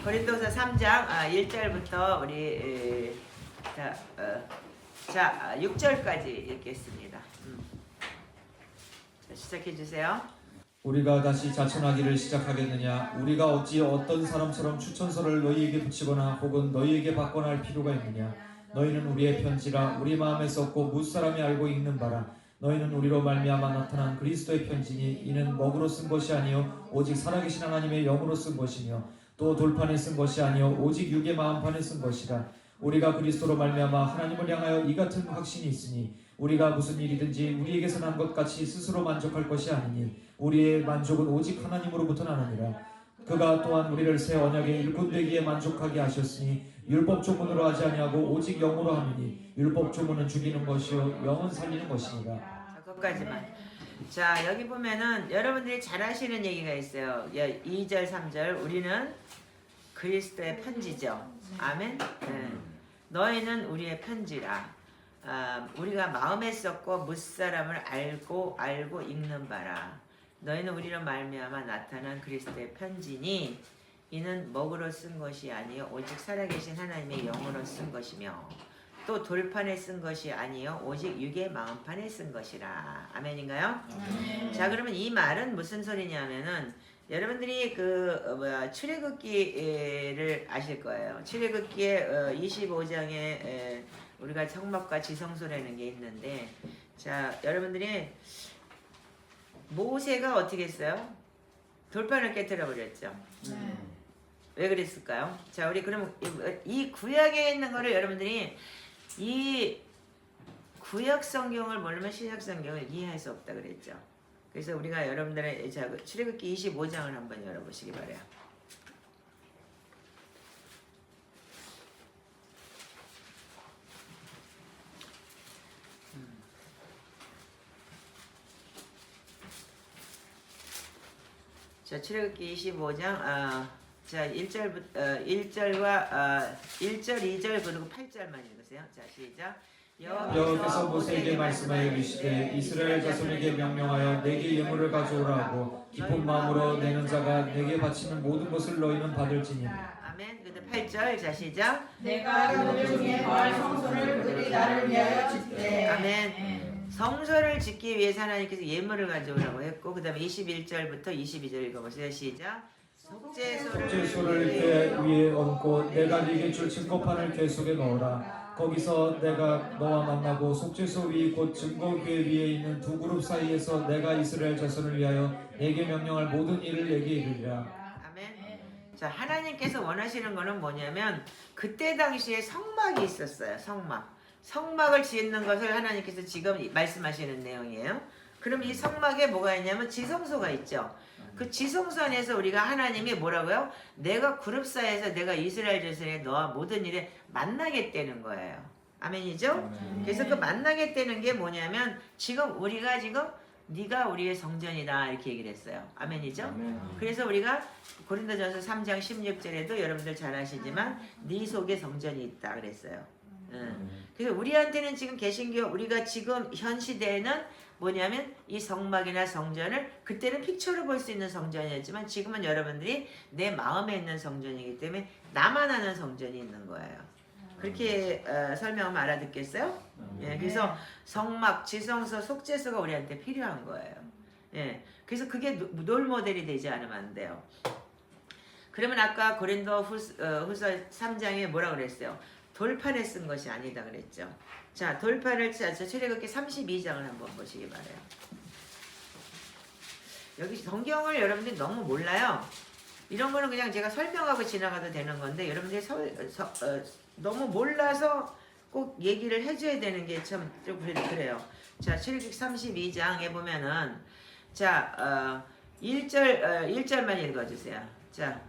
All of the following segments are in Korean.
고린도서 3장 1절부터 우리 6절까지 읽겠습니다. 자, 시작해 주세요. 우리가 다시 자천하기를 시작하겠느냐? 우리가 어찌 어떤 사람처럼 추천서를 너희에게 붙이거나 혹은 너희에게 받거나 할 필요가 있느냐? 너희는 우리의 편지라 우리 마음에 썼고 무사람이 알고 읽는 바라. 너희는 우리로 말미암아 나타난 그리스도의 편지니 이는 먹으로 쓴 것이 아니요 오직 살아계신 하나님의 영으로 쓴 것이며 또 돌판에 쓴 것이 아니요 오직 육의 마음판에 쓴 것이라. 우리가 그리스도로 말미암아 하나님을 향하여 이 같은 확신이 있으니 우리가 무슨 일이든지 우리에게서 난 것 같이 스스로 만족할 것이 아니니 우리의 만족은 오직 하나님으로부터 나느니라. 그가 또한 우리를 새 언약의 일꾼 되기에 만족하게 하셨으니 율법 조문으로 하지 아니하고 오직 영으로 함이니 율법 조문은 죽이는 것이요 영은 살리는 것이니라. 자, 거기까지만. 자, 여기 보면은 여러분들이 잘 아시는 얘기가 있어요. 2절 3절 우리는 그리스도의 편지죠. 아멘. 네. 너희는 우리의 편지라. 우리가 마음에 썼고 무사람을 알고 읽는 바라. 너희는 우리로 말미암아 나타난 그리스도의 편지니 이는 먹으로 쓴 것이 아니요 오직 살아계신 하나님의 영으로 쓴 것이며 또 돌판에 쓴 것이 아니요 오직 육의 마음판에 쓴 것이라. 아멘인가요? 자, 그러면 이 말은 무슨 소리냐면은 여러분들이 출애굽기를 아실 거예요. 출애굽기의 25장에 우리가 성막과 지성소라는 게 있는데, 자, 여러분들이 모세가 어떻게 했어요? 돌판을 깨뜨려 버렸죠. 왜 그랬을까요? 자, 우리 그럼 이 구약에 있는 거를 여러분들이 이 구약 성경을 모르면 신약 성경을 이해할 수 없다 그랬죠. 그래서 우리가 여러분들의 출애굽기 25장을 한번 열어보시기 바래요. 자, 출애굽기 25장 자, 1절과 1절, 2절 그리고 8절만 읽으세요. 자, 시작. 여호와께서 모세에게 말씀하여 이르시되 이스라엘 자손에게 명령하여 내게 예물을 가져오라 하고 기쁜 마음으로 내는 자가 내게 바치는 모든 것을 너희는 받을지니. 아멘. 그다음 8절. 자, 시작. 내가 그들 중에 거할 성소를 그들이 나를 위하여 짓되. 아멘. 성소를 짓기 위해서 하나님께서 예물을 가져오라고 했고, 그 다음에 21절부터 22절 읽어보세요. 시작. 속죄소를 궤 위에 얹고 내가 네게 줄 증거판을 궤 속에 넣어라. 거기서 내가 너와 만나고 속죄소 위 곧 증거궤 위에 있는 두 그룹 사이에서 내가 이스라엘 자손을 위하여 내게 명령할 모든 일을 내게 이르리라. 아멘. 자, 하나님께서 원하시는 거는 뭐냐면 그때 당시에 성막이 있었어요. 성막을 짓는 것을 하나님께서 지금 말씀하시는 내용이에요. 그럼 이 성막에 뭐가 있냐면 지성소가 있죠. 그 지성소 안에서 우리가 하나님이 뭐라고요? 내가 그룹 사이에서 내가 이스라엘 자손에 너와 모든 일에 만나겠다는 거예요. 아멘이죠? 그래서 그 만나겠다는 게 뭐냐면 우리가 네가 우리의 성전이다 이렇게 얘기를 했어요. 아멘이죠? 그래서 우리가 고린도전서 3장 16절에도 여러분들 잘 아시지만 네 속에 성전이 있다 그랬어요. 그래서 우리한테는 지금 개신교 우리가 지금 현 시대에는 뭐냐면 이 성막이나 성전을 그때는 픽처로 볼 수 있는 성전이었지만 지금은 여러분들이 내 마음에 있는 성전이기 때문에 나만 아는 성전이 있는 거예요. 그렇게 설명하면 알아듣겠어요? 예, 그래서 성막, 지성소, 속죄소가 우리한테 필요한 거예요. 예, 그래서 그게 롤 모델이 되지 않으면 안 돼요. 그러면 아까 고린도 후서 3장에 뭐라 그랬어요? 돌판에 쓴 것이 아니다 그랬죠. 자, 돌판을 출애굽기 32장을 한번 보시기 바래요. 여기 성경을 여러분들이 너무 몰라요. 이런 거는 그냥 제가 설명하고 지나가도 되는 건데 여러분들이 너무 몰라서 꼭 얘기를 해줘야 되는 게 참 좀 그래요. 자, 출애굽기 32장에 보면은 자 1절만 읽어주세요. 자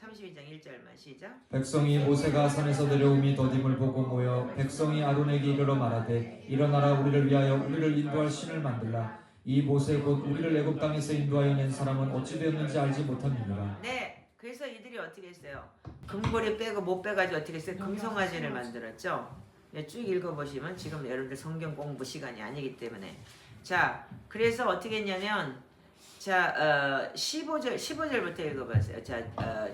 32장 1절만 시작. 백성이 모세가 산에서 내려옴이 더딤을 보고 모여 백성이 아론에게 이르러 말하되 일어나라 우리를 위하여 우리를 인도할 신을 만들라. 이 모세 곧 우리를 애굽 땅에서 인도하여 낸 사람은 어찌 되었는지 알지 못함이니라. 네, 그래서 이들이 어떻게 했어요? 금고리 빼고 못 빼가지고 어떻게 했어요? 금송아지를 만들었죠. 쭉 읽어보시면 지금 여러분들 성경 공부 시간이 아니기 때문에 자, 그래서 어떻게 했냐면 자, 15절부터 읽어보세요. 자,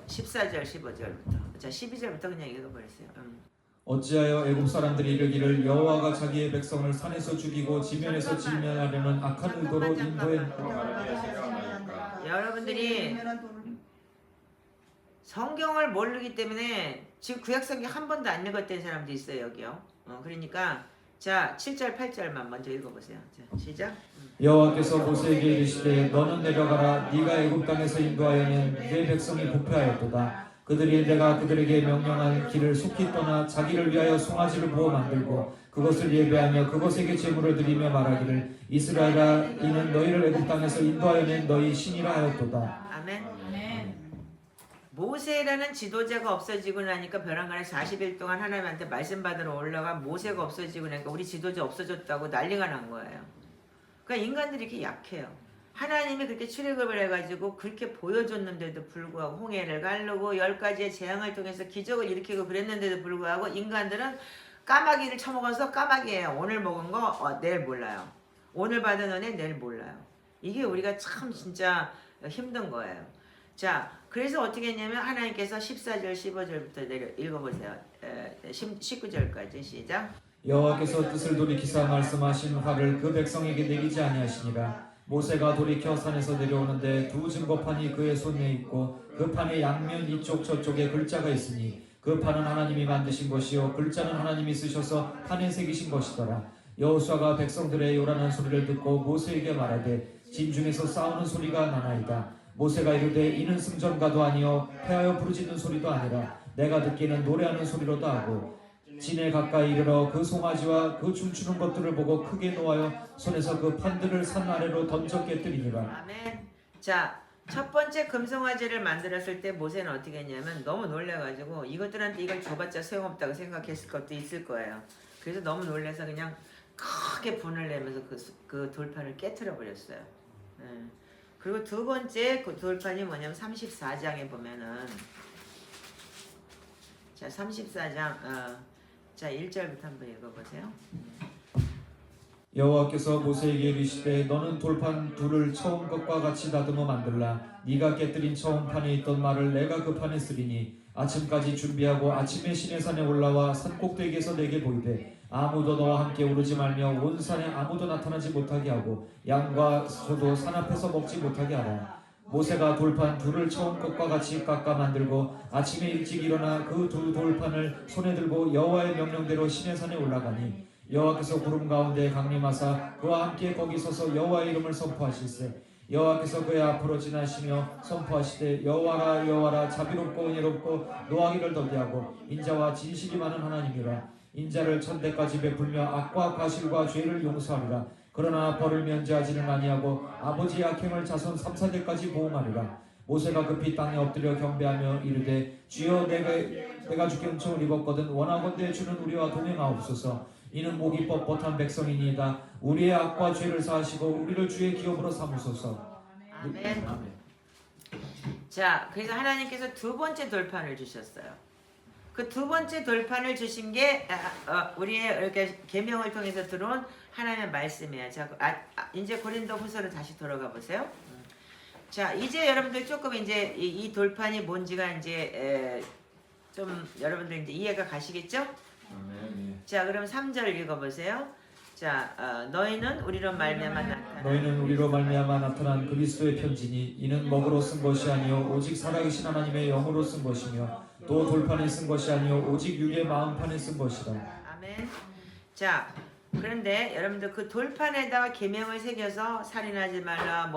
14절, 15절부터. 자, 12절부터 그냥 읽어버렸어요. 어찌하여 애굽 사람들이 이르기를 여호와가 자기의 백성을 산에서 죽이고 지면에서 질면하려는 악한 의도로 여러분들이 성경을 모르기 때문에 지금 구약 성경 한 번도 안 읽었던 사람도 있어요, 여기요. 그러니까 자, 7절, 8절만 먼저 읽어보세요. 자, 시작. 여호와께서 모세에게 이르시되 너는 내려가라 네가 애굽 땅에서 인도하여낸 내 백성이 부패하였도다. 그들이 내가 그들에게 명령한 길을 속히 떠나 자기를 위하여 송아지를 부어 만들고 그것을 예배하며 그것에게 제물을 드리며 말하기를 이스라엘아 이는 너희를 애굽 땅에서 인도하여낸 너희 신이라 하였도다. 아멘. 아멘. 모세라는 지도자가 없어지고 나니까 벼랑간에 40일 동안 하나님한테 말씀 받으러 올라가 모세가 없어지고 나니까 우리 지도자 없어졌다고 난리가 난 거예요. 그러니까 인간들이 이렇게 약해요. 하나님이 그렇게 출애굽을 해가지고 그렇게 보여줬는데도 불구하고 홍해를 가르고 10가지의 재앙을 통해서 기적을 일으키고 그랬는데도 불구하고 인간들은 까마귀를 처먹어서 까마귀예요. 오늘 먹은 거 내일 몰라요. 오늘 받은 은혜 내일 몰라요. 이게 우리가 참 진짜 힘든 거예요. 자, 그래서 어떻게 했냐면 하나님께서 14절 15절부터 내려 읽어보세요. 19절까지 시작. 여호와께서 뜻을 돌이키사 말씀하신 화를 그 백성에게 내리지 아니하시니라. 모세가 돌이켜 산에서 내려오는데 두 증거판이 그의 손에 있고 그 판의 양면 이쪽 저쪽에 글자가 있으니 그 판은 하나님이 만드신 것이요 글자는 하나님이 쓰셔서 판에 새기신 것이더라. 여호수아가 백성들의 요란한 소리를 듣고 모세에게 말하되 진중에서 싸우는 소리가 나나이다. 모세가 이르되 이는 승전가도 아니요 패하여 부르짖는 소리도 아니라 내가 듣기는 노래하는 소리로다 하고 진에 가까이 이르러 그 송아지와 그 춤추는 것들을 보고 크게 노하여 손에서 그 판들을 산 아래로 던져 깨뜨리니라. 아멘. 자, 첫 번째 금송아지를 만들었을 때 모세는 어떻게 했냐면 너무 놀라가지고 이것들한테 이걸 줘봤자 소용없다고 생각했을 것도 있을 거예요. 그래서 너무 놀라서 그냥 크게 분을 내면서 그 돌판을 깨트려 버렸어요. 그리고 두 번째 그 돌판이 뭐냐면 34장에 보면은 자 34장 자 1절부터 한번 읽어보세요. 여호와께서 모세에게 이르시되 너는 돌판 둘을 처음 것과 같이 다듬어 만들라. 네가 깨뜨린 처음 판에 있던 말을 내가 그 판에 쓰리니 아침까지 준비하고 아침에 시내산에 올라와 산꼭대기에서 내게 보이되 아무도 너와 함께 오르지 말며 온 산에 아무도 나타나지 못하게 하고 양과 소도 산 앞에서 먹지 못하게 하라. 모세가 돌판 둘을 처음 것과 같이 깎아 만들고 아침에 일찍 일어나 그 두 돌판을 손에 들고 여호와의 명령대로 시내산에 올라가니 여호와께서 구름 가운데 강림하사 그와 함께 거기 서서 여호와의 이름을 선포하실세. 여호와께서 그의 앞으로 지나시며 선포하시되 여호와라 여호와라 자비롭고 은혜롭고 노하기를 더디하고 인자와 진실이 많은 하나님이라. 인자를 천대까지 베풀며 악과 과실과 죄를 용서하리라. 그러나 벌을 면제하지는 아니하고 아버지의 악행을 자손 3,4대까지 보응하리라. 모세가 급히 땅에 엎드려 경배하며 이르되 주여 내가 주께 은총을 입었거든 원하건대 주는 우리와 동행하옵소서. 이는 목이 뻣뻣한 백성이니이다. 우리의 악과 죄를 사하시고 우리를 주의 기업으로 삼으소서. 아멘. 자, 그래서 하나님께서 두 번째 돌판을 주셨어요. 그 두 번째 돌판을 주신 게 우리의 이렇게 계명을 통해서 들어온 하나님의 말씀이에요. 자, 이제 고린도 후서로 다시 돌아가 보세요. 자, 이제 여러분들 조금 이제 이 돌판이 뭔지가 이제 좀 여러분들 이제 이해가 가시겠죠? 자, 그럼 3절 읽어보세요. 자, 너희는 우리로 말미암아 나타난 그리스도의 편지니 이는 먹으로 쓴 것이 아니요 오직 살아계신 하나님의 영으로 쓴 것이며 또 돌판에 쓴 것이 아니요 오직 유리의 마음판에 쓴 것이다. 아멘. 자, 그런데 여러분들 그 돌판에다가 계명을 새겨서 살인하지 말라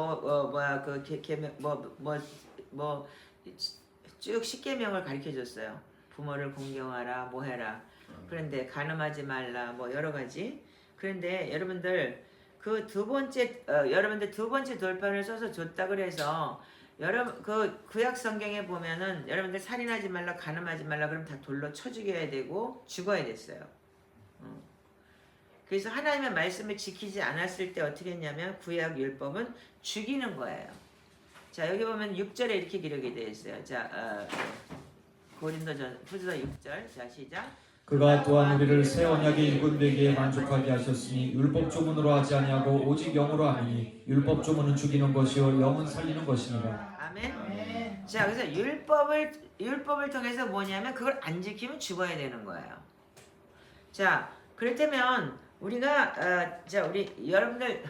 쭉 10계명을 가르쳐 줬어요. 부모를 공경하라 뭐 해라. 그런데 간음하지 말라 뭐 여러 가지. 그런데 여러분들 그 두 번째 돌판을 써서 줬다 그래서 여러분 그 구약 성경에 보면은 여러분들 살인하지 말라 간음하지 말라 그러면 다 돌로 쳐 죽여야 되고 죽어야 됐어요. 그래서 하나님의 말씀을 지키지 않았을 때 어떻게 했냐면 구약 율법은 죽이는 거예요. 자, 여기 보면 6절에 이렇게 기록이 되어 있어요. 자, 고린도전 후서 6절. 자, 시작. 그가 또한 우리를 새 언약의 일꾼 되기에 만족하게 하셨으니 율법 조문으로 하지 아니하고 오직 영으로 하니 율법 조문은 죽이는 것이요 영은 살리는 것이니라. 아멘. 아멘. 자, 그래서 율법을 통해서 뭐냐면 그걸 안 지키면 죽어야 되는 거예요. 자, 그렇다면 우리가 자, 우리 여러분들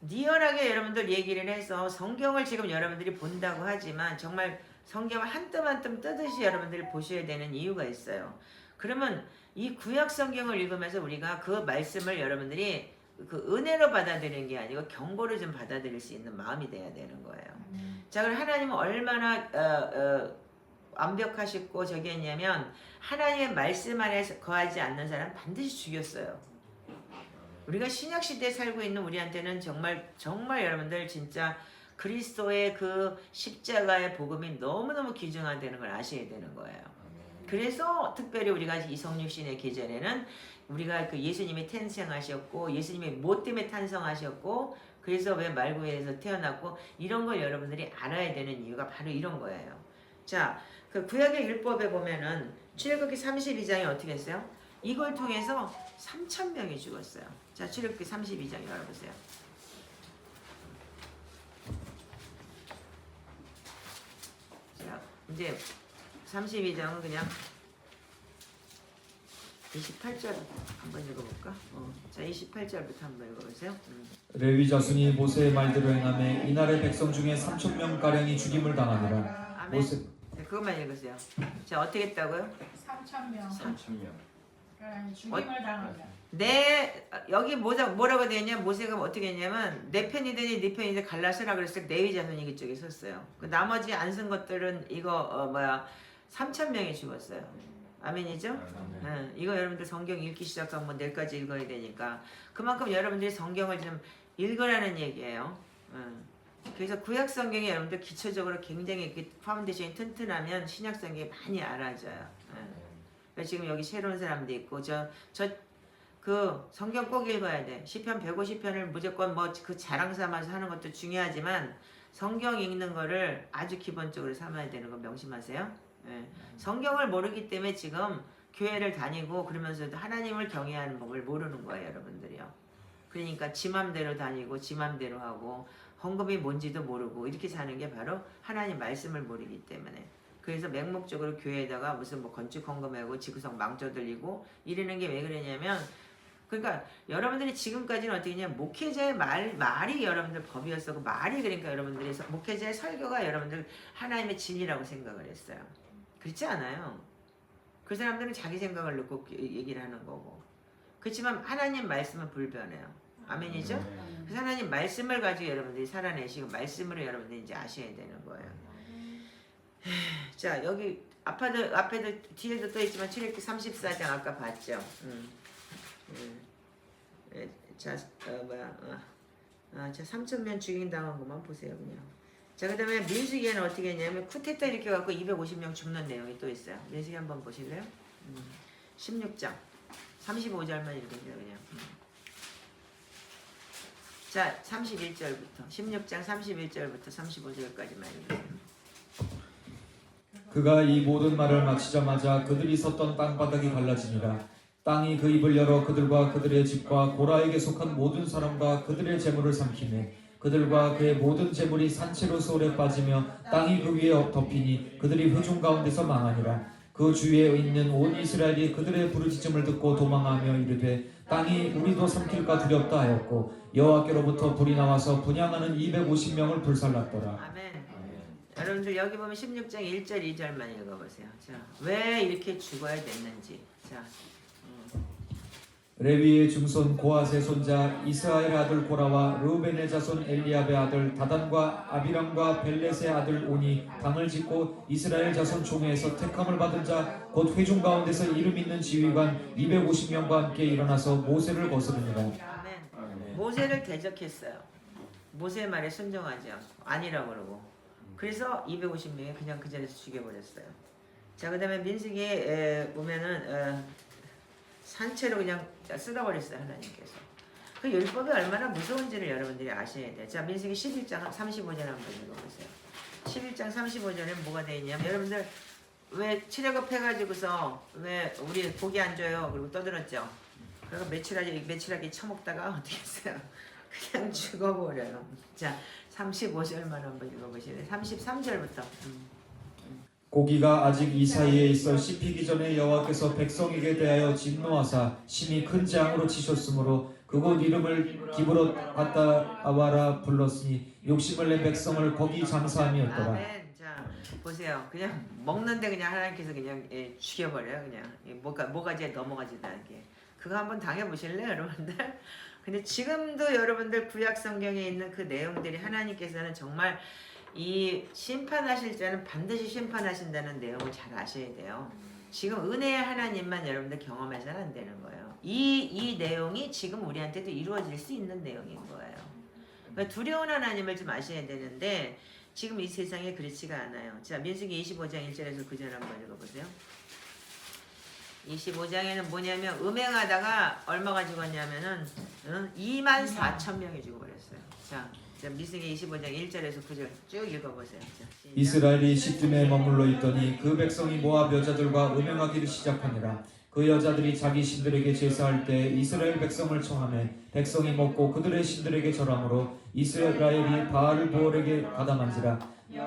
리얼하게 여러분들 얘기를 해서 성경을 지금 여러분들이 본다고 하지만 정말 성경을 한 뜸 한 뜸 뜨듯이 여러분들이 보셔야 되는 이유가 있어요. 그러면 이 구약 성경을 읽으면서 우리가 그 말씀을 여러분들이 그 은혜로 받아들이는 게 아니고 경고를 좀 받아들일 수 있는 마음이 돼야 되는 거예요. 자, 그럼 하나님은 얼마나 완벽하시고 저기 했냐면 하나님의 말씀 안에 거하지 않는 사람 반드시 죽였어요. 우리가 신약 시대에 살고 있는 우리한테는 정말 여러분들 진짜 그리스도의 그 십자가의 복음이 너무너무 귀중하다는 걸 아셔야 되는 거예요. 그래서 특별히 우리가 이성육신의 계절에는 우리가 그 예수님이 탄생하셨고 예수님이 뭐 때문에 탄생하셨고 그래서 왜 말구에서 태어났고 이런 걸 여러분들이 알아야 되는 이유가 바로 이런 거예요. 자, 그 구약의 율법에 보면은 출애굽기 32장이 어떻게 했어요? 이걸 통해서 3,000명이 죽었어요. 자, 출애굽기 32장 열어보세요. 자, 이제 32장은 그냥 28절부터 한번 읽어볼까? 자, 28절부터 한번 읽어보세요. 레위 자손이 모세의 말대로 행하매 이날의 백성 중에 3,000명 가량이 죽임을 당하니라. 아멘. 모세 네, 그것만 읽으세요. 자, 어떻게 했다고요? 3,000명 3,000명. 죽임을 당하며 여기 뭐라고 되어 있냐? 모세가 어떻게 했냐면 내 편이더니 네 편이더 갈라서라 그랬을 때 레위 자손이 그쪽에 섰어요. 그 나머지 안 쓴 것들은 이거 3,000명이 죽었어요. 아멘이죠? 이거 여러분들 성경 읽기 시작하면 뭐 내일까지 읽어야 되니까 그만큼 여러분들이 성경을 좀 읽으라는 얘기예요. 그래서 구약 성경이 여러분들 기초적으로 굉장히 이렇게 파운데이션이 튼튼하면 신약 성경이 많이 알아져요. 그래서 지금 여기 새로운 사람도 있고 그 성경 꼭 읽어야 돼. 시편 150편을 무조건 뭐 그 자랑 삼아서 하는 것도 중요하지만 성경 읽는 거를 아주 기본적으로 삼아야 되는 거 명심하세요. 성경을 모르기 때문에 지금 교회를 다니고 그러면서도 하나님을 경외하는 법을 모르는 거예요, 여러분들이요. 그러니까 지 맘대로 다니고 지 맘대로 하고 헌금이 뭔지도 모르고 이렇게 사는 게 바로 하나님 말씀을 모르기 때문에. 그래서 맹목적으로 교회에다가 무슨 뭐 건축 헌금하고 지구성 망조 들리고 이러는 게 왜 그러냐면 그러니까 여러분들이 지금까지는 어떻게 했냐면 목회자의 말이 여러분들 법이었었고 말이 그러니까 여러분들이 목회자의 설교가 여러분들 하나님의 진리라고 생각을 했어요. 그렇지 않아요. 그 사람들은 자기 생각을 넣고 얘기를 하는 거고. 그렇지만 하나님 말씀은 불변해요. 아멘이죠? 그래서 하나님 말씀을 가지고 여러분들이 살아내시고 말씀으로 여러분들이 이제 아셔야 되는 거예요. 자, 여기 앞에도 뒤에도 또 있지만 출애굽기 34장 아까 봤죠. 자, 자 3,000명 죽인 당한 것만 보세요, 그냥. 자, 그다음에 민수기에는 어떻게 했냐면 쿠데타 이렇게 갖고 250명 죽는 내용이 또 있어요. 민수기 한번 보실래요? 16장 35절만 읽으세요, 그냥. 자, 31절부터 16장 31절부터 35절까지만 읽으세요. 그가 이 모든 말을 마치자마자 그들이 섰던 땅바닥이 갈라지니라. 땅이 그 입을 열어 그들과 그들의 집과 고라에게 속한 모든 사람과 그들의 재물을 삼키매 그들과 그의 모든 재물이 산채로 소울에 빠지며 땅이 그 위에 덮이니 그들이 회중 가운데서 망하니라. 그 주위에 있는 온 이스라엘이 그들의 부르짖음을 듣고 도망하며 이르되 땅이 우리도 삼킬까 두렵다 하였고 여호와께로부터 불이 나와서 분향하는 250명을 불살랐더라. 아멘. 여러분들 여기 보면 16장 1절 2절만 읽어보세요. 자, 왜 이렇게 죽어야 됐는지. 자, 레위의 중손 고핫의 손자 이스라엘의 아들 고라와 르우벤의 자손 엘리압의 아들 다단과 아비람과 벨렛의 아들 온이 당을 짓고 이스라엘 자손 총회에서 택함을 받은 자 곧 회중 가운데서 이름 있는 지휘관 250명과 함께 일어나서 모세를 거스르니라. 아멘. 모세를 대적했어요. 모세의 말에 순종하지 않고 아니라고 그러고 그래서 250명이 그냥 그 자리에서 죽여버렸어요. 자, 그 다음에 민수기에 보면은 산채로 그냥 쓸어버렸어요, 하나님께서. 그 율법이 얼마나 무서운지를 여러분들이 아셔야 돼요. 자, 민수기 11장 35절 한번 읽어보세요. 11장 35절에 뭐가 되어 있냐면 여러분들 왜 체력업 해가지고서 왜 우리 고기 안 줘요? 그리고 떠들었죠. 그리고 며칠하게 처먹다가 어떻게 했어요? 그냥 죽어버려요. 자, 35절만 한번 읽어보실래요? 33절부터. 고기가 아직 이 사이에 있어 씹히기 전에 여호와께서 백성에게 대하여 진노하사 심히 큰 재앙으로 치셨으므로 그곳 이름을 기브롯 아따아와라 불렀으니 욕심을 내 백성을 거기 장사함이었더라. 아멘. 자, 보세요. 그냥 먹는데 그냥 하나님께서 그냥 죽여버려요. 그냥 뭐가지에 넘어가지도 않게. 그거 한번 당해보실래요, 여러분들? 근데 지금도 여러분들 구약 성경에 있는 그 내용들이 하나님께서는 정말 이 심판하실 때는 반드시 심판하신다는 내용을 잘 아셔야 돼요. 지금 은혜의 하나님만 여러분들 경험해서는 안 되는 거예요. 이 내용이 지금 우리한테도 이루어질 수 있는 내용인 거예요. 그러니까 두려운 하나님을 좀 아셔야 되는데 지금 이 세상에 그렇지가 않아요. 자, 민수기 25장 1절에서 9절 한번 읽어보세요. 25장에는 뭐냐면 음행하다가 얼마가 죽었냐면은 24,000명이 죽어버렸어요. 자, 민수기 25장 1절에서 9절 쭉 읽어보세요. 자, 시작. 이스라엘이 시딤에 머물러 있더니 그 백성이 모압 여자들과 음행하기를 시작하니라. 그 여자들이 자기 신들에게 제사할 때 이스라엘 백성을 청하매 백성이 먹고 그들의 신들에게 절함으로 이스라엘이 바알보올에게 가담한지라.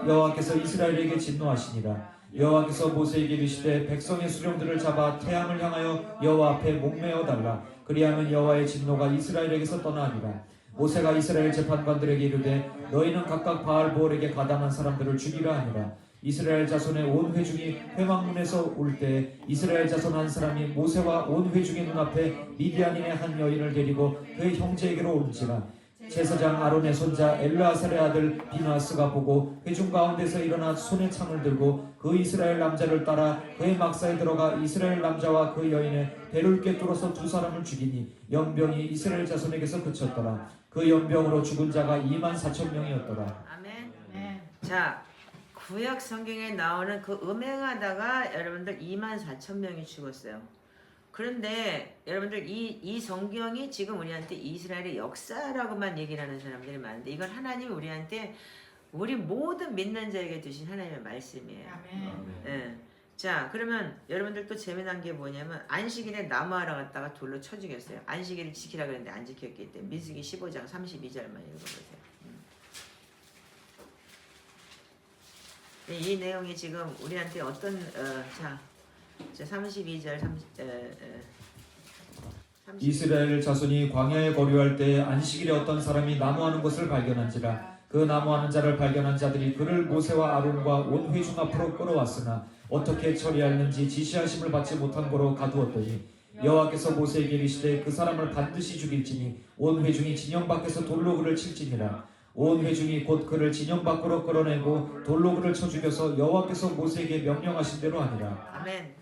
여호와께서 이스라엘에게 진노하시니라. 여호와께서 모세에게 이르시되 백성의 수령들을 잡아 태양을 향하여 여호와 앞에 목매어 달라. 그리하면 여호와의 진노가 이스라엘에게서 떠나니라. 모세가 이스라엘 재판관들에게 이르되 너희는 각각 바알보올에게 가담한 사람들을 죽이라 하니라. 이스라엘 자손의 온 회중이 회막문에서 올 때 이스라엘 자손 한 사람이 모세와 온 회중의 눈앞에 미디안인의 한 여인을 데리고 그의 형제에게로 온지라. 제사장 아론의 손자 엘르아살의 아들 비나스가 보고 회중 가운데서 일어나 손에 창을 들고 그 이스라엘 남자를 따라 그의 막사에 들어가 이스라엘 남자와 그 여인의 배를 꿰뚫어서 두 사람을 죽이니 연병이 이스라엘 자손에게서 그쳤더라. 그 연병으로 죽은 자가 24,000명이었더라. 아멘. 네. 자, 구약 성경에 나오는 그 음행하다가 여러분들 24,000명이 죽었어요. 그런데 여러분들 이 성경이 지금 우리한테 이스라엘의 역사라고만 얘기를 하는 사람들이 많은데 이건 하나님이 우리한테 우리 모든 믿는 자에게 주신 하나님의 말씀이에요. 아멘. 예. 자, 그러면 여러분들 또 재미난 게 뭐냐면 안식일에 나무하러 갔다가 돌로 쳐 죽였어요. 안식일을 지키라 그랬는데 안 지켰기 때문에 민수기 15장 32절만 읽어보세요. 이 내용이 지금 우리한테 어떤 자 32절 30 이스라엘 자손이 광야에 거류할 때 안식일에 어떤 사람이 나무하는 것을 발견한지라. 그 나무하는 자를 발견한 자들이 그를 모세와 아론과 온 회중 앞으로 끌어왔으나 어떻게 처리하는지 지시하심을 받지 못한 거로 가두었더니 여호와께서 모세에게 이르시되 그 사람을 반드시 죽일지니 온 회중이 진영 밖에서 돌로 그를 칠지니라. 온 회중이 곧 그를 진영 밖으로 끌어내고 돌로 그를 쳐 죽여서 여호와께서 모세에게 명령하신 대로 하니라. 아멘.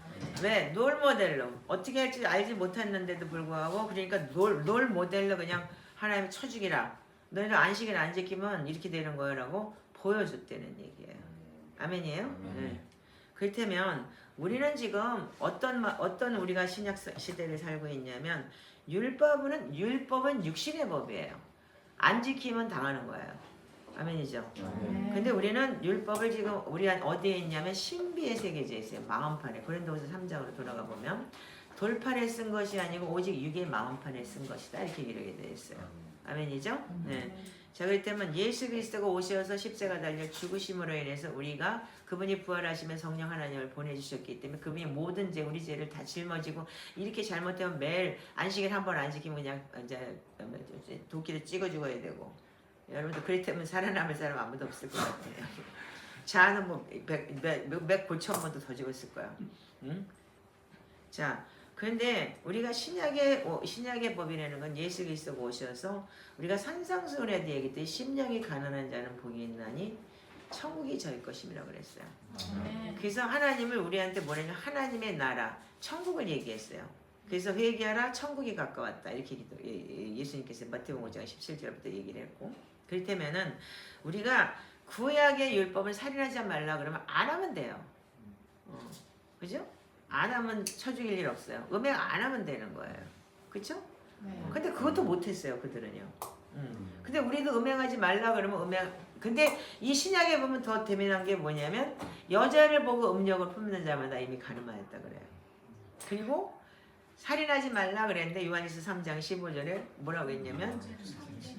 왜? 롤 모델로 어떻게 할지 알지 못했는데도 불구하고 그러니까 롤 모델로 그냥 하나님 쳐 죽이라. 너희는 안식일 안 지키면 이렇게 되는 거라고 보여줬다는 얘기예요. 아멘이에요? 네. 그렇다면 우리는 지금 어떤 우리가 신약 시대를 살고 있냐면 율법은 육신의 법이에요. 안 지키면 당하는 거예요. 아멘이죠. 근데 우리는 율법을 지금 우리 어디에 있냐면 신비에 새겨져 있어요. 마음판에. 고린도후서 3장으로 돌아가 보면 돌판에 쓴 것이 아니고 오직 육의 마음판에 쓴 것이다 이렇게 기록이 되어 있어요. 아멘이죠? 네. 자, 그렇다면 예수 그리스도가 오셔서 십자가 달려 죽으심으로 인해서 우리가 그분이 부활하시면 성령 하나님을 보내주셨기 때문에 그분이 모든 우리 죄를 다 짊어지고 이렇게 잘못하면 매일 안식일 한 번 안 지키면 그냥 이제 도끼를 찍어 죽어야 되고 여러분들 그렇다면 살아남을 사람 아무도 없을 것 같아요. 자는 뭐 몇 고천 번도 더 죽었을 거야. 응? 자, 그런데 우리가 신약의 법이라는 건 예수 그리스도가 오셔서 우리가 산상수훈에도 얘기했듯이 심령이 가난한 자는 복이 있나니 천국이 저희 것임이라고 그랬어요. 그래서 하나님을 우리한테 뭐냐면 하나님의 나라, 천국을 얘기했어요. 그래서 회개하라 천국이 가까웠다 이렇게 예수님께서 마태복음 5장 17절부터 얘기를 했고 그렇다면은 우리가 구약의 율법을 살인하지 말라 그러면 안 하면 돼요. 그죠? 안 하면 쳐 죽일 일 없어요. 음행 안 하면 되는 거예요. 그쵸? 근데 그것도 못했어요 그들은요. 근데 우리도 음행하지 말라 그러면 근데 이 신약에 보면 더 대면한 게 뭐냐면 여자를 보고 음력을 품는 자마다 이미 가늠하였다 그래요. 그리고 살인하지 말라 그랬는데 요한일서 3장 15절에 뭐라고 했냐면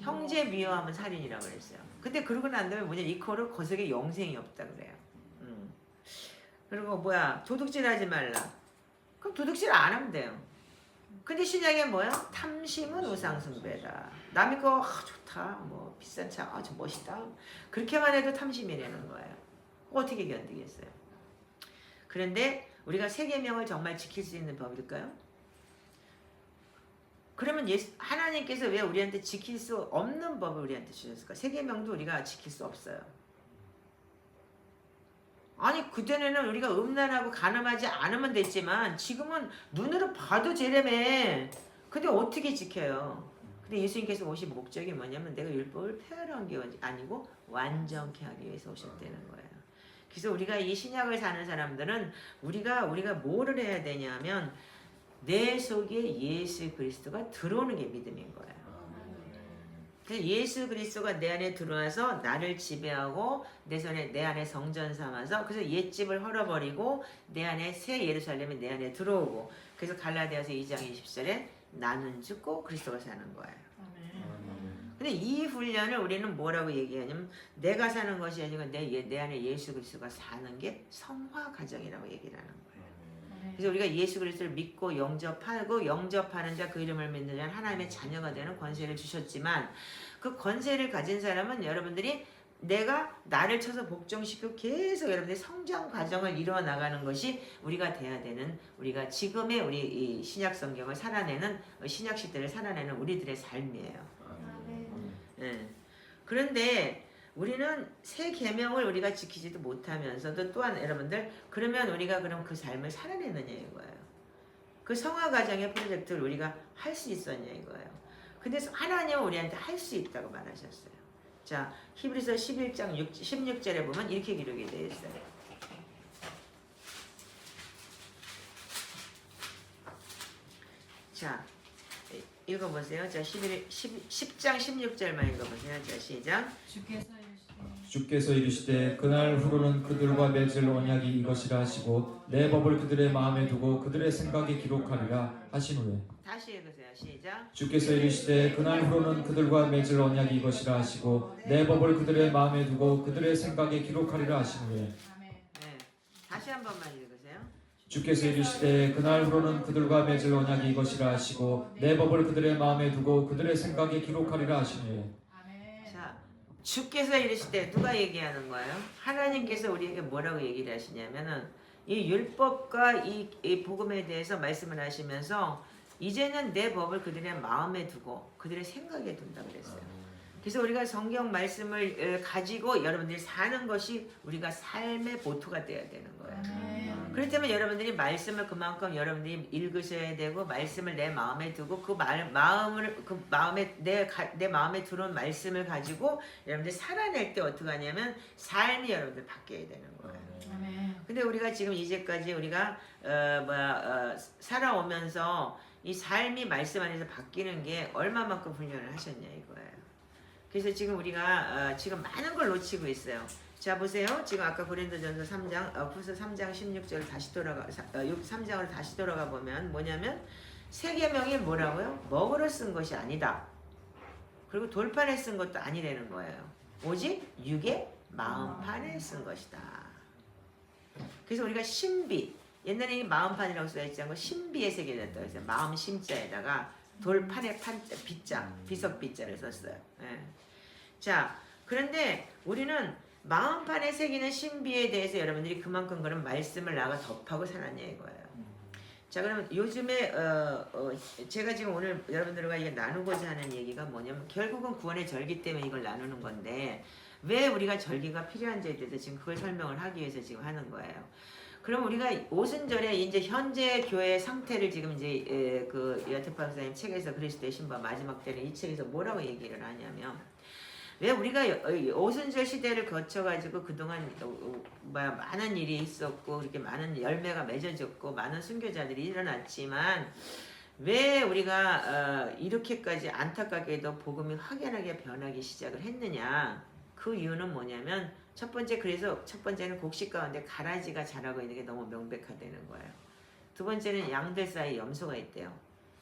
형제 미워하면 살인이라고 그랬어요. 근데 그러고 난 다음에 뭐냐 이코를 거석에 영생이 없다 그래요. 그리고 뭐야 도둑질하지 말라. 그럼 도둑질 안 하면 돼요. 근데 신약에 뭐야? 탐심은 우상숭배다. 남이 거 좋다, 뭐 비싼 차, 저 멋있다. 그렇게만 해도 탐심이라는 거예요. 어떻게 견디겠어요? 그런데 우리가 세 계명을 정말 지킬 수 있는 법일까요? 그러면 하나님께서 왜 우리한테 지킬 수 없는 법을 우리한테 주셨을까? 세 계명도 우리가 지킬 수 없어요. 아니 그전에는 우리가 음란하고 간음하지 않으면 됐지만 지금은 눈으로 봐도 죄라며. 근데 어떻게 지켜요? 근데 예수님께서 오신 목적이 뭐냐면 내가 율법을 폐하려는 게 아니고 완전케 하기 위해서 오셨다는 거예요. 그래서 우리가 이 신약을 사는 사람들은 우리가 뭐를 해야 되냐면 내 속에 예수 그리스도가 들어오는 게 믿음인 거예요. 그래서 예수 그리스도가 내 안에 들어와서 나를 지배하고 내 안에 성전 삼아서 그래서 옛집을 헐어버리고 내 안에 새 예루살렘이 내 안에 들어오고 그래서 갈라디아서 2장 20절에 나는 죽고 그리스도가 사는 거예요. 근데 이 훈련을 우리는 뭐라고 얘기하냐면 내가 사는 것이 아니고 내 안에 예수 그리스도가 사는 게 성화 과정이라고 얘기를 하는 거예요. 그래서 우리가 예수 그리스도를 믿고 영접하고 영접하는 자 그 이름을 믿는 자는 하나님의 자녀가 되는 권세를 주셨지만 그 권세를 가진 사람은 여러분들이 내가 나를 쳐서 복종시키고 계속 여러분들이 성장 과정을 이루어 나가는 것이 우리가 돼야 되는 우리가 지금의 우리 이 신약 성경을 살아내는 신약 시대를 살아내는 우리들의 삶이에요. 네. 그런데 우리는 새 계명을 우리가 지키지도 못하면서도 또한 여러분들 그러면 우리가 그럼 그 삶을 살아내느냐 이거예요. 그 성화 과정의 프로젝트를 우리가 할 수 있었냐 이거예요. 근데 하나님은 우리한테 할 수 있다고 말하셨어요. 자, 히브리서 11장 16절에 보면 이렇게 기록이 되어 있어요. 자, 읽어보세요. 자, 10장 16절만 읽어보세요. 자, 시작. 주께서 이르시되 그날 후로는 그들과 맺을 언약이 이것이라 하시고 내 법을 그들의 마음에 두고 그들의 생각에 기록하리라 하신 후에 다시 읽으세요. 시작. 주께서 이르시되 그날 후로는 그들과 맺을 언약이 이것이라 하시고 내 법을 그들의 마음에 두고 그들의 생각에 기록하리라 하신 후에 네. 다시 한 번만 읽으세요. 주께서 이르시되 그날 후로는 그들과 맺을 언약이 이것이라 하시고 내 법을 그들의 마음에 두고 그들의 생각에 기록하리라 하신 후에 자, 주께서 이르시되 누가 얘기하는 거예요? 하나님께서 우리에게 뭐라고 얘기를 하시냐면은 이 율법과 이 복음에 대해서 말씀을 하시면서 이제는 내 법을 그들의 마음에 두고 그들의 생각에 둔다 그랬어요. 그래서 우리가 성경 말씀을 가지고 여러분들이 사는 것이 우리가 삶의 모토가 되어야 되는 거예요. 그렇다면 여러분들이 말씀을 그만큼 여러분들이 읽으셔야 되고 말씀을 내 마음에 두고 그 마음에 내 마음에 들어온 말씀을 가지고 여러분들이 살아낼 때 어떻게 하냐면 삶이 여러분들 바뀌어야 되는 거예요. 근데 우리가 지금 이제까지 우리가 살아오면서 이 삶이 말씀 안에서 바뀌는 게 얼마만큼 훈련을 하셨냐 이거예요. 그래서 지금 우리가 지금 많은 걸 놓치고 있어요. 자 보세요. 지금 아까 고린도전서 3장, 후서 3장 16절 다시 3장으로 다시 돌아가 보면 뭐냐면 세 계명이 뭐라고요? 먹으러 쓴 것이 아니다. 그리고 돌판에 쓴 것도 아니라는 거예요. 오직 육의 마음판에 쓴 것이다. 그래서 우리가 신비, 옛날에 이 마음판이라고 써있지 않고 신비에 새겨졌다고 했어요. 마음 심자에다가 돌판에 빗자, 비석빗자를 썼어요. 예. 자, 그런데 우리는 마음판에 새기는 신비에 대해서 여러분들이 그만큼 그런 말씀을 나가 덮하고 살았냐 이거예요. 자, 그러면 요즘에 제가 지금 오늘 여러분들과 이게 나누고자 하는 얘기가 뭐냐면 결국은 구원의 절기 때문에 이걸 나누는 건데 왜 우리가 절기가 필요한지에 대해서 지금 그걸 설명을 하기 위해서 지금 하는 거예요. 그럼 우리가 오순절에 이제 현재 교회의 상태를 지금 이제 그 여태 박사님 책에서 그리스도의 신바 마지막 때는 이 책에서 뭐라고 얘기를 하냐면 왜 우리가 오순절 시대를 거쳐가지고 그동안 많은 일이 있었고 그렇게 많은 열매가 맺어졌고 많은 순교자들이 일어났지만 왜 우리가 이렇게까지 안타깝게도 복음이 확연하게 변하기 시작을 했느냐 그 이유는 뭐냐면 첫 번째는 곡식 가운데 가라지가 자라고 있는 게 너무 명백하다는 거예요. 두 번째는 양들 사이에 염소가 있대요.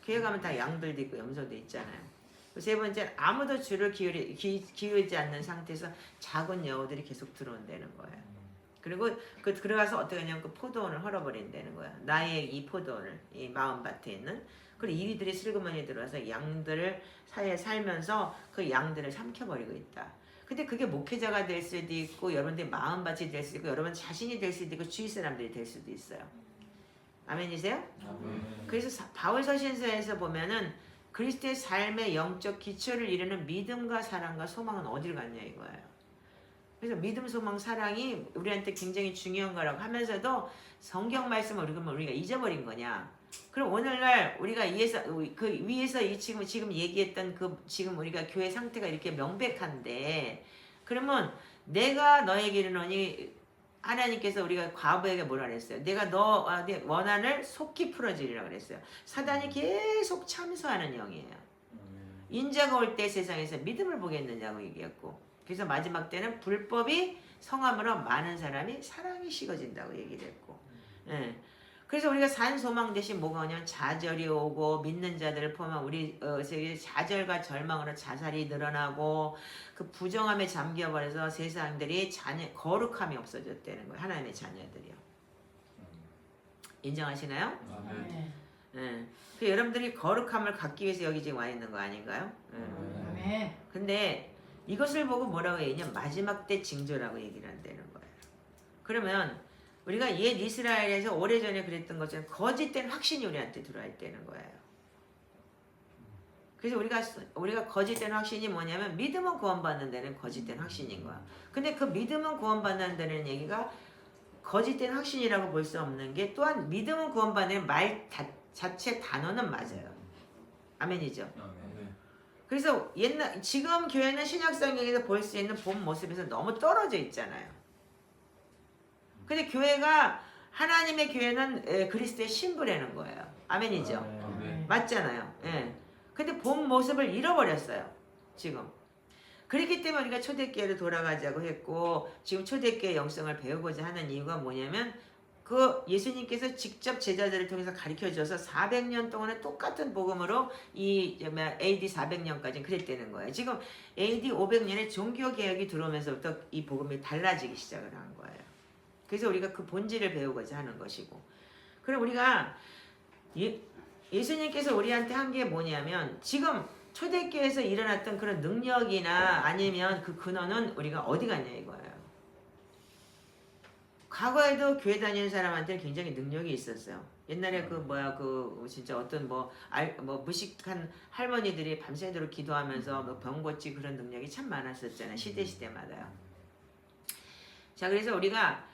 교회 가면 다 양들도 있고 염소도 있잖아요. 세 번째는 아무도 주를 기울이지 않는 상태에서 작은 여우들이 계속 들어온다는 거예요. 그리고 들어가서 어떻게 하냐면 그 포도원을 헐어버린다는 거야. 나의 이 포도원을, 이 마음밭에 있는. 그리고 이리들이 슬그머니 들어와서 양들을 사이에 살면서 그 양들을 삼켜버리고 있다. 근데 그게 목회자가 될 수도 있고 여러분들의 마음밭이 될 수도 있고 여러분 자신이 될 수도 있고 주위 사람들이 될 수도 있어요. 아멘이세요? 그래서 바울 서신서에서 보면은 그리스도의 삶의 영적 기초를 이루는 믿음과 사랑과 소망은 어디를 갔냐 이거예요. 그래서 믿음, 소망, 사랑이 우리한테 굉장히 중요한 거라고 하면서도 성경 말씀을 우리가 잊어버린 거냐? 그럼 오늘날 우리가 위에서 지금 얘기했던 지금 우리가 교회 상태가 이렇게 명백한데 그러면 내가 너에게 이르노니 하나님께서 우리가 과부에게 뭐라 그랬어요? 내가 너 원한을 속히 풀어주리라 그랬어요. 사단이 계속 참소하는 영이에요. 인자가 올 때 세상에서 믿음을 보겠느냐고 얘기했고 그래서 마지막 때는 불법이 성함으로 많은 사람이 사랑이 식어진다고 얘기를 했고 예. 그래서 우리가 산 소망 대신 뭐가 오냐면 좌절이 오고 믿는 자들을 포함한 우리 좌절과 절망으로 자살이 늘어나고 그 부정함에 잠겨버려서 세상들이 거룩함이 없어졌다는 거예요. 하나님의 자녀들이요. 인정하시나요? 네. 예. 그 여러분들이 거룩함을 갖기 위해서 여기 지금 와 있는 거 아닌가요? 아멘. 근데 이것을 보고 뭐라고 얘기냐면 마지막 때 징조라고 얘기를 한다는 거예요. 그러면 우리가 옛 이스라엘에서 오래전에 그랬던 것처럼 거짓된 확신이 우리한테 들어와 있다는 거예요. 그래서 우리가 거짓된 확신이 뭐냐면 믿음은 구원받는 데는 거짓된 확신인 거야. 근데 그 믿음은 구원받는 데는 얘기가 거짓된 확신이라고 볼 수 없는 게 또한 믿음은 구원받는 말 자체 단어는 맞아요. 아멘이죠. 그래서 지금 교회는 신약성경에서 볼 수 있는 본 모습에서 너무 떨어져 있잖아요. 근데 교회가 하나님의 교회는 그리스도의 신부라는 거예요. 아멘이죠. 맞잖아요. 예. 근데 본 모습을 잃어버렸어요. 지금. 그렇기 때문에 우리가 초대교회로 돌아가자고 했고 지금 초대교회 영성을 배우고자 하는 이유가 뭐냐면 그 예수님께서 직접 제자들을 통해서 가르쳐줘서 400년 동안에 똑같은 복음으로 AD 400년까지 그랬다는 거예요. 지금 AD 500년에 종교개혁이 들어오면서부터 이 복음이 달라지기 시작을 한 거예요. 그래서 우리가 그 본질을 배우고자 하는 것이고 그럼 우리가 예수님께서 우리한테 한 게 뭐냐면 지금 초대교회에서 일어났던 그런 능력이나 아니면 그 근원은 우리가 어디 갔냐 이거예요. 과거에도 교회 다니는 사람한테는 굉장히 능력이 있었어요. 옛날에 진짜 어떤 무식한 할머니들이 밤새도록 기도하면서 병 고치 그런 능력이 참 많았었잖아요. 시대마다요. 자, 그래서 우리가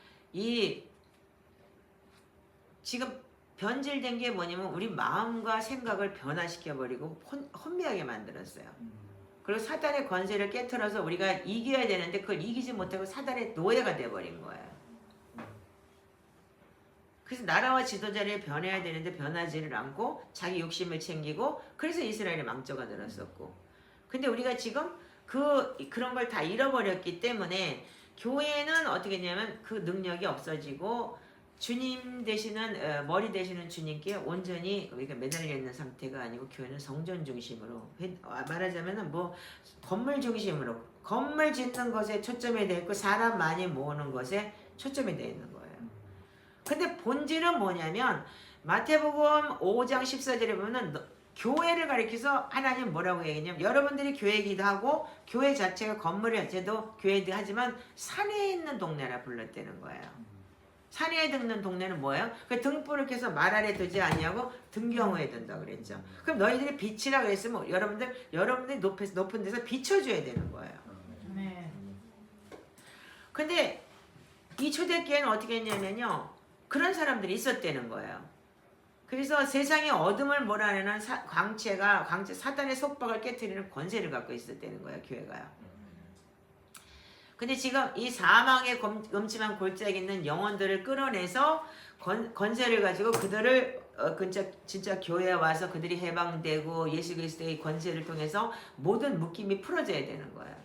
지금 변질된 게 뭐냐면 우리 마음과 생각을 변화시켜버리고 혼미하게 만들었어요. 그리고 사단의 권세를 깨트려서 우리가 이겨야 되는데 그걸 이기지 못하고 사단의 노예가 돼버린 거예요. 그래서 나라와 지도자를 변해야 되는데 변하지를 않고 자기 욕심을 챙기고 그래서 이스라엘의 망조가 늘었었고 근데 우리가 지금 그런 걸 다 잃어버렸기 때문에 교회는 어떻게 했냐면 그 능력이 없어지고 주님 되시는 머리 되시는 주님께 온전히 매달려 있는 상태가 아니고 교회는 성전 중심으로 말하자면은 건물 중심으로 건물 짓는 것에 초점이 되어 있고 사람 많이 모으는 것에 초점이 되어 있는 거예요. 근데 본질은 뭐냐면 마태복음 5장 14절에 보면은 교회를 가리켜서 하나님 뭐라고 얘기했냐면 여러분들이 교회이기도 하고 교회 자체가 건물 자체도 교회이기도 하지만 산에 있는 동네라 불렀다는 거예요. 산에 있는 동네는 뭐예요? 그 등불을 켜서 말 아래 두지 아니하고 등경호에 둔다 그랬죠. 그럼 너희들이 빛이라 그랬으면 여러분들이 높은 데서 비춰줘야 되는 거예요. 네. 근데 이 초대교회는 어떻게 했냐면요. 그런 사람들이 있었다는 거예요. 그래서 세상의 어둠을 몰아내는 사단의 속박을 깨트리는 권세를 갖고 있었다는 거예요. 교회가요. 근데 지금 이 사망의 음침한 골짜기에 있는 영혼들을 끌어내서 권세를 가지고 그들을 진짜 교회에 와서 그들이 해방되고 예수 그리스도의 권세를 통해서 모든 묶임이 풀어져야 되는 거예요.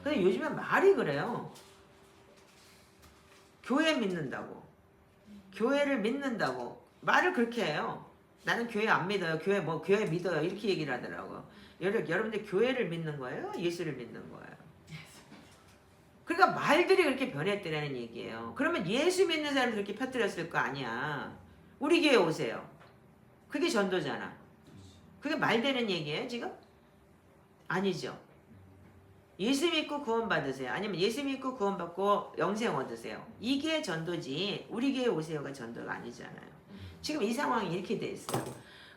근데 요즘에 말이 그래요. 교회 믿는다고. 교회를 믿는다고. 말을 그렇게 해요. 나는 교회 안 믿어요. 교회 믿어요. 이렇게 얘기를 하더라고. 여러분들 교회를 믿는 거예요? 예수를 믿는 거예요? 그러니까 말들이 그렇게 변했더라는 얘기예요. 그러면 예수 믿는 사람들 그렇게 펴뜨렸을 거 아니야. 우리 교회 오세요. 그게 전도잖아. 그게 말 되는 얘기예요, 지금? 아니죠. 예수 믿고 구원 받으세요. 아니면 예수 믿고 구원 받고 영생 얻으세요. 이게 전도지. 우리 교회 오세요가 전도가 아니잖아요. 지금 이 상황이 이렇게 돼 있어요.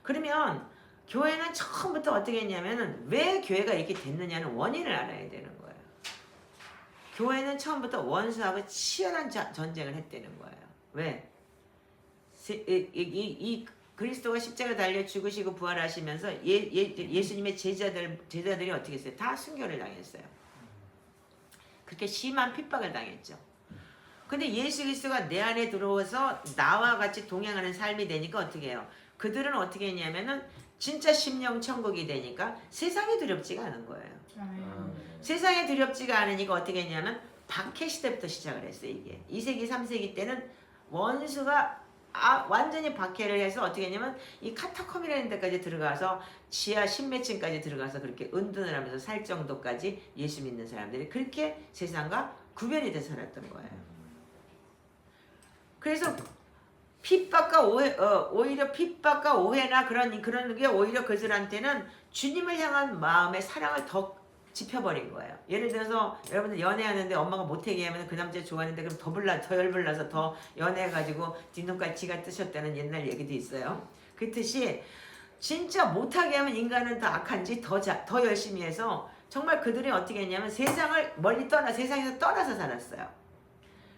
그러면 교회는 처음부터 어떻게 했냐면은 왜 교회가 이렇게 됐느냐는 원인을 알아야 되는 거예요. 교회는 처음부터 원수하고 치열한 전쟁을 했다는 거예요. 왜? 이 그리스도가 십자가 달려 죽으시고 부활하시면서 예수님의 제자들이 어떻게 했어요? 다 순교를 당했어요. 그렇게 심한 핍박을 당했죠. 근데 예수 그리스도가 내 안에 들어와서 나와 같이 동행하는 삶이 되니까 어떻게 해요? 그들은 어떻게 했냐면은 진짜 심령 천국이 되니까 세상이 두렵지가 않은 거예요. 세상에 두렵지가 않으니까 어떻게 했냐면 박해 시대부터 시작을 했어요. 이게 2세기 3세기 때는 원수가 완전히 박해를 해서 어떻게 했냐면 이 카타콤이라는 데까지 들어가서 지하 10몇 층까지 들어가서 그렇게 은둔을 하면서 살 정도까지 예수 믿는 사람들이 그렇게 세상과 구별이 돼서 살았던 거예요. 그래서 핍박과 오히려 핍박과 오해나 그런 게 오히려 그들한테는 주님을 향한 마음의 사랑을 더 짚혀버린 거예요. 예를 들어서 여러분들 연애하는데 엄마가 못하게 하면 그 남자 좋아하는데 그럼 더 열불나서 더 연애해가지고 뒷눈까지 지가 뜨셨다는 옛날 얘기도 있어요. 그렇듯이 진짜 못하게 하면 인간은 더 악한지 더 열심히 해서 정말 그들이 어떻게 했냐면 세상을 세상에서 떠나서 살았어요.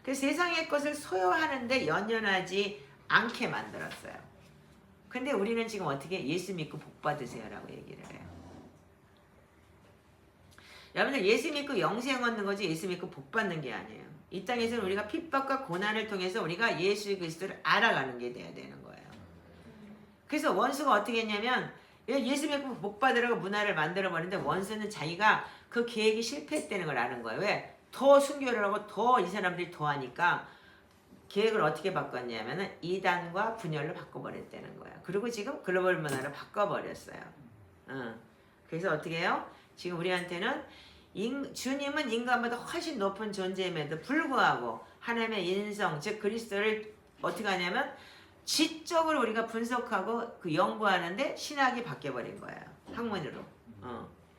그래서 세상의 것을 소유하는데 연연하지 않게 만들었어요. 근데 우리는 지금 어떻게 예수 믿고 복 받으세요라고 얘기를 해요. 여러분들 예수 믿고 영생 얻는 거지 예수 믿고 복 받는 게 아니에요. 이 땅에서는 우리가 핍박과 고난을 통해서 우리가 예수 그리스도를 알아가는 게 돼야 되는 거예요. 그래서 원수가 어떻게 했냐면 예수 믿고 복 받으라고 문화를 만들어 버리는데 원수는 자기가 그 계획이 실패했다는 걸 아는 거예요. 왜? 더 순교를 하고 더 이 사람들이 더 하니까 계획을 어떻게 바꿨냐면은 이단과 분열로 바꿔버렸다는 거예요. 그리고 지금 글로벌 문화로 바꿔버렸어요. 그래서 어떻게 해요? 지금 우리한테는 주님은 인간보다 훨씬 높은 존재임에도 불구하고 하나님의 인성, 즉 그리스도를 어떻게 하냐면 지적으로 우리가 분석하고 그 연구하는데 신학이 바뀌어버린 거예요. 학문으로.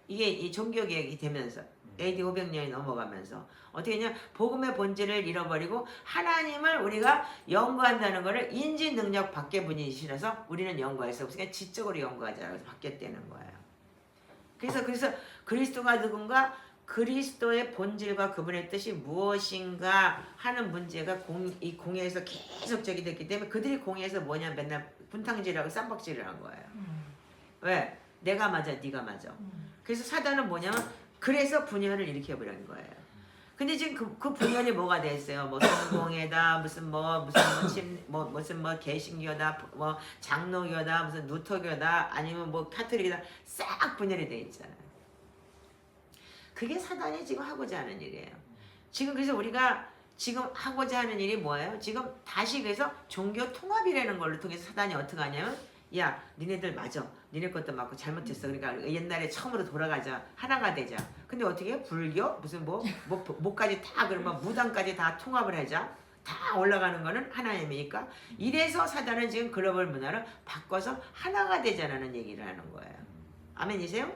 이게 이 종교개혁이 되면서 AD 500년이 넘어가면서 어떻게 했냐 복음의 본질을 잃어버리고 하나님을 우리가 연구한다는 것을 인지 능력 밖에 분이시라서 우리는 연구할 수 없으니까 지적으로 연구하자고 해서 바뀌었다는 거예요. 그래서 그리스도가 누군가 그리스도의 본질과 그분의 뜻이 무엇인가 하는 문제가 이 공예에서 계속 제기됐기 때문에 그들이 공예에서 뭐냐 맨날 분탕질하고 쌈박질을 한 거예요. 왜? 내가 맞아 네가 맞아. 그래서 사단은 뭐냐면 그래서 분열을 일으켜버린 거예요. 근데 지금 그 분열이 뭐가 됐어요? 뭐 성공회다 무슨 개신교다 뭐 장로교다 무슨 누터교다 아니면 뭐 카톨릭이다 싹 분열이 돼 있잖아요. 그게 사단이 지금 하고자 하는 일이에요. 지금 그래서 우리가 지금 하고자 하는 일이 뭐예요? 지금 다시 그래서 종교 통합이라는 걸로 통해서 사단이 어떻게 하냐면 야 니네들 맞아. 니네 것도 맞고 잘못했어. 그러니까 옛날에 처음으로 돌아가자. 하나가 되자. 근데 어떻게 해? 불교? 무슨 뭐까지 다 그러면 무당까지 다 통합을 하자. 다 올라가는 거는 하나님이니까 이래서 사단은 지금 글로벌 문화를 바꿔서 하나가 되자라는 얘기를 하는 거예요. 아멘이세요?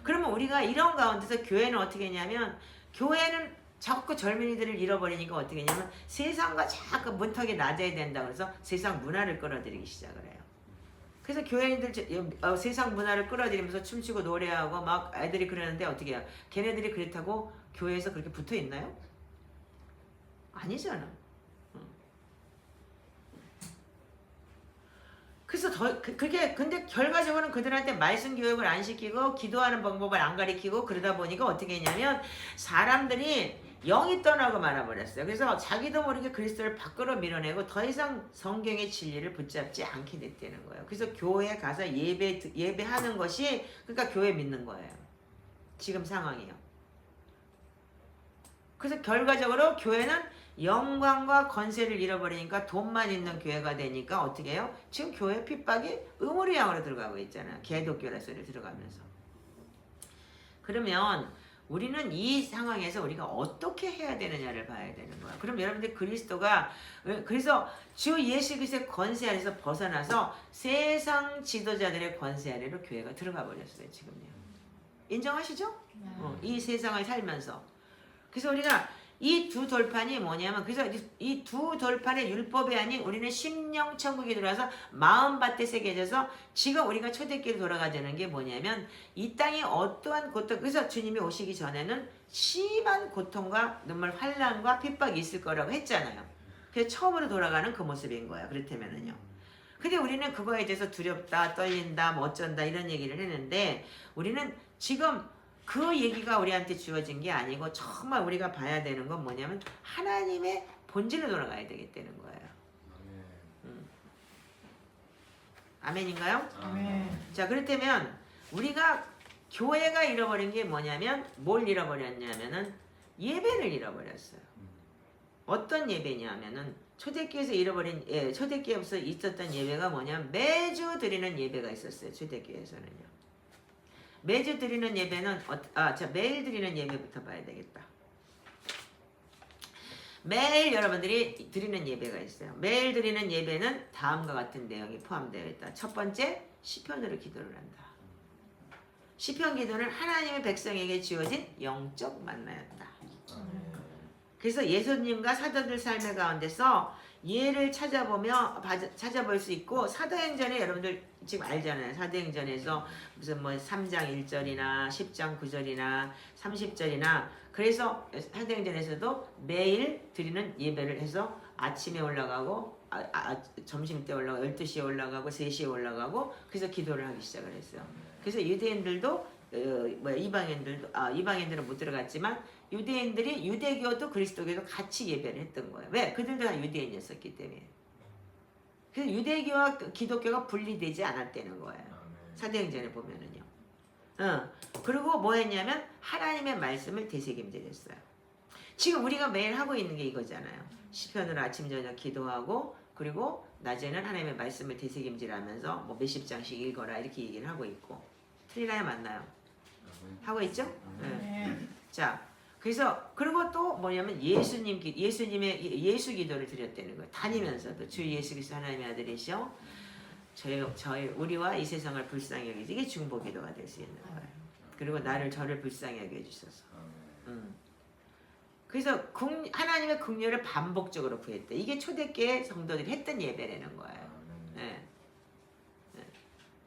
그러면 우리가 이런 가운데서 교회는 어떻게 했냐면 교회는 자꾸 젊은이들을 잃어버리니까 어떻게 했냐면 세상과 자꾸 문턱이 낮아야 된다 그래서 세상 문화를 끌어들이기 시작을 해요. 그래서 교회인들 세상 문화를 끌어들이면서 춤추고 노래하고 막 애들이 그러는데 어떻게 해요? 걔네들이 그렇다고 교회에서 그렇게 붙어 있나요? 아니잖아. 그래서 근데 결과적으로는 그들한테 말씀 교육을 안 시키고 기도하는 방법을 안 가르치고 그러다 보니까 어떻게 했냐면 사람들이 영이 떠나고 말아버렸어요. 그래서 자기도 모르게 그리스도를 밖으로 밀어내고 더 이상 성경의 진리를 붙잡지 않게 됐다는 거예요. 그래서 교회에 가서 예배하는 것이 그러니까 교회 믿는 거예요. 지금 상황이요. 그래서 결과적으로 교회는 영광과 권세를 잃어버리니까 돈만 있는 교회가 되니까 어떻게 해요? 지금 교회 핍박이 의무리 양으로 들어가고 있잖아요. 개독교라 소리 들어가면서. 그러면 우리는 이 상황에서 우리가 어떻게 해야 되느냐를 봐야 되는 거야. 그럼 여러분들 그리스도가 그래서 주 예수 그리스도의 권세 아래서 벗어나서 세상 지도자들의 권세 아래로 교회가 들어가 버렸어요. 지금요. 인정하시죠? 이 세상을 살면서. 그래서 우리가 이 두 돌판이 뭐냐면 그래서 이 두 돌판의 율법이 아닌 우리는 심령 천국에 들어와서 마음밭에 새겨져서 지금 우리가 초대교회로 돌아가자는 게 뭐냐면 이 땅에 어떠한 고통 그래서 주님이 오시기 전에는 심한 고통과 눈물 환난과 핍박이 있을 거라고 했잖아요. 그래서 처음으로 돌아가는 그 모습인 거야. 그렇다면은요. 근데 우리는 그거에 대해서 두렵다, 떨린다, 뭐 어쩐다 이런 얘기를 했는데 우리는 지금 그 얘기가 우리한테 주어진 게 아니고 정말 우리가 봐야 되는 건 뭐냐면 하나님의 본질로 돌아가야 되겠다는 거예요. 아멘인가요? 아멘. 자, 그렇다면 우리가 교회가 잃어버린 게 뭐냐면 뭘 잃어버렸냐면은 예배를 잃어버렸어요. 어떤 예배냐면은 초대교회에서 잃어버린 초대교회에서 있었던 예배가 뭐냐면 매주 드리는 예배가 있었어요. 초대교회에서는요. 매주 드리는 예배는 매일 드리는 예배부터 봐야 되겠다. 매일 여러분들이 드리는 예배가 있어요. 매일 드리는 예배는 다음과 같은 내용이 포함되어 있다. 첫 번째, 시편으로 기도를 한다. 시편 기도는 하나님의 백성에게 주어진 영적 만나였다. 그래서 예수님과 사도들 삶의 가운데서 예를 찾아볼 수 있고 사도행전에 여러분들 지금 알잖아요. 사도행전에서 무슨 뭐 3장 1절이나 10장 9절이나 30절이나 그래서 사도행전에서도 매일 드리는 예배를 해서 아침에 올라가고 점심때 올라가고 12시에 올라가고 3시에 올라가고 그래서 기도를 하기 시작을 했어요. 그래서 유대인들도 이방인들은 못 들어갔지만 유대인들이 유대교도 그리스도교도 같이 예배를 했던 거예요. 왜? 그들도 다 유대인이었었기 때문에. 그래서 유대교와 기독교가 분리되지 않았다는 거예요. 사도행전에 보면은요. 그리고 뭐 했냐면 하나님의 말씀을 되새김질했어요. 지금 우리가 매일 하고 있는 게 이거잖아요. 시편으로 아침 저녁 기도하고 그리고 낮에는 하나님의 말씀을 되새김질하면서 뭐 몇십 장씩 읽어라 이렇게 얘기를 하고 있고 틀리나요 맞나요? 하고 있죠? 네. 자, 그래서 그리고 또 뭐냐면 예수님의 예수 기도를 드렸다는 거예요. 다니면서도 주 예수 그리스도 하나님의 아들이시오. 저희 우리와 이 세상을 불쌍히 여기지 이게 중보 기도가 될 수 있는 거예요. 그리고 저를 불쌍히 여겨 주셔서. 그래서 하나님의 긍휼을 반복적으로 구했대. 이게 초대교회 성도들이 했던 예배라는 거예요. 네.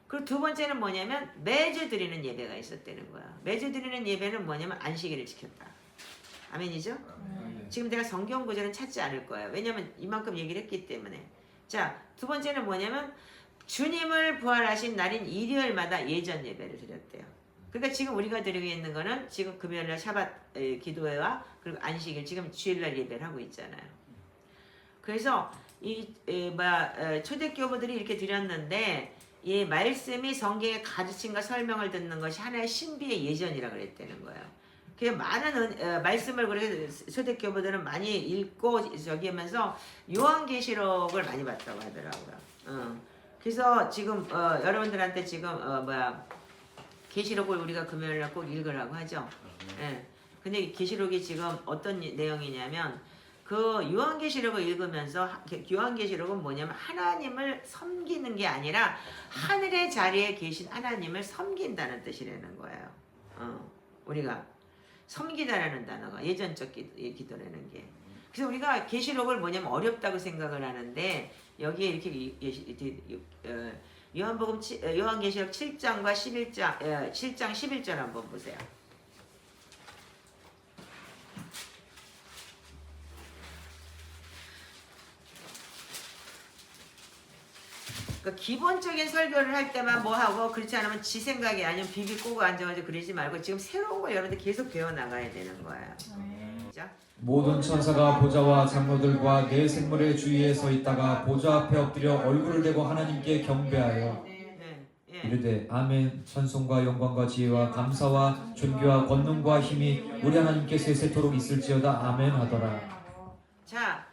그리고 두 번째는 뭐냐면 매주 드리는 예배가 있었다는 거야. 매주 드리는 예배는 뭐냐면 안식일을 지켰다. 아멘이죠? 지금 내가 성경 구절은 찾지 않을 거예요. 왜냐면 이만큼 얘기를 했기 때문에. 자, 두 번째는 뭐냐면 주님을 부활하신 날인 일요일마다 예전 예배를 드렸대요. 그러니까 지금 우리가 드리고 있는 거는 지금 금요일날 샤밧 기도회와 그리고 안식일 지금 주일날 예배를 하고 있잖아요. 그래서 초대교부들이 이렇게 드렸는데 이 말씀이 성경의 가르침과 설명을 듣는 것이 하나의 신비의 예전이라 그랬다는 거예요. 그 많은 말씀을 그래서 초대교부들은 많이 읽고 저기 하면서 요한계시록을 많이 봤다고 하더라고요. 그래서 지금 여러분들한테 지금 계시록을 우리가 금요일날 꼭 읽으라고 하죠. 예. 근데 계시록이 지금 어떤 내용이냐면 그 요한계시록을 읽으면서 요한계시록은 뭐냐면 하나님을 섬기는 게 아니라 하늘의 자리에 계신 하나님을 섬긴다는 뜻이라는 거예요. 우리가 섬기다라는 단어가 예전적 기도라는 게. 그래서 우리가 계시록을 뭐냐면 어렵다고 생각을 하는데 여기에 이렇게 요한계시록 7장과 7장 11절 한번 보세요. 그러니까 기본적인 설교를 할 때만 뭐 하고 그렇지 않으면 지 생각이 아니면 비비 꼬고 앉아가지고 그러지 말고 지금 새로운 걸 여러분들 계속 배워나가야 되는 거예요. 자. 모든 천사가 보좌와 장로들과 네 생물의 주위에 서 있다가 보좌 앞에 엎드려 얼굴을 대고 하나님께 경배하여 예. 이르되 아멘. 찬송과 영광과 지혜와 감사와 존귀와 권능과 힘이 우리 하나님께 세세토록 있을지어다. 아멘 하더라. 자,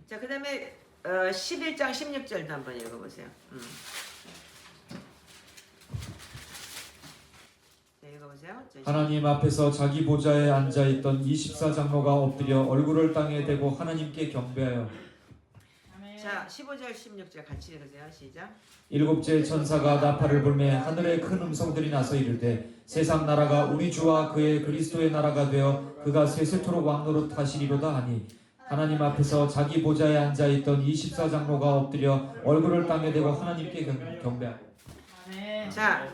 그다음에 11장 16절도 한번 읽어보세요. 네, 읽어보세요. 하나님 앞에서 자기 보좌에 앉아있던 24장로가 엎드려 얼굴을 땅에 대고 하나님께 경배하여. 자, 15절 16절 같이 읽으세요. 시작. 일곱째 천사가 나팔을 불매 하늘에 큰 음성들이 나서 이르되 세상 나라가 우리 주와 그의 그리스도의 나라가 되어 그가 세세토록 왕노릇 하시리로다 하니 하나님 앞에서 자기 보좌에 앉아있던 24장로가 엎드려 얼굴을 땅에 대고 하나님께 경배하고. 자,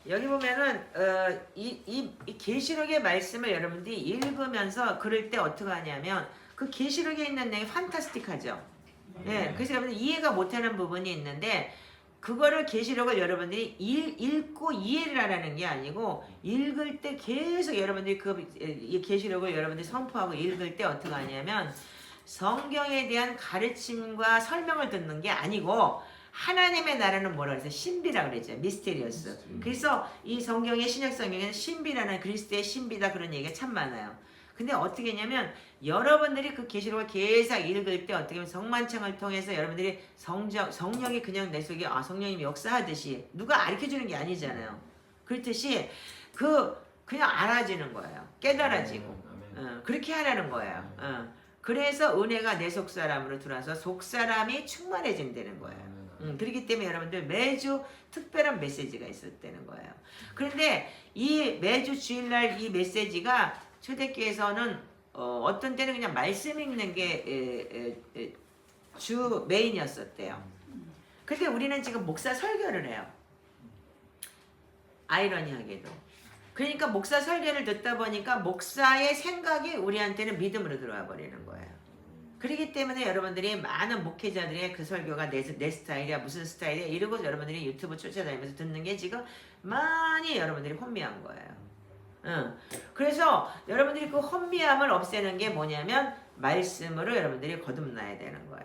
여기 보면은 이 계시록의 말씀을 여러분들이 읽으면서 그럴 때 어떻게 하냐면 그 계시록에 있는 내용이 판타스틱하죠. 예, 그래서 여러분들 이해가 못하는 부분이 있는데 그거를 계시록을 여러분들이 읽고 이해를 하라는 게 아니고 읽을 때 계속 여러분들이 이 계시록을 여러분들이 선포하고 읽을 때 어떻게 하냐면 성경에 대한 가르침과 설명을 듣는 게 아니고 하나님의 나라는 뭐라 그래서 신비라 그러죠. 미스테리어스. 그래서 이 성경의 신약 성경에는 신비라는 그리스도의 신비다 그런 얘기가 참 많아요. 근데 어떻게 했냐면 여러분들이 그 계시록을 계속 읽을 때 어떻게 하면 성만창을 통해서 여러분들이 성령이 그냥 내 속에 성령님이 역사하듯이 누가 가르쳐주는 게 아니잖아요. 그렇듯이 그냥 알아지는 거예요. 깨달아지고 그렇게 하라는 거예요. 그래서 은혜가 내 속사람으로 들어와서 속사람이 충만해진다는 거예요. 그렇기 때문에 여러분들 매주 특별한 메시지가 있었다는 거예요. 그런데 이 매주 주일날 이 메시지가 초대교회에서는 어떤 때는 그냥 말씀 읽는 게 주 메인이었었대요. 근데 우리는 지금 목사 설교를 해요. 아이러니하게도. 그러니까 목사 설교를 듣다 보니까 목사의 생각이 우리한테는 믿음으로 들어와 버리는 거예요. 그렇기 때문에 여러분들이 많은 목회자들의 그 설교가 내 스타일이야 무슨 스타일이야 이러고 여러분들이 유튜브 쫓아다니면서 듣는 게 지금 많이 여러분들이 혼미한 거예요. 그래서 여러분들이 그 혼미함을 없애는 게 뭐냐면 말씀으로 여러분들이 거듭나야 되는 거예요.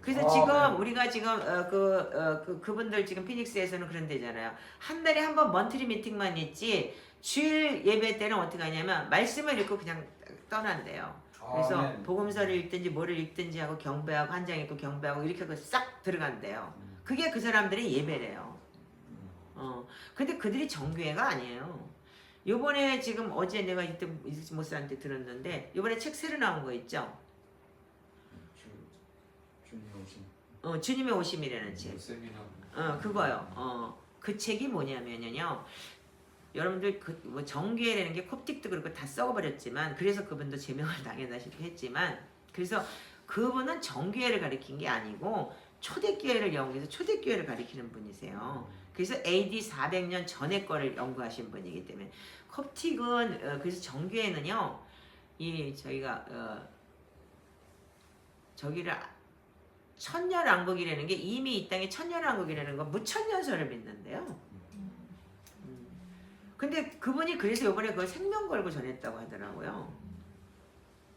그래서 지금 우리가 지금 그분들 지금 피닉스에서는 그런 데잖아요. 한 달에 한 번 먼트리 미팅만 있지 주일 예배 때는 어떻게 하냐면 말씀을 읽고 그냥 떠난대요. 그래서 복음서를 읽든지 뭐를 읽든지 하고 경배하고 한 장 읽고 경배하고 이렇게 하고 싹 들어간대요. 그게 그 사람들의 예배래요. 근데 그들이 정교회가 아니에요. 요번에 지금 어제 내가 이때 목사한테 들었는데 요번에 책 새로 나온 거 있죠? 주님의 오심이라는 책. 그거요. 그 책이 뭐냐면요. 여러분들 뭐 정교회라는 게 콥틱도 그렇고 다 썩어버렸지만 그래서 그분도 제명을 당연하시게 했지만 그래서 그분은 정교회를 가리킨 게 아니고 초대교회를 연구해서 초대교회를 가리키는 분이세요. 그래서 AD 400년 전의 거를 연구하신 분이기 때문에 콥틱은 그래서 정교회는요 이 저희가 저기를 천년왕국이라는 게 이미 이 땅에 천년왕국이라는 건 무천년설을 믿는데요. 근데 그분이 그래서 이번에 그걸 생명 걸고 전했다고 하더라고요.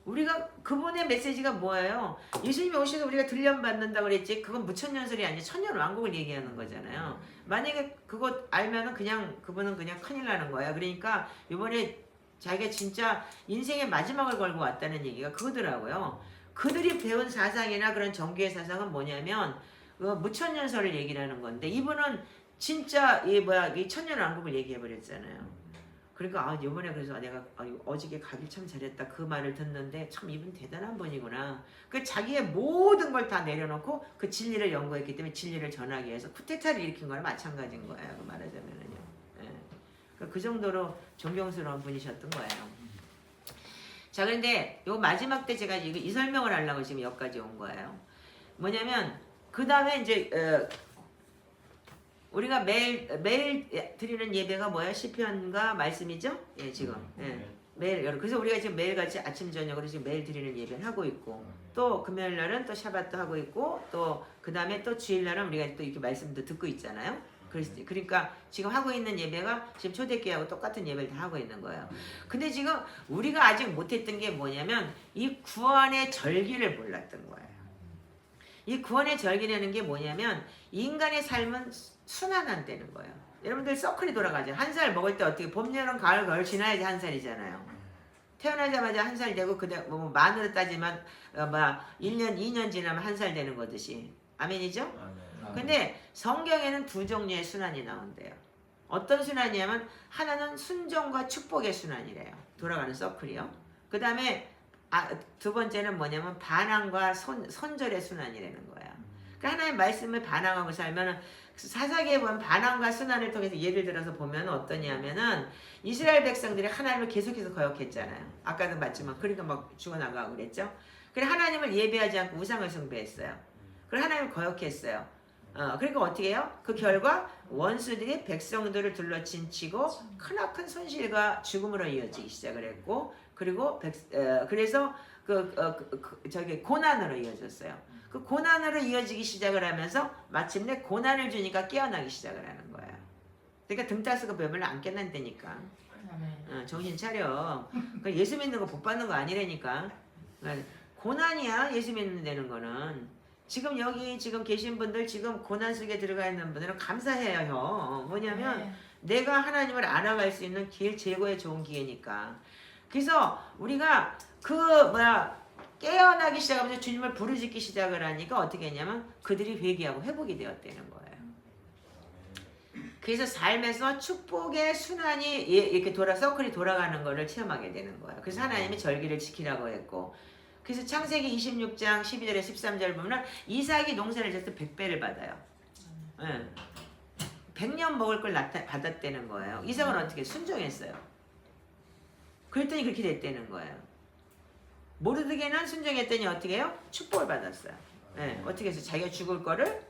우리가 그분의 메시지가 뭐예요? 예수님이 오셔서 우리가 들림 받는다고 그랬지 그건 무천년설이 아니라 천년왕국을 얘기하는 거잖아요. 만약에 그거 알면은 그냥 그분은 그냥 큰일 나는 거야. 그러니까 이번에 자기가 진짜 인생의 마지막을 걸고 왔다는 얘기가 그거더라고요. 그들이 배운 사상이나 그런 정교의 사상은 뭐냐면 무천년설을 얘기를 하는 건데 이분은 진짜 이 천년왕국을 얘기해 버렸잖아요. 그러니까 이번에 그래서 내가 어저께 가길 참 잘했다 그 말을 듣는데 참 이분 대단한 분이구나. 그 자기의 모든 걸 다 내려놓고 그 진리를 연구했기 때문에 진리를 전하기 위해서 쿠데타를 일으킨 거랑 마찬가지인 거예요. 그 말하자면은요. 그 정도로 존경스러운 분이셨던 거예요. 자, 그런데 요 마지막 때 제가 이 설명을 하려고 지금 여기까지 온 거예요. 뭐냐면 그 다음에 이제 우리가 매일 드리는 예배가 뭐야? 시편과 말씀이죠? 예, 지금. 매일 그래서 우리가 지금 매일같이 아침 저녁으로 지금 매일 드리는 예배를 하고 있고 또 금요일 날은 또 샤밧도 하고 있고 또 그다음에 또 주일 날은 우리가 또 이렇게 말씀도 듣고 있잖아요. 그러니까 지금 하고 있는 예배가 지금 초대교회하고 똑같은 예배를 다 하고 있는 거예요. 근데 지금 우리가 아직 못했던 게 뭐냐면 이 구원의 절기를 몰랐던 거예요. 이 구원의 절기라는 게 뭐냐면 인간의 삶은 순환한다는 거예요. 여러분들 서클이 돌아가죠. 한 살 먹을 때 어떻게 봄, 여름, 가을, 겨울 지나야지 한 살이잖아요. 태어나자마자 한 살 되고 그다음 뭐 만으로 따지면 1년, 2년 지나면 한 살 되는 거듯이. 아멘이죠? 근데 성경에는 두 종류의 순환이 나온대요. 어떤 순환이냐면 하나는 순종과 축복의 순환이래요. 돌아가는 서클이요. 그 다음에 두 번째는 뭐냐면 반항과 손절의 순환이라는 거야. 그러니까 하나님 말씀을 반항하고 살면은 사사기에 보면 반항과 순환을 통해서 예를 들어서 보면 어떠냐면은 이스라엘 백성들이 하나님을 계속해서 거역했잖아요. 아까도 맞지만 그러니까 막 죽어나가고 그랬죠. 그래 하나님을 예배하지 않고 우상을 숭배했어요. 그래 하나님을 거역했어요. 그러니까 어떻게 해요? 그 결과 원수들이 백성들을 둘러친치고 크나큰 손실과 죽음으로 이어지기 시작을 했고 그리고 그래서 저기 고난으로 이어졌어요. 그 고난으로 이어지기 시작을 하면서 마침내 고난을 주니까 깨어나기 시작을 하는 거예요. 그러니까 등 따스고 별로 안 깨난다니까. 정신 차려. 예수 믿는 거 복 받는 거 아니라니까. 고난이야 예수 믿는 거는. 지금 여기 지금 계신 분들 지금 고난 속에 들어가 있는 분들은 감사해요 형. 뭐냐면 내가 하나님을 알아갈 수 있는 길 최고의 좋은 기회니까. 그래서 우리가 깨어나기 시작하면서 주님을 부르짖기 시작을 하니까 어떻게 했냐면 그들이 회개하고 회복이 되었다는 거예요. 그래서 삶에서 축복의 순환이 이렇게 서클이 돌아가는 거를 체험하게 되는 거예요. 그래서 하나님이 절기를 지키라고 했고 그래서 창세기 26장 12절에 13절 보면 이삭이 농사를 졌을 때 100배를 받아요. 100년 먹을 걸 받았다는 거예요. 이삭은 어떻게 순종했어요. 그랬더니 그렇게 됐다는 거예요. 모르드게는 순종했더니 어떻게 해요? 축복을 받았어요. 어떻게 해서 자기가 죽을 거를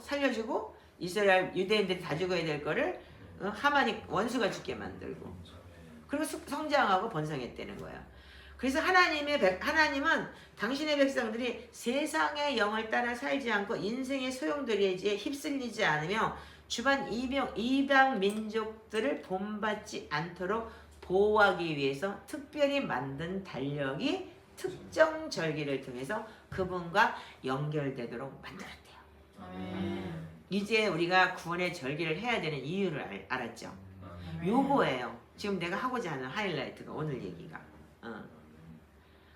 살려주고 이스라엘 유대인들이 다 죽어야 될 거를 하만이 원수가 죽게 만들고 그리고 성장하고 번성했다는 거예요. 그래서 하나님은 당신의 백성들이 세상의 영을 따라 살지 않고 인생의 소용돌이에 휩쓸리지 않으며 주변 이방 민족들을 본받지 않도록 보호하기 위해서 특별히 만든 달력이 특정 절기를 통해서 그분과 연결되도록 만들었대요. 이제 우리가 구원의 절기를 해야 되는 이유를 알았죠. 요거예요. 지금 내가 하고자 하는 하이라이트가 오늘 얘기가.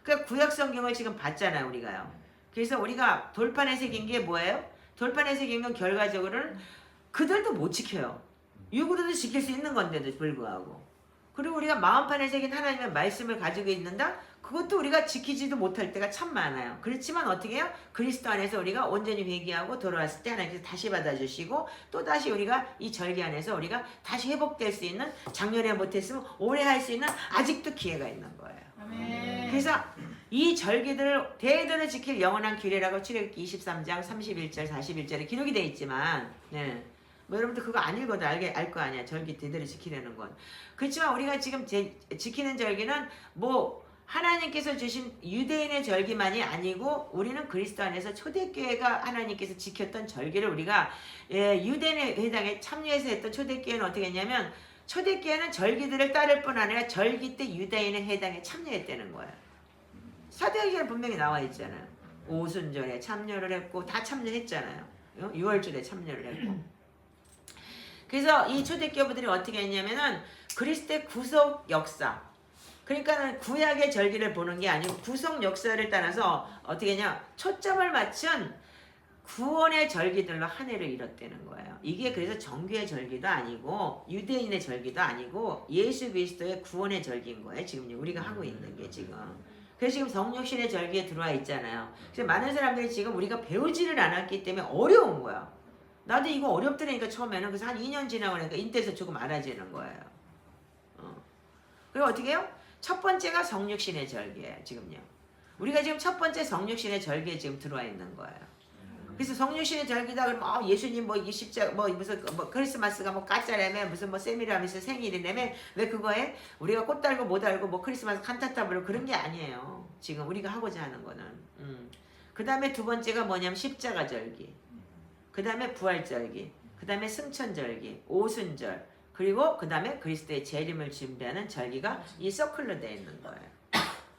그러니까 구약 성경을 지금 봤잖아요 우리가요. 그래서 우리가 돌판에 새긴 게 뭐예요? 돌판에 새긴 건 결과적으로는 그들도 못 지켜요. 육으로도 지킬 수 있는 건데도 불구하고. 그리고 우리가 마음판에 새긴 하나님의 말씀을 가지고 있는다? 그것도 우리가 지키지도 못할 때가 참 많아요. 그렇지만 어떻게 해요? 그리스도 안에서 우리가 온전히 회개하고 돌아왔을 때 하나님께서 다시 받아주시고 또 다시 우리가 이 절기 안에서 우리가 다시 회복될 수 있는 작년에 못했으면 올해 할 수 있는 아직도 기회가 있는 거예요. 그래서 이 절기들을 대대로 지킬 영원한 규례라고 출애굽기 23장 31절 41절에 기록이 되어 있지만 뭐 여러분들 그거 안 읽어도 알 거 아니야. 절기 대대로 지키려는 건. 그렇지만 우리가 지금 지키는 절기는 뭐 하나님께서 주신 유대인의 절기만이 아니고 우리는 그리스도 안에서 초대교회가 하나님께서 지켰던 절기를 우리가 유대인의 회당에 참여해서 했던 초대교회는 어떻게 했냐면 초대교회는 절기들을 따를 뿐 아니라 절기 때 유대인의 회당에 참여했다는 거예요. 사도행전에 분명히 나와 있잖아요. 오순절에 참여를 했고 다 참여했잖아요. 6월절에 참여를 했고. 그래서 이 초대교부들이 어떻게 했냐면은 그리스도의 구속 역사, 그러니까 구약의 절기를 보는 게 아니고 구속 역사를 따라서 어떻게 했냐, 초점을 맞춘 구원의 절기들로 한 해를 이뤘다는 거예요. 이게 그래서 정교의 절기도 아니고 유대인의 절기도 아니고 예수 그리스도의 구원의 절기인 거예요. 지금 우리가 하고 있는 게 지금. 그래서 지금 성육신의 절기에 들어와 있잖아요. 그래서 많은 사람들이 지금 우리가 배우지를 않았기 때문에 어려운 거야. 나도 이거 어렵더라니까 처음에는. 그래서 한 2년 지나고 나니까 인때서 조금 알아지는 거예요. 그리고 어떻게 해요? 첫 번째가 성육신의 절기예요. 지금요. 우리가 지금 첫 번째 성육신의 절기에 지금 들어와 있는 거예요. 그래서 성육신의 절기다 그러면 예수님 뭐 십자가 뭐 무슨 뭐 크리스마스가 뭐 까짜라며 무슨 뭐 세미라면서 생일이라며 왜 그거에 우리가 꽃 달고 못 달고 뭐 크리스마스 칸타타 부르고 그런 게 아니에요. 지금 우리가 하고자 하는 거는. 그 다음에 두 번째가 뭐냐면 십자가 절기. 그 다음에 부활절기. 그 다음에 승천절기. 오순절. 그리고 그 다음에 그리스도의 재림을 준비하는 절기가 이 서클로 되어 있는 거예요.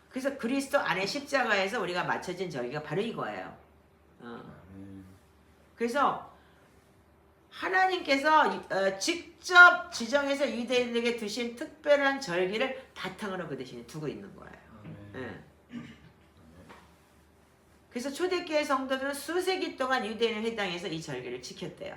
그래서 그리스도 안에 십자가에서 우리가 맞춰진 절기가 바로 이거예요. 그래서 하나님께서 직접 지정해서 유대인에게 두신 특별한 절기를 바탕으로 그 대신에 두고 있는 거예요. 예. 그래서 초대교회 성도들은 수세기 동안 유대인의 회당에서 이 절기를 지켰대요.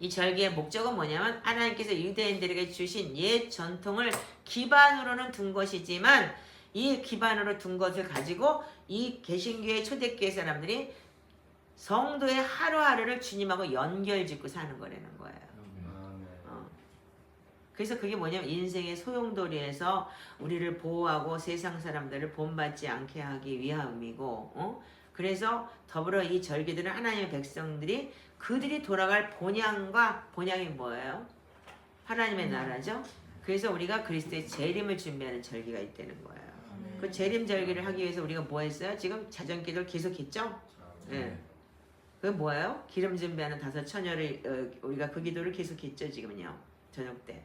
이 절기의 목적은 뭐냐면 하나님께서 유대인들에게 주신 옛 전통을 기반으로는 둔 것이지만 이 기반으로 둔 것을 가지고 이 개신교회 초대교회 사람들이 성도의 하루하루를 주님하고 연결짓고 사는 거라는 거예요. 그래서 그게 뭐냐면 인생의 소용돌이에서 우리를 보호하고 세상 사람들을 본받지 않게 하기 위함이고, 그래서 더불어 이 절기들은 하나님의 백성들이 그들이 돌아갈 본향이 뭐예요? 하나님의 나라죠. 그래서 우리가 그리스도의 재림을 준비하는 절기가 있다는 거예요. 그 재림 절기를 하기 위해서 우리가 뭐 했어요? 지금 자전기도를 계속했죠? 예. 그게 뭐예요? 기름 준비하는 5 처녀를 우리가 그 기도를 계속했죠 지금은요 저녁 때.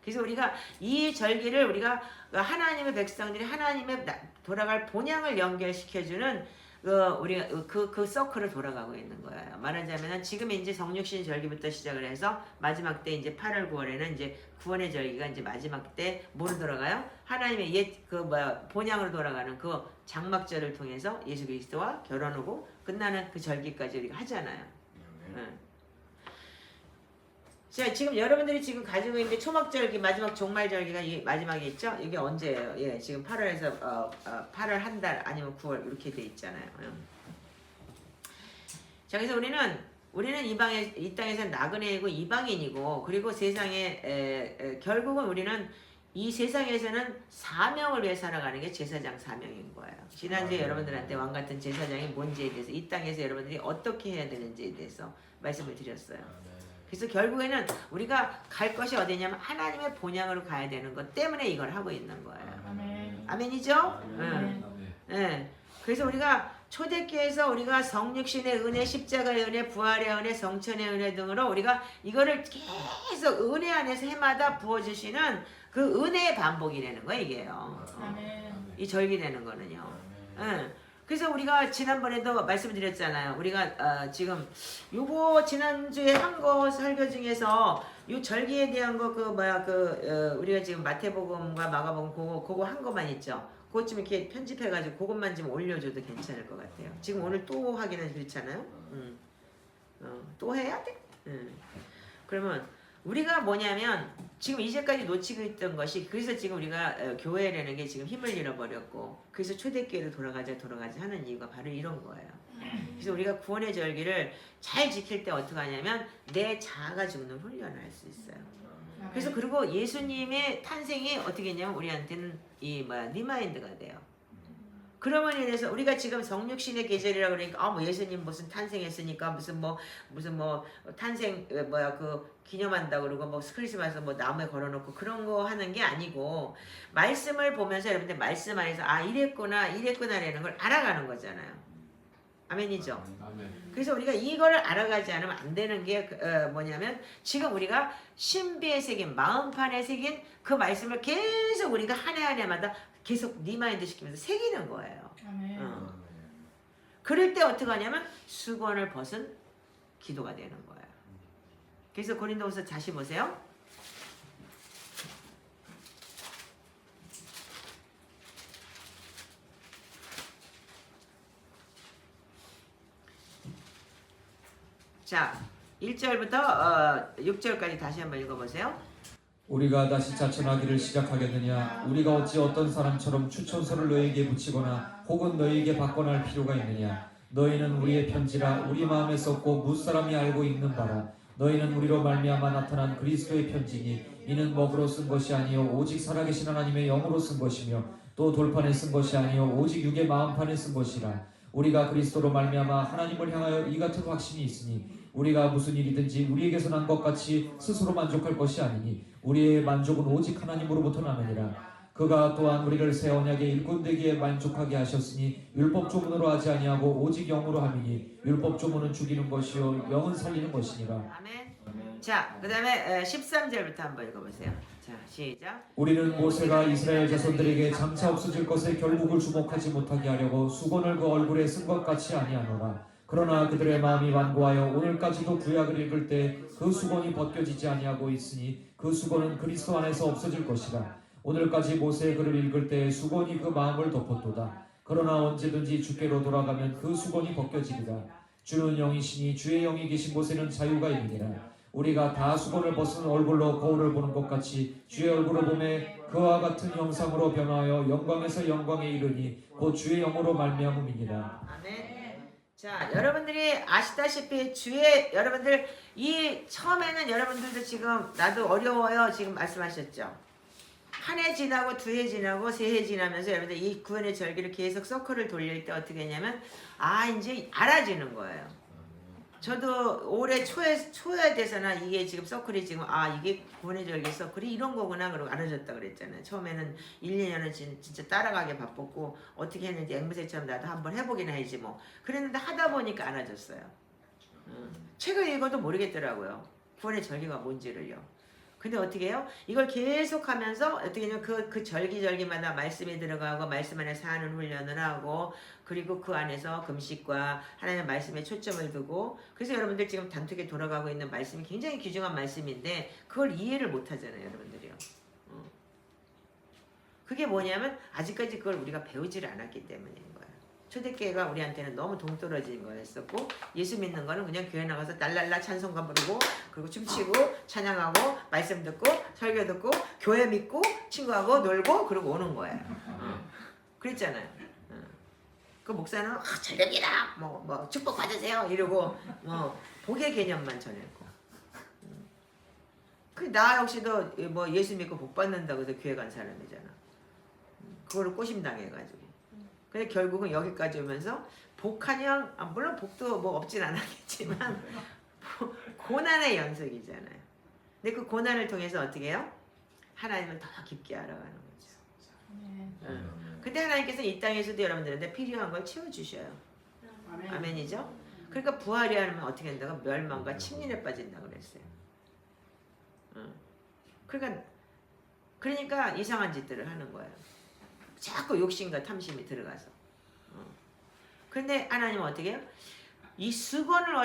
그래서 우리가 이 절기를 우리가 하나님의 백성들이 하나님의 돌아갈 본향을 연결시켜주는 우리가 그 서클을 돌아가고 있는 거예요. 말하자면 지금 이제 성육신 절기부터 시작을 해서 마지막 때 이제 8월 9월에는 이제 구원의 절기가 이제 마지막 때 뭐로 돌아가요? 하나님의 옛 본향으로 돌아가는 그 장막절을 통해서 예수 그리스도와 결혼하고 끝나는 그 절기까지 우리가 하잖아요. 자, 지금 여러분들이 지금 가지고 있는 초막절기 마지막 종말절기가 이 마지막에 있죠? 이게 언제예요? 예, 지금 8월에서 8월 한 달 아니면 9월 이렇게 돼 있잖아요. 자, 그래서 우리는 이 땅에서 나그네이고 이방인이고 그리고 세상에 결국은 우리는 이 세상에서는 사명을 위해 살아가는 게 제사장 사명인 거예요. 지난주에 여러분들한테 왕 같은 제사장이 뭔지에 대해서 이 땅에서 여러분들이 어떻게 해야 되는지에 대해서 말씀을 드렸어요. 그래서 결국에는 우리가 갈 것이 어디냐면 하나님의 본향으로 가야 되는 것 때문에 이걸 하고 있는 거예요. 아멘이죠? 네. 그래서 우리가 초대교회에서 우리가 성육신의 은혜, 십자가의 은혜, 부활의 은혜, 성천의 은혜 등으로 우리가 이거를 계속 은혜 안에서 해마다 부어주시는 그 은혜의 반복이라는 거예요, 이게요. 이 절기되는 거는요. 그래서 우리가 지난번에도 말씀드렸잖아요. 우리가 지금 요거 지난주에 한 거 설교 중에서 요 절기에 대한 거 우리가 지금 마태복음과 마가복음 그거 한 거만 있죠. 그것 좀 이렇게 편집해가지고 그것만 좀 올려줘도 괜찮을 것 같아요. 지금 오늘 또 하기는 그렇잖아요. 또 해야 돼? 그러면 우리가 뭐냐면 지금 이제까지 놓치고 있던 것이 그래서 지금 우리가 교회라는 게 지금 힘을 잃어버렸고 그래서 초대교회로 돌아가자 하는 이유가 바로 이런 거예요. 그래서 우리가 구원의 절기를 잘 지킬 때 어떻게 하냐면 내 자아가 죽는 훈련을 할 수 있어요. 그래서 그리고 예수님의 탄생이 어떻게 했냐면 우리한테는 리마인드가 돼요. 그러면 인해서 우리가 지금 성육신의 계절이라 그러니까 뭐 예수님 무슨 탄생했으니까 무슨 탄생 기념한다 그러고 뭐 크리스마스 나무에 걸어놓고 그런 거 하는 게 아니고 말씀을 보면서 여러분들 말씀 안에서 이랬구나라는 걸 알아가는 거잖아요. 아멘이죠. 그래서 우리가 이거를 알아가지 않으면 안 되는 게 뭐냐면 지금 우리가 신비의 새긴 마음판에 새긴 그 말씀을 계속 우리가 한 해마다 계속 리마인드 시키면서 새기는 거예요. 그럴 때 어떻게 하냐면 수건을 벗은 기도가 되는 거예요. 그래서 고린도후서 다시 보세요. 자, 1절부터 6절까지 다시 한번 읽어보세요. 우리가 다시 자천하기를 시작하겠느냐? 우리가 어찌 어떤 사람처럼 추천서를 너희에게 붙이거나 혹은 너희에게 받거나 할 필요가 있느냐? 너희는 우리의 편지라 우리 마음에 썼고 무사람이 알고 있는 바라. 너희는 우리로 말미암아 나타난 그리스도의 편지니 이는 먹으로 쓴 것이 아니요 오직 살아계신 하나님의 영으로 쓴 것이며 또 돌판에 쓴 것이 아니요 오직 육의 마음판에 쓴 것이라. 우리가 그리스도로 말미암아 하나님을 향하여 이 같은 확신이 있으니 우리가 무슨 일이든지 우리에게서 난 것 같이 스스로 만족할 것이 아니니 우리의 만족은 오직 하나님으로부터 나느니라. 그가 또한 우리를 새 언약의 일꾼되기에 만족하게 하셨으니 율법 조문으로 하지 아니하고 오직 영으로 함이니 율법 조문은 죽이는 것이요 영은 살리는 것이니라. 아멘. 자, 그 다음에 13절부터 한번 읽어보세요. 자, 시작. 우리는 모세가 이스라엘 자손들에게 장차 없어질 것의 결국을 주목하지 못하게 하려고 수건을 그 얼굴에 쓴 것 같이 아니하노라. 그러나 그들의 마음이 완고하여 오늘까지도 구약을 읽을 때 그 수건이 벗겨지지 아니하고 있으니 그 수건은 그리스도 안에서 없어질 것이라. 오늘까지 모세의 글을 읽을 때 수건이 그 마음을 덮었도다. 그러나 언제든지 주께로 돌아가면 그 수건이 벗겨지리라. 주는 영이시니 주의 영이 계신 곳에는 자유가 있느니라. 우리가 다 수건을 벗은 얼굴로 거울을 보는 것 같이 주의 얼굴을 보매 그와 같은 형상으로 변화하여 영광에서 영광에 이르니 곧 주의 영으로 말미암음이니라. 아멘. 자, 여러분들이 아시다시피 여러분들 이 처음에는 여러분들도 지금 나도 어려워요 지금 말씀하셨죠. 한 해 지나고 두 해 지나고 세 해 지나면서 여러분들 이 구원의 절기를 계속 서클을 돌릴 때 어떻게 했냐면 이제 알아지는 거예요. 저도 올해 초에 돼서나 이게 지금 서클이 지금 이게 구원의 절기 서클이 이런 거구나 그러고 알아졌다 그랬잖아요. 처음에는 1, 2년은 진짜 따라가게 바빴고 어떻게 했는지 앵무새처럼 나도 한번 해보긴 해야지 뭐 그랬는데 하다 보니까 알아졌어요. 책을 읽어도 모르겠더라고요. 구원의 절기가 뭔지를요. 근데 어떻게 해요? 이걸 계속 하면서 어떻게 하냐면 그 절기마다 말씀이 들어가고 말씀 안에 사는 훈련을 하고 그리고 그 안에서 금식과 하나님의 말씀에 초점을 두고 그래서 여러분들 지금 단톡에 돌아가고 있는 말씀이 굉장히 귀중한 말씀인데 그걸 이해를 못 하잖아요, 여러분들이요. 그게 뭐냐면 아직까지 그걸 우리가 배우지를 않았기 때문인 거예요. 초대교회가 우리한테는 너무 동떨어진 거였었고 예수 믿는 거는 그냥 교회 나가서 날랄라 찬송가 부르고 그리고 춤추고 찬양하고 말씀 듣고 설교 듣고 교회 믿고 친구하고 놀고 그러고 오는 거예요. 그랬잖아요. 그 목사는 절벽이다 뭐 축복 받으세요 이러고 뭐 복의 개념만 전했고 나 역시도 뭐 예수 믿고 복 받는다고 해서 교회 간 사람이잖아. 그거를 꼬심당해가지고 근데 결국은 여기까지 오면서 복하냐 물론 복도 뭐 없진 않았겠지만 고난의 연속이잖아요. 근데 그 고난을 통해서 어떻게 해요? 하나님을 더 깊게 알아가는 거죠. 근데 하나님께서 이 땅에서도 여러분들한테 필요한 걸 채워주셔요. 아멘이죠? 그러니까 부활이 하면 어떻게 된다고? 멸망과 침륜에 빠진다고 그랬어요. 그러니까 이상한 짓들을 하는 거예요. 자꾸 욕심과 탐심이 들어가서. 그런데 하나님은 어떻게 해요? 이 수건을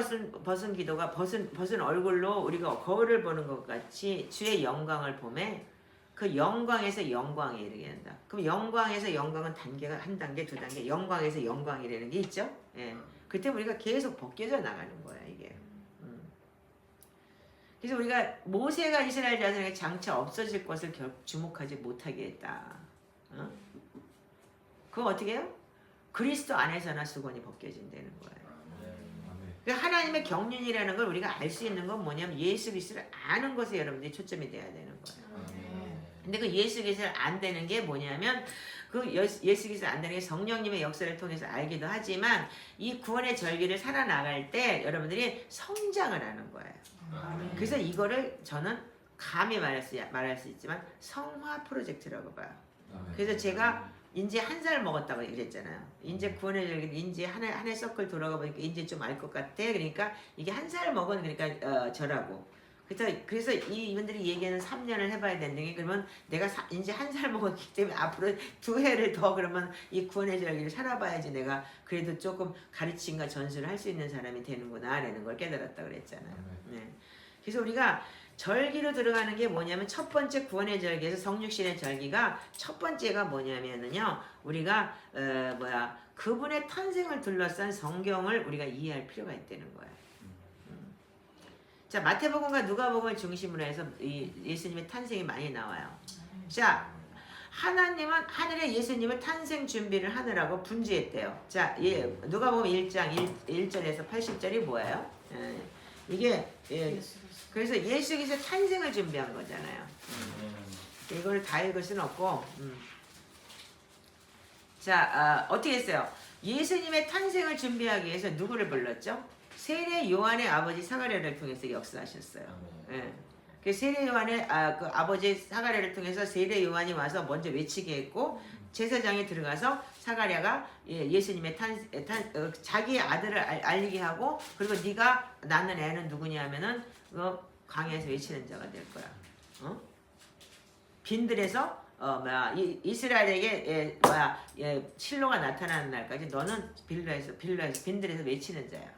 벗은 기도가 벗은 얼굴로 우리가 거울을 보는 것 같이 주의 영광을 보매 그 영광에서 영광에 이르게 한다. 그럼 영광에서 영광은 단계가 한 단계, 두 단계, 영광에서 영광이라는 게 있죠. 예. 그때 우리가 계속 벗겨져 나가는 거야 이게. 그래서 우리가 모세가 이스라엘 자손에게 장차 없어질 것을 주목하지 못하게 했다. 그거 어떻게 해요? 그리스도 안에서나 수건이 벗겨진다는 거예요. 그러니까 하나님의 경륜이라는 걸 우리가 알 수 있는 건 뭐냐면 예수 그리스도를 아는 것에 여러분들이 초점이 돼야 되는 거예요. 근데 그 예수 그리스도를 안 되는 게 뭐냐면 그 예수 그리스도를 안 되는 게 성령님의 역사를 통해서 알기도 하지만 이 구원의 절기를 살아나갈 때 여러분들이 성장을 하는 거예요. 그래서 이거를 저는 감히 말할 수 있지만 성화 프로젝트라고 봐요. 그래서 제가 이제 1살 먹었다고 얘기했잖아요. 이제 구원의 절기 이제 한 해 서클 돌아가 보니까 이제 좀 알 것 같아. 그러니까 이게 1살 먹은 그러니까 저라고. 그래서 이분들이 얘기하는 3년을 해봐야 된다는 게 그러면 내가 이제 1살 먹었기 때문에 앞으로 2해를 더 그러면 이 구원의 절기를 살아봐야지 내가 그래도 조금 가르침과 전수를 할 수 있는 사람이 되는구나라는 걸 깨달았다 그랬잖아요. 네. 그래서 우리가 절기로 들어가는 게 뭐냐면 첫 번째 구원의 절기에서 성육신의 절기가 첫 번째가 뭐냐면은요 우리가 그분의 탄생을 둘러싼 성경을 우리가 이해할 필요가 있다는 거예요. 자 마태복음과 누가복음을 중심으로 해서 이 예수님의 탄생이 많이 나와요. 자 하나님은 하늘에 예수님을 탄생 준비를 하느라고 분주했대요. 자 누가복음 1장 1절에서 80절이 뭐예요? 이게 그래서 예수 그리스도의 탄생을 준비한 거잖아요. 이걸 다 읽을 수는 없고 자 어떻게 했어요? 예수님의 탄생을 준비하기 위해서 누구를 불렀죠? 세례 요한의 아버지 사가랴를 통해서 역사하셨어요. 예. 그 세례 요한의 그 아버지 사가랴를 통해서 세례 요한이 와서 먼저 외치게 했고 제사장이 들어가서 사가랴가 예수님의 자기의 아들을 알리게 하고 그리고 네가 낳는 애는 누구냐 하면은 광야에서 외치는 자가 될 거야. 빈들에서 이스라엘에게 실로가 나타나는 날까지 너는 빈들에서 외치는 자야.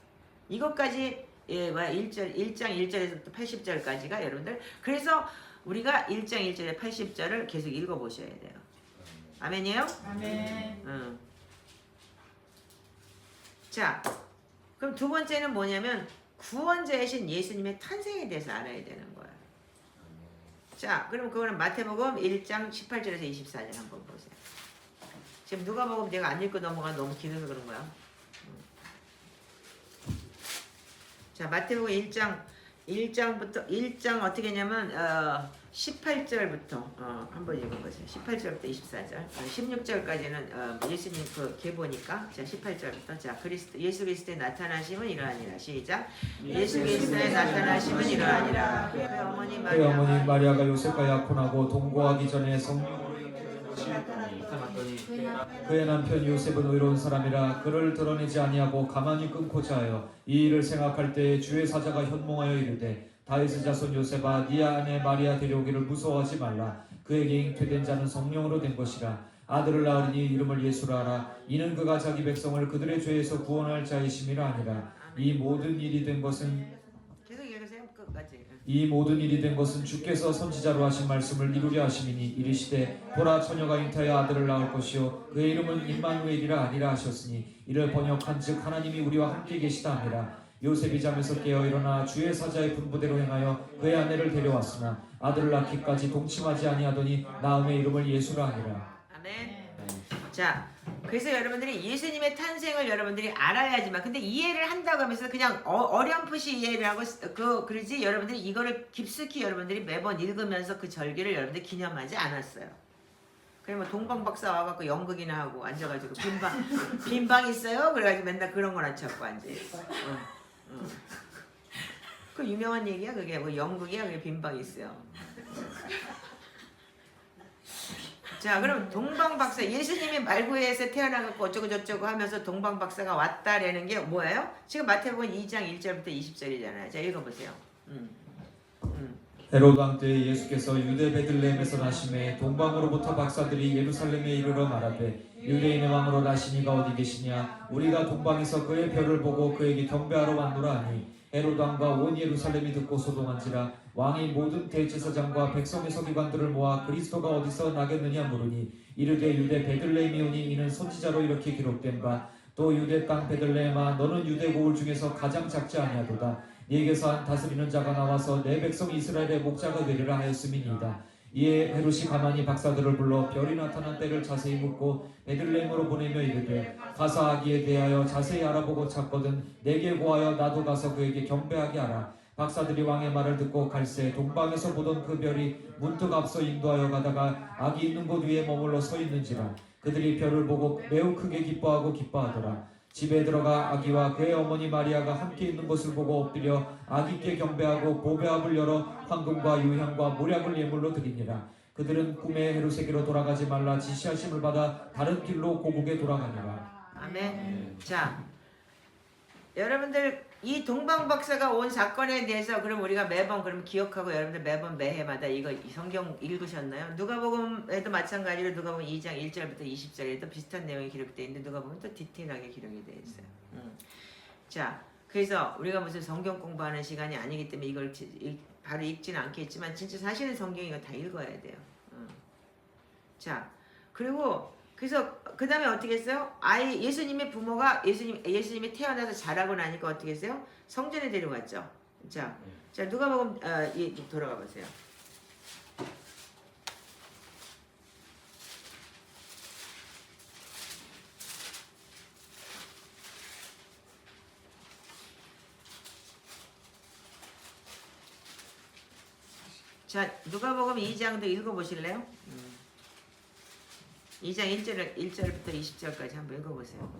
이것까지 1장 1절에서부터 80절까지가 여러분들, 그래서 우리가 1장 1절에 80절을 계속 읽어보셔야 돼요. 아멘이에요? 아멘. 자, 그럼 두 번째는 뭐냐면 구원자이신 예수님의 탄생에 대해서 알아야 되는 거예요. 자, 그럼 그거는 마태복음 1장 18절에서 24절 한번 보세요. 지금 누가복음 내가 안 읽고 넘어가 너무 길어서 그런 거야. 자, 마태복음 1장 어떻게 했냐면 18절부터 한번 읽어보세요. 18절부터 24절, 16절까지는 예수님 그 계보니까. 자, 18절부터 자, 예수 그리스도의 나타나심은 이러하니라. 시작. 예수 그리스도의 나타나심은 이러하니라. 그의 어머니 그의 어머니 마리아가 요셉과 약혼하고 동거하기 전에 성령으로 나타났더니 그의 남편 요셉은 의로운 사람이라 그를 드러내지 아니하고 가만히 끊고자 하여 이 일을 생각할 때에 주의 사자가 현몽하여 이르되 다윗의 자손 요셉아 네 아내 마리아 데려오기를 무서워하지 말라. 그에게 잉태된 자는 성령으로 된 것이라. 아들을 낳으리니 이름을 예수라 하라. 이는 그가 자기 백성을 그들의 죄에서 구원할 자이심이라 아니라. 이 모든 일이 된 것은 주께서 선지자로 하신 말씀을 이루려 하심이니 이르시되 보라 처녀가 잉타하여 아들을 낳을 것이요 그의 이름은 임마누엘이라 아니라 하셨으니 이를 번역한즉 하나님이 우리와 함께 계시다 하니라. 요셉이 잠에서 깨어 일어나 주의 사자의 분부대로 행하여 그의 아내를 데려왔으나 아들을 낳기까지 동침하지 아니하더니 낳음의 이름을 예수라 하니라. 아멘. 자, 그래서 여러분들이 예수님의 탄생을 여러분들이 알아야지만, 근데 이해를 한다고 하면서 그냥 어렴풋이 이해를 하고 그러지 여러분들이 이거를 깊숙이 여러분들이 매번 읽으면서 그 절기를 여러분들이 기념하지 않았어요. 그래 뭐 동방 박사 와갖고 연극이나 하고 앉아가지고 빈방 있어요? 그래가지고 맨날 그런 거나 찾고 앉아. 그 유명한 얘기야 그게. 뭐 연극이야 그게. 빈방 있어요. 자, 그럼 동방 박사, 예수님이 말구에서 태어나갖고 어쩌고 저쩌고 하면서 동방 박사가 왔다라는 게 뭐예요? 지금 마태복음 2장 1절부터 20절이잖아요. 자, 읽어보세요. 헤롯 왕 때에 예수께서 유대 베들레헴에서 나심에 동방으로부터 박사들이 예루살렘에 이르러 말하되 유대인의 왕으로 나시니가 어디 계시냐? 우리가 동방에서 그의 별을 보고 그에게 경배하러 왔노라 하니 헤롯 왕과 온 예루살렘이 듣고 소동한지라. 왕이 모든 대제사장과 백성의 서기관들을 모아 그리스도가 어디서 나겠느냐 물으니 이르되 유대 베들레헴이 오니 이는 선지자로 이렇게 기록된 바 또 유대 땅 베들레헴아 너는 유대 고을 중에서 가장 작지 아니하도다. 네게서 한 다스리는 자가 나와서 내 백성 이스라엘의 목자가 되리라 하였음이니이다. 이에 헤롯이 가만히 박사들을 불러 별이 나타난 때를 자세히 묻고 베들레헴으로 보내며 이르되 가서 아기에 대하여 자세히 알아보고 찾거든 내게 고하여 나도 가서 그에게 경배하게 하라. 박사들이 왕의 말을 듣고 갈새 동방에서 보던 그 별이 문득 앞서 인도하여 가다가 아기 있는 곳 위에 머물러 서 있는지라. 그들이 별을 보고 매우 크게 기뻐하더라. 집에 들어가 아기와 그의 어머니 마리아가 함께 있는 것을 보고 엎드려 아기께 경배하고 보배합을 열어 황금과 유향과 모략을 예물로 드리니라. 그들은 꿈에 헤롯에게로 돌아가지 말라 지시하심을 받아 다른 길로 고국에 돌아가니라. 아멘. 자, 여러분들 이 동방 박사가 온 사건에 대해서 그럼 우리가 매번 그럼 기억하고 여러분들 매번 매해마다 이거 성경 읽으셨나요? 누가복음에도 마찬가지로 누가복음 2장 1절부터 20절에도 비슷한 내용이 기록되어 있는데 누가복음은 또 디테일하게 기록이 되어 있어요. 자, 그래서 우리가 무슨 성경 공부하는 시간이 아니기 때문에 이걸 바로 읽지는 않겠지만 진짜 사실은 성경 이거 다 읽어야 돼요. 자, 그리고 그래서 그 다음에 어떻게 했어요? 예수님의 부모가 예수님이 태어나서 자라고 나니까 어떻게 했어요? 성전에 데려갔죠. 자 누가복음 돌아가 보세요. 자, 누가복음 2장도 읽어보실래요? 2장 1절부터 20절까지 한번 읽어보세요.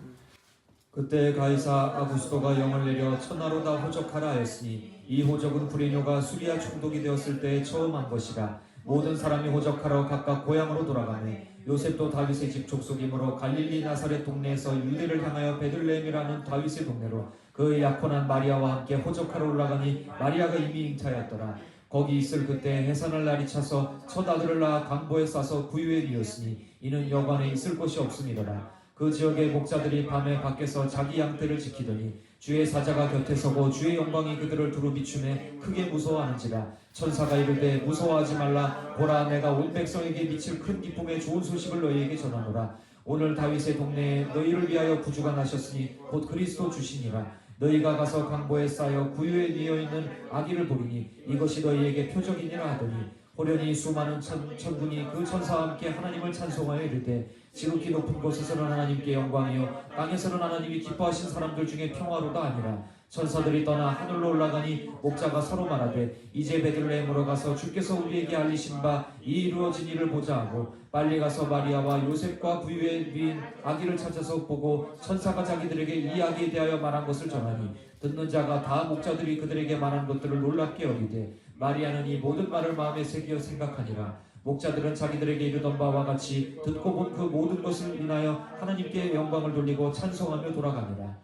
그때 가이사 아구스도가 영을 내려 천하로 다 호적하라 하였으니 이 호적은 브레뇨가 수리아 총독이 되었을 때 처음 한 것이라. 모든 사람이 호적하러 각각 고향으로 돌아가매 요셉도 다윗의 집 족속이므로 갈릴리 나사렛 동네에서 유대를 향하여 베들레헴이라는 다윗의 동네로 그의 약혼한 마리아와 함께 호적하러 올라가니 마리아가 이미 잉타하였더라. 거기 있을 그때 해산할 날이 차서 첫 아들을 낳아 강보에 싸서 구유에 뉘었으니 이는 여관에 있을 곳이 없음이더라. 그 지역의 목자들이 밤에 밖에서 자기 양떼를 지키더니 주의 사자가 곁에 서고 주의 영광이 그들을 두루 비추매 크게 무서워하는지라. 천사가 이르되 무서워하지 말라. 보라, 내가 온 백성에게 미칠 큰 기쁨의 좋은 소식을 너희에게 전하노라. 오늘 다윗의 동네에 너희를 위하여 구주가 나셨으니 곧 그리스도 주시니라. 너희가 가서 강보에 쌓여 구유에 뉘어 있는 아기를 보리니 이것이 너희에게 표적이니라 하더니 호련히 수많은 천군이 그 천사와 함께 하나님을 찬송하여 이르되 지극히 높은 곳에서는 하나님께 영광이요 땅에서는 하나님이 기뻐하신 사람들 중에 평화로다 아니라. 천사들이 떠나 하늘로 올라가니 목자가 서로 말하되 이제 베들레헴으로 가서 주께서 우리에게 알리신 바 이 이루어진 일을 보자 하고 빨리 가서 마리아와 요셉과 구유에 누인 아기를 찾아서 보고 천사가 자기들에게 이 아기에 대하여 말한 것을 전하니 듣는 자가 다 목자들이 그들에게 말한 것들을 놀랍게 여기되 마리아는 이 모든 말을 마음에 새기어 생각하니라. 목자들은 자기들에게 이르던 바와 같이 듣고 본 그 모든 것을 인하여 하나님께 영광을 돌리고 찬송하며 돌아가니라.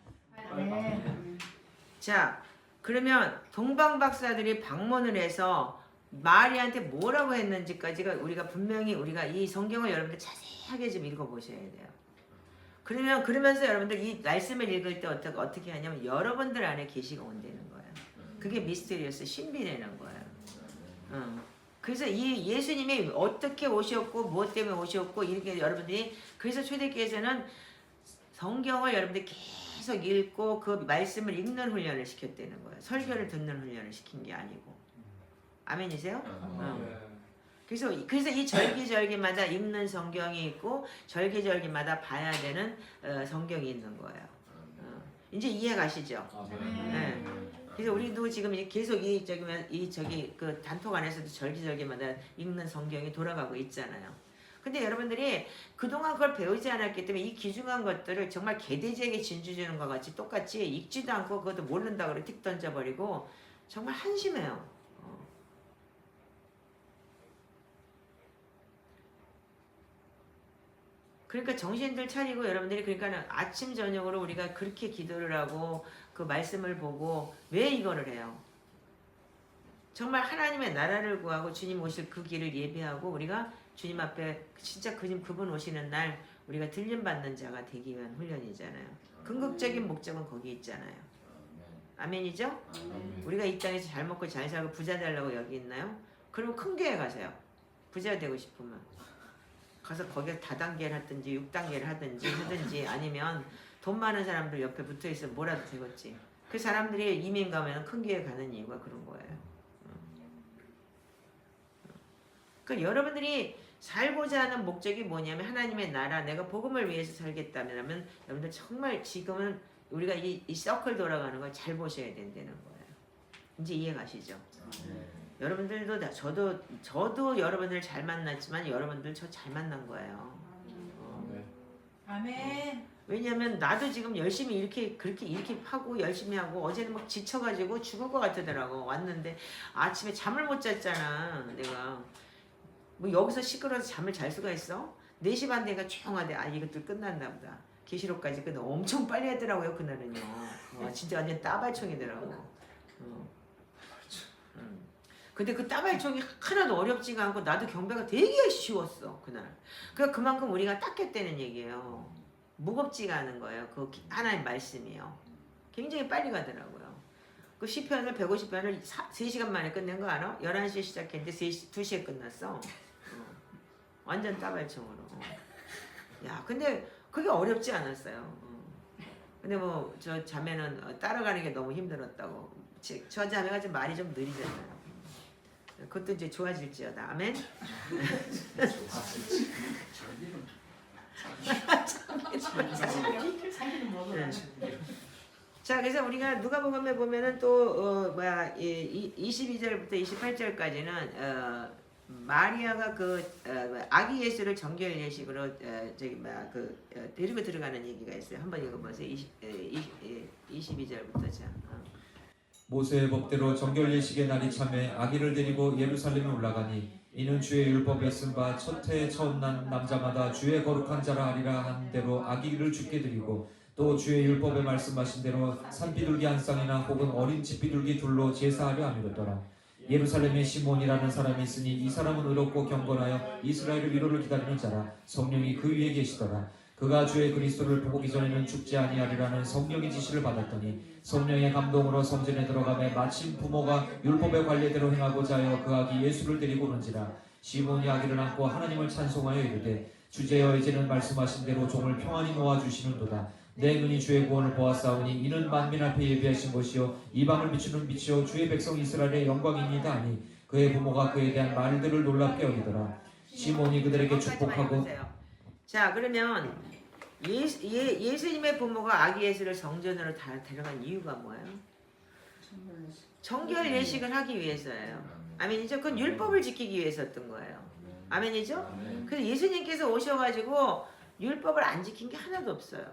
자, 그러면 동방박사들이 방문을 해서 마리아한테 뭐라고 했는지까지가 우리가 분명히 우리가 이 성경을 여러분들 자세하게 좀 읽어보셔야 돼요. 그러면서 여러분들 이 말씀을 읽을 때 어떻게 하냐면 여러분들 안에 계시가 온다는 거예요. 그게 미스테리어스, 신비라는 거예요. 그래서 이 예수님이 어떻게 오셨고 무엇 때문에 오셨고 이렇게 여러분들이 그래서 초대교회에서는 성경을 여러분들이 계속 읽고 그 말씀을 읽는 훈련을 시켰다는 거예요. 설교를 듣는 훈련을 시킨 게 아니고. 아멘이세요? 그래서 이 절기절기마다 읽는 성경이 있고 절기절기마다 봐야 되는 성경이 있는 거예요. 이제 이해 가시죠? 네. 그래서 우리도 지금 계속 그 단톡 안에서도 절기절기마다 읽는 성경이 돌아가고 있잖아요. 근데 여러분들이 그동안 그걸 배우지 않았기 때문에 이 귀중한 것들을 정말 개돼지에게 진주 주는 것 같이 똑같이 읽지도 않고 그것도 모른다고 그래 틱 던져버리고 정말 한심해요. 그러니까 정신들 차리고 여러분들이 그러니까 아침 저녁으로 우리가 그렇게 기도를 하고 그 말씀을 보고 왜 이거를 해요? 정말 하나님의 나라를 구하고 주님 오실 그 길을 예배하고 우리가 주님 앞에 진짜 그분 오시는 날 우리가 들림 받는 자가 되기 위한 훈련이잖아요. 궁극적인 목적은 거기 있잖아요. 아멘이죠? 우리가 이 땅에서 잘 먹고 잘 살고 부자 되려고 여기 있나요? 그러면 큰 교회 가세요. 부자 되고 싶으면. 가서 거기에 다단계를 하든지 6단계를 하든지 아니면 돈 많은 사람들 옆에 붙어 있으면 뭐라도 되겠지. 그 사람들이 이민 가면 큰 교회 가는 이유가 그런 거예요. 그러니까 여러분들이 살고자 하는 목적이 뭐냐면 하나님의 나라, 내가 복음을 위해서 살겠다면 여러분들 정말 지금은 우리가 이 서클 돌아가는 걸 잘 보셔야 된다는 거예요. 이제 이해 가시죠? 여러분들도 저도 여러분들 잘 만났지만 여러분들 저 잘 만난 거예요. 아멘. 왜냐면 나도 지금 열심히 이렇게 하고 열심히 하고 어제는 막 지쳐가지고 죽을 것 같더라고. 왔는데 아침에 잠을 못 잤잖아. 내가 뭐 여기서 시끄러워서 잠을 잘 수가 있어? 4시 반 되니까 조용하대. 아 이것들 끝났나 보다. 계시록까지 끝나 엄청 빨리 하더라고요 그날은요. 진짜 완전 따발총이더라고. 근데 그 따발총이 하나도 어렵지가 않고 나도 경배가 되게 쉬웠어 그날. 그러니까 그만큼 우리가 닦였다는 얘기예요. 무겁지가 않은 거예요. 그 하나님 말씀이요. 굉장히 빨리 가더라고요. 그 시편을 150편을 3시간 만에 끝낸 거 알아? 11시에 시작했는데 2시에 끝났어. 완전 따발총으로. 야, 근데 그게 어렵지 않았어요. 근데 뭐 저 자매는 따라가는 게 너무 힘들었다고. 저 자매가 좀 말이 좀 느리잖아요. 그것도 이제 좋아질지어다. 아멘. 자, 그래서 우리가 누가복음에 보면은 또 22절부터 28절까지는 마리아가 그 아기 예수를 정결 예식으로 데리고 들어가는 얘기가 있어요. 한번 읽어보세요. 22절부터 자. 모세의 법대로 정결 예식의 날이 참에 아기를 데리고 예루살렘에 올라가니 이는 주의 율법에 쓴 바 첫 해에 처음 난 남자마다 주의 거룩한 자라 하리라 한 대로 아기를 주께 드리고 또 주의 율법에 말씀하신 대로 산비둘기 한 쌍이나 혹은 어린 집비둘기 둘로 제사하려 함이었더라. 예루살렘에 시몬이라는 사람이 있으니 이 사람은 의롭고 경건하여 이스라엘의 위로를 기다리는 자라. 성령이 그 위에 계시더라. 그가 주의 그리스도를 보기 전에는 죽지 아니하리라는 성령의 지시를 받았더니 성령의 감동으로 성전에 들어가매 마침 부모가 율법의 관례대로 행하고자 하여 그 아기 예수를 데리고 오는지라. 시몬이 아기를 안고 하나님을 찬송하여 이르되 주제여 이제는 말씀하신 대로 종을 평안히 놓아주시는도다. 내 눈이 주의 구원을 보았사오니 이는 만민 앞에 예비하신 것이요 이방을 비추는 빛이요 주의 백성 이스라엘의 영광이니이다 하니 그의 부모가 그에 대한 말들을 놀랍게 여기더라. 시몬이 그들에게 축복하고 자, 그러면 예수님의 부모가 아기 예수를 성전으로 데려간 이유가 뭐예요? 정결 예식을 하기 위해서예요. 아멘이죠? 그건 율법을 지키기 위해서였던 거예요. 아멘이죠? 그래서 예수님께서 오셔가지고 율법을 안 지킨 게 하나도 없어요.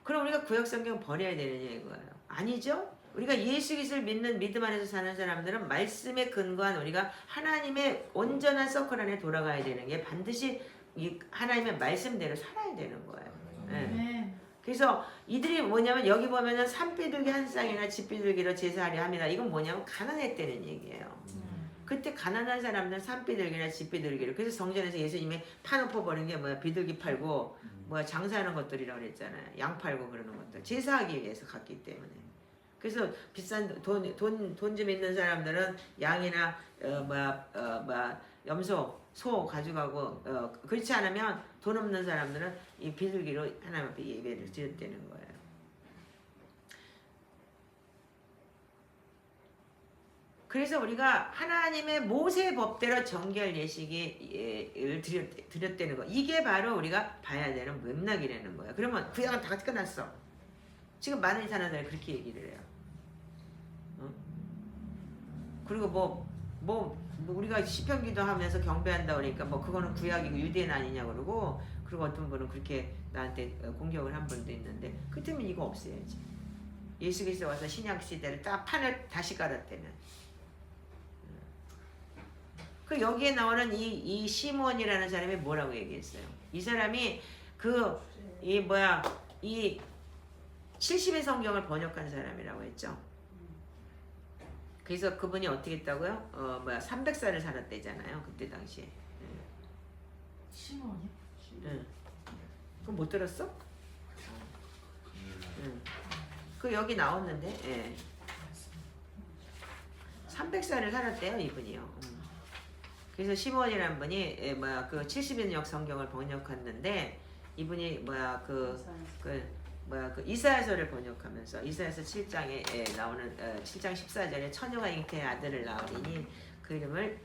그럼 우리가 구약성경 버려야 되느냐 이거예요. 아니죠? 우리가 예수 그리스도를 믿는 믿음 안에서 사는 사람들은 말씀에 근거한 우리가 하나님의 온전한 서클 안에 돌아가야 되는 게 반드시 이 하나님의 말씀대로 살아야 되는 거예요. 네. 그래서 이들이 뭐냐면 여기 보면은 산비둘기 한 쌍이나 집비둘기로 제사하려 합니다. 이건 뭐냐면 가난했다는 얘기예요. 그때 가난한 사람들은 산비둘기나 집비둘기를 그래서 성전에서 예수님이 파놓고 버린 게 뭐야 비둘기 팔고 뭐야 장사하는 것들이라고 그랬잖아요. 양 팔고 그러는 것들 제사하기 위해서 갔기 때문에. 그래서 비싼 돈 좀 있는 사람들은 양이나 염소, 소 가져가고 그렇지 않으면 돈 없는 사람들은 이 비둘기로 하나님 앞에 예배를 드렸다는 거예요. 그래서 우리가 하나님의 모세 법대로 정결 예식을 드렸다는 거. 이게 바로 우리가 봐야 되는 맥락이라는 거예요. 그러면 구약은 다 끝났어. 지금 많은 사람들이 그렇게 얘기를 해요. 그리고 우리가 시편기도 하면서 경배한다 그러니까 뭐 그거는 구약이고 유대인 아니냐 그러고 그리고 어떤 분은 그렇게 나한테 공격을 한 분도 있는데 그때면 이거 없애야지. 예수 그리스도 와서 신약 시대를 딱 판을 다시 깔았대는. 그 여기에 나오는 이 시몬이라는 사람이 뭐라고 얘기했어요? 이 사람이 이 70의 성경을 번역한 사람이라고 했죠. 그래서 그분이 어떻게 했다고요? 300살을 살았대잖아요. 그때 당시에. 시몬이요? 응. 그거 못 들었어? 응. 그 여기 나왔는데. 예. 300살을 살았대요, 이분이요. 그래서 시몬이라는 분이 그 70인역 성경을 번역했는데 이분이 이사야서를 번역하면서 이사야서 7장에 나오는 7장 14절에 처녀가 잉태의 아들을 낳으리니 그 이름을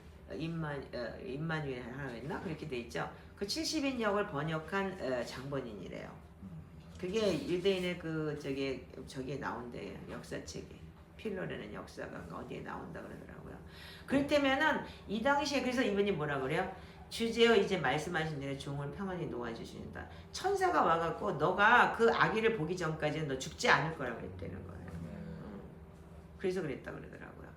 임마누엘 하라고 했나? 그렇게 돼 있죠. 그 70인역을 번역한 장본인이래요. 그게 유대인의 저기에 나온대요. 역사책에. 필로라는 역사가 어디에 나온다 그러더라고요. 그렇다면은 이 당시에 그래서 이분이 뭐라 그래요? 주제여 이제 말씀하신 대로 종을 평안히 놓아주신다. 천사가 와갖고 너가 그 아기를 보기 전까지는 너 죽지 않을 거라고 그랬다는 거예요. 그래서 그랬다 그러더라고요.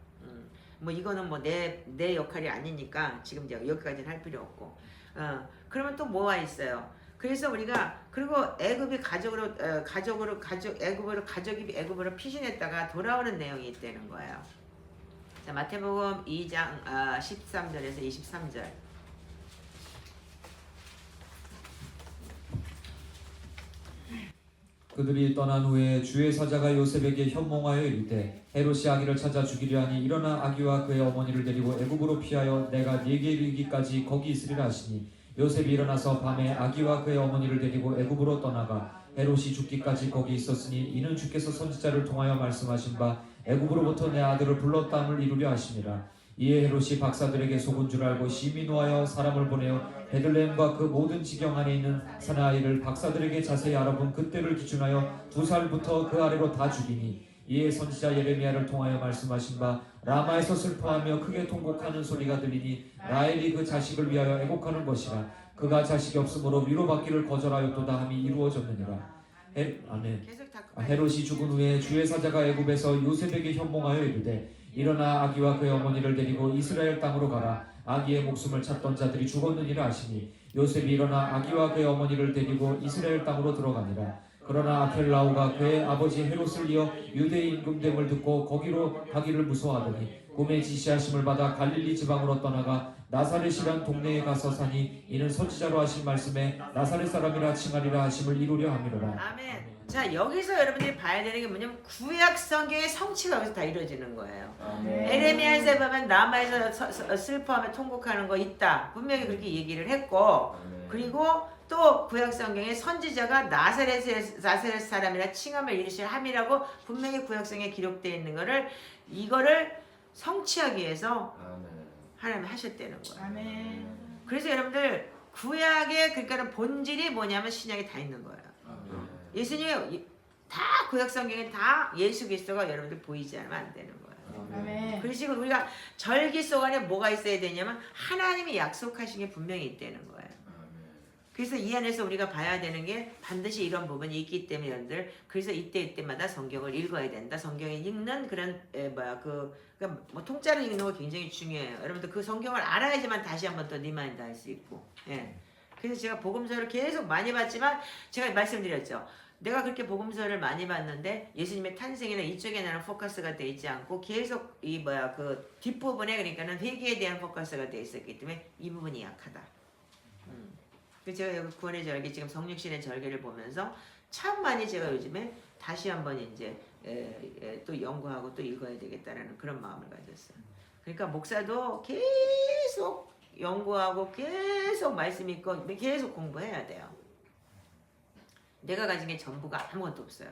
뭐 이거는 뭐 내 역할이 아니니까 지금 이제 여기까지는 할 필요 없고. 그러면 또 뭐가 있어요? 그래서 우리가 그리고 애굽이 가족이 애굽으로 피신했다가 돌아오는 내용이 있다는 거예요. 자, 마태복음 2장 13절에서 23절. 그들이 떠난 후에 주의 사자가 요셉에게 현몽하여 이르되 헤롯이 아기를 찾아 죽이려 하니 일어나 아기와 그의 어머니를 데리고 애굽으로 피하여 내가 네게 이르기까지 거기 있으리라 하시니 요셉이 일어나서 밤에 아기와 그의 어머니를 데리고 애굽으로 떠나가 헤롯이 죽기까지 거기 있었으니 이는 주께서 선지자를 통하여 말씀하신 바 애굽으로부터 내 아들을 불렀다함을 이루려 하심이라. 이에 헤롯이 박사들에게 속은 줄 알고 심히 노하여 사람을 보내어 베들레헴과 그 모든 지경 안에 있는 사내아이를 박사들에게 자세히 알아본 그때를 기준하여 2살부터 그 아래로 다 죽이니 이에 선지자 예레미야를 통하여 말씀하신 바 라마에서 슬퍼하며 크게 통곡하는 소리가 들리니 라헬이 그 자식을 위하여 애곡하는 것이라. 그가 자식이 없으므로 위로받기를 거절하였도다 함이 이루어졌느니라. 아멘. 헤롯이 죽은 후에 주의 사자가 애굽에서 요셉에게 현몽하여 이르되 일어나 아기와 그의 어머니를 데리고 이스라엘 땅으로 가라. 아기의 목숨을 찾던 자들이 죽었느니라 하시니 요셉이 일어나 아기와 그의 어머니를 데리고 이스라엘 땅으로 들어가니라. 그러나 아켈라오가 그의 아버지 헤롯을 이어 유대의 임금됨을 듣고 거기로 가기를 무서워하더니 꿈의 지시하심을 받아 갈릴리 지방으로 떠나가 나사렛이란 동네에 가서 사니 이는 선지자로 하신 말씀에 나사렛 사람이라 칭하리라 하심을 이루려 함이로라. 아멘. 자, 여기서 여러분들이 봐야 되는 게 뭐냐면 구약 성경의 성취가 여기서 다 이루어지는 거예요. 에레미야에서 보면 남아에서 슬퍼하며 통곡하는 거 있다. 분명히 그렇게 얘기를 했고, 그리고 또 구약 성경에 선지자가 나사렛 사람이라 칭함을 이르실 함이라고 분명히 구약 성경에 기록되어 있는 거를 이거를 성취하기 위해서 하나님이 하셨다는 거예요. 아멘. 그래서 여러분들 구약의 그러니까 본질이 뭐냐면 신약에 다 있는 거예요. 예수님의 다 구약 성경에 다 예수 그리스도가 여러분들 보이지 않으면 안 되는 거예요. 아멘. 그래서 우리가 절기 속 안에 뭐가 있어야 되냐면 하나님이 약속하신 게 분명히 있다는 거예요. 그래서 이 안에서 우리가 봐야 되는 게 반드시 이런 부분이 있기 때문에 여러분들 그래서 이때마다 성경을 읽어야 된다. 성경에 읽는 그런 그러니까 뭐 통짜로 읽는 거 굉장히 중요해요. 여러분들 그 성경을 알아야지만 다시 한번 또 리마인드 할 수 있고. 예. 그래서 제가 복음서를 계속 많이 봤지만 제가 말씀드렸죠. 내가 그렇게 복음서를 많이 봤는데 예수님의 탄생이나 이쪽에 나는 포커스가 돼 있지 않고 계속 그 뒷부분에 그러니까는 회개에 대한 포커스가 돼 있었기 때문에 이 부분이 약하다. 그래서 제가 여기 구원의 절기 지금 성육신의 절기를 보면서 참 많이 제가 요즘에 다시 한번 이제 또 연구하고 또 읽어야 되겠다라는 그런 마음을 가졌어요. 그러니까 목사도 계속 연구하고 계속 말씀 읽고 계속 공부해야 돼요. 내가 가진 게 전부가 아무것도 없어요.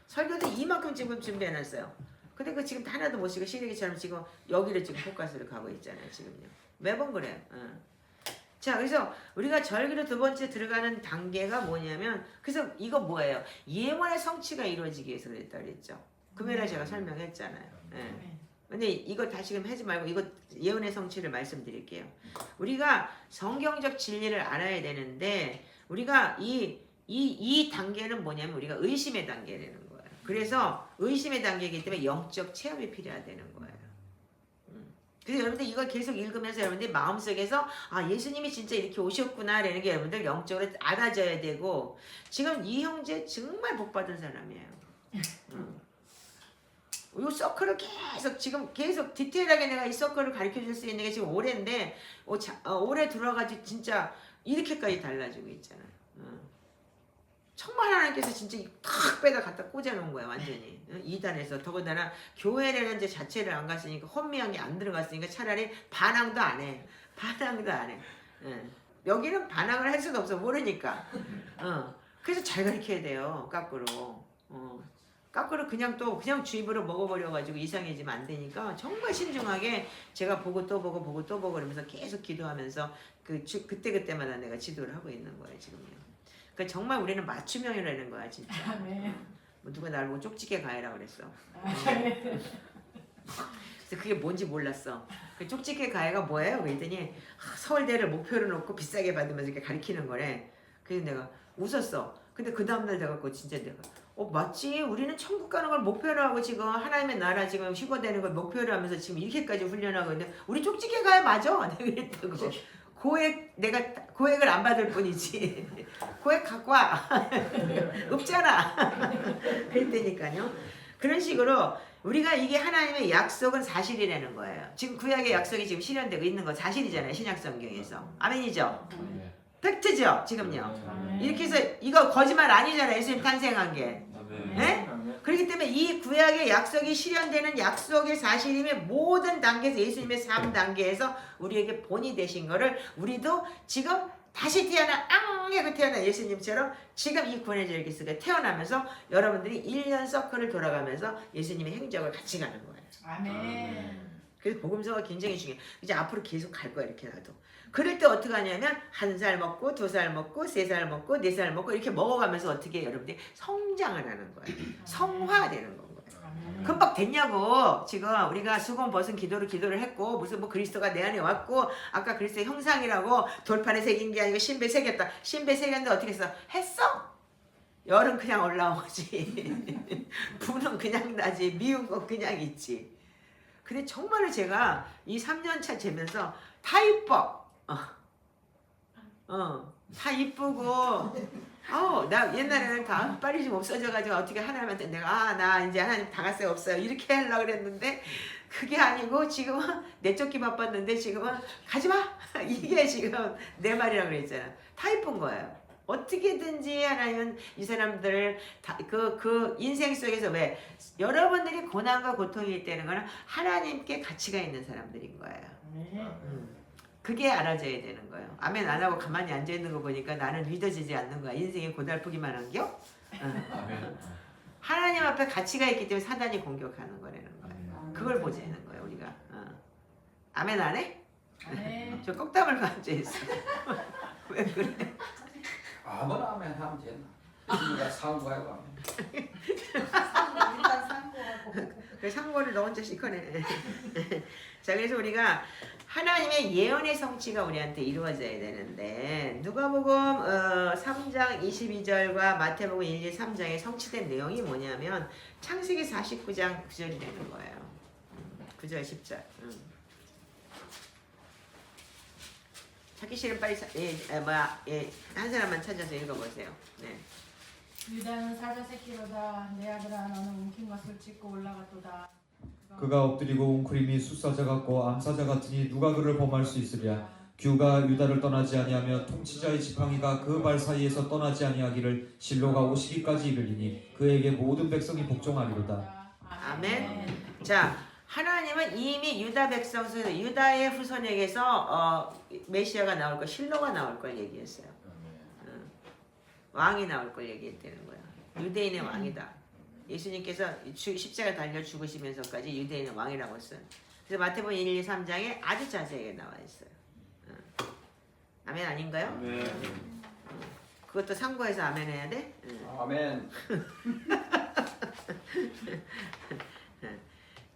설교도 이만큼 지금 준비해놨어요. 근데 그 지금 하나도 못 쓰고 시래기처럼 지금 여기를 지금 포커스를 가고 있잖아요. 지금요. 매번 그래요. 자, 그래서 우리가 절기로 두 번째 들어가는 단계가 뭐냐면 그래서 이거 뭐예요? 예언의 성취가 이루어지기 위해서 그랬다 그랬죠. 금요일에 제가 설명했잖아요. 예. 근데 이거 다시금 하지 말고 이거 예언의 성취를 말씀드릴게요. 우리가 성경적 진리를 알아야 되는데 우리가 이 단계는 뭐냐면 우리가 의심의 단계라는 거예요. 그래서 의심의 단계이기 때문에 영적 체험이 필요하다는 거예요. 그래서 여러분들 이걸 계속 읽으면서 여러분들 마음속에서 아 예수님이 진짜 이렇게 오셨구나라는 게 여러분들 영적으로 알아져야 되고 지금 이 형제 정말 복받은 사람이에요. 이 서클을 계속 계속 디테일하게 내가 이 서클을 가르쳐 줄 수 있는 게 지금 올해인데 올해 들어가지고 진짜 이렇게까지 달라지고 있잖아요. 정말 하나님께서 진짜 탁 빼다 갖다 꽂아놓은 거야 완전히. 2단에서 더군다나 교회라는 제 자체를 안 갔으니까 혼미한 게 안 들어갔으니까 차라리 반항도 안 해. 반항도 안 해. 여기는 반항을 할 수도 없어 모르니까. 그래서 잘 가르쳐야 돼요 거꾸로. 거꾸로 그냥 주입으로 먹어버려가지고 이상해지면 안 되니까 정말 신중하게 제가 보고 또 보고 그러면서 계속 기도하면서 그때마다 내가 지도를 하고 있는 거예요 지금요. 그러니까 정말 우리는 맞춤형이라는 거야 진짜. 뭐 누가 나를 보고 쪽지게 가해라 그랬어. 그래서 그게 뭔지 몰랐어. 그 쪽지게 가해가 뭐예요? 그랬더니 서울대를 목표로 놓고 비싸게 받으면서 이렇게 가르치는 거래. 그래서 내가 웃었어. 근데 그 다음날 돼갖고 진짜 내가 맞지? 우리는 천국 가는 걸 목표로 하고 지금 하나님의 나라 지금 휴거되는 걸 목표로 하면서 지금 이렇게까지 훈련하고 있는데 우리 쪽지게 가해 맞아? 내가 그랬다고. 내가 고액을 안 받을 뿐이지 고액 갖고 와 없잖아 그랬다니까요. 그런 식으로 우리가 이게 하나님의 약속은 사실이라는 거예요. 지금 구약의 약속이 지금 실현되고 있는 거 사실이잖아요 신약 성경에서. 아멘이죠? 팩트죠 지금요. 이렇게 해서 이거 거짓말 아니잖아요 예수님 탄생한 게. 네? 그렇기 때문에 이 구약의 약속이 실현되는 약속의 사실임의 모든 단계에서 예수님의 3단계에서 우리에게 본이 되신 거를 우리도 지금 다시 태어난 앙하고 태어난 예수님처럼 지금 이 구원의 절기 속에 태어나면서 여러분들이 1년 서클을 돌아가면서 예수님의 행적을 같이 가는 거예요. 아멘. 그래서 복음서가 굉장히 중요해요. 이제 앞으로 계속 갈 거야 이렇게 나도. 그럴 때 어떻게 하냐면 1살 먹고 2살 먹고 3살 먹고 4살 먹고 이렇게 먹어가면서 어떻게 여러분들이 성장을 하는 거예요. 성화되는 거예요. 금방 됐냐고. 지금 우리가 수건 벗은 기도를 했고 무슨 뭐 그리스도가 내 안에 왔고 아까 그리스도의 형상이라고 돌판에 새긴 게 아니고 신배 새겼다. 신배 새겼는데 어떻게 했어? 열은 그냥 올라오지. 불은 그냥 나지. 미운 거 그냥 있지. 근데 정말로 제가 이 3년차 재면서 다 이뻐. 다 이쁘고 나 옛날에는 다 빨리 좀 없어져가지고 어떻게 하나님한테 내가 나 이제 하나님 다 갔어요 없어요 이렇게 하려고 그랬는데 그게 아니고 지금은 내쫓기 바빴는데 지금은 가지마 이게 지금 내 말이라고 그랬잖아. 다 이쁜 거예요. 어떻게든지 하나님은 이 사람들을 그 인생 속에서 왜 여러분들이 고난과 고통이 있다는 거는 하나님께 가치가 있는 사람들인 거예요. 그게 알아져야 되는 거예요. 아멘 안 하고 가만히 앉아 있는 거 보니까 나는 믿어지지 않는 거야. 인생이 고달프기만 한겨? 하나님 앞에 가치가 있기 때문에 사단이 공격하는 거라는 거예요. 그걸 보자는 거예요 우리가. 아멘 안 해? 네. 저 꼭 다물고 앉아 있어. 왜 그래? 아무나 하면 하면 되나? 우리가 상고하고 하면. 일단 상고하고. 그 상고를 너 혼자 시커네. 자 그래서 우리가 하나님의 예언의 성취가 우리한테 이루어져야 되는데 누가복음 3장 22절과 마태복음 1, 2, 3장에 성취된 내용이 뭐냐면 창세기 49장 9절이 되는 거예요. 9절 10절. 찾기 싫으면 빨리 한 사람만 찾아서 읽어보세요. 네. 유다는 사자 새끼로다. 내 아들아 너는 움킨 것을 찢고 올라갔도다. 그가 엎드리고 웅크림이 숫사자 같고 암사자 같으니 누가 그를 범할 수 있으랴. 규가 유다를 떠나지 아니하며 통치자의 지팡이가 그 발 사이에서 떠나지 아니하기를 실로가 오시기까지 이르리니 그에게 모든 백성이 복종하리로다. 아멘. 자 하나님은 이미 유다 백성 속에서 유다의 후손에게서 메시아가 나올 거 실로가 나올 걸 얘기했어요. 왕이 나올 걸 얘기했다는 거야. 유대인의 왕이다. 예수님께서 십자가 달려 죽으시면서까지 유대인의 왕이라고 했어요. 그래서 마태복음 1, 2, 3장에 아주 자세하게 나와 있어요. 아멘 아닌가요? 그것도 참고해서 아멘 해야 돼? 아멘.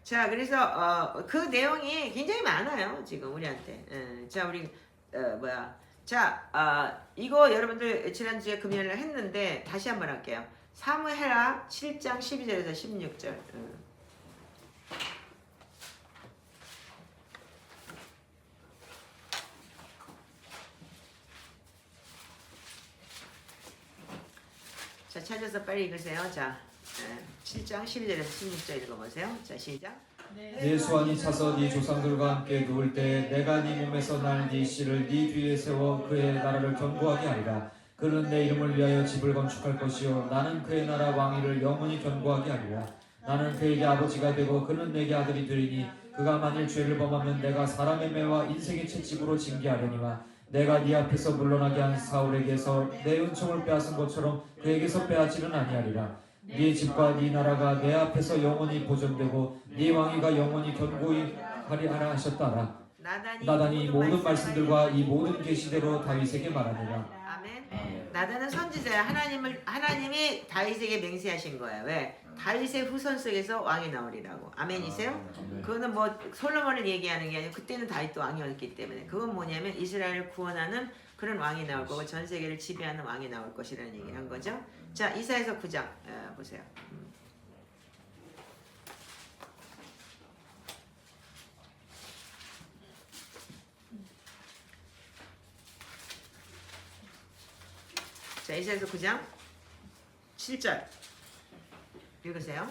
자 그래서 그 내용이 굉장히 많아요 지금 우리한테. 자 우리 이거 여러분들 지난주에 금요일에 했는데 다시 한번 할게요. 사무엘하 7장 12절에서 16절. 자 찾아서 빨리 읽으세요. 자 7장 12절에서 16절 읽어보세요. 자 시작. 네 수완이 차서 네 조상들과 함께 누울 때 내가 네 몸에서 날 네 씨를 네 뒤에 세워 그의 나라를 견고하게 하리라. 그는 내 이름을 위하여 집을 건축할 것이요 나는 그의 나라 왕위를 영원히 견고하게 하리라. 나는 그에게 아버지가 되고 그는 내게 아들이 되리니 그가 만일 죄를 범하면 내가 사람의 매와 인생의 채찍으로 징계하려니와 내가 네 앞에서 물러나게 한 사울에게서 내 은총을 빼앗은 것처럼 그에게서 빼앗지는 아니하리라. 네 집과 네 나라가 내 앞에서 영원히 보존되고 네 왕위가 영원히 견고히 하리라 하셨다라. 나단이 모든 말씀들과 이 모든 계시대로 다윗에게 말하니라. 아멘. 나단은 선지자야. 하나님이 다윗에게 맹세하신 거예요. 왜? 다윗의 후손 속에서 왕이 나오리라고. 아멘이세요? 그거는 뭐 솔로몬을 얘기하는 게 아니고 그때는 다윗도 왕이었기 때문에 그건 뭐냐면 이스라엘을 구원하는 그런 왕이 나올 거고 전 세계를 지배하는 왕이 나올 것이라는 얘기를 한 거죠. 자 이사야서 9장 보세요. 자 이사야서 9장 7절 읽으세요.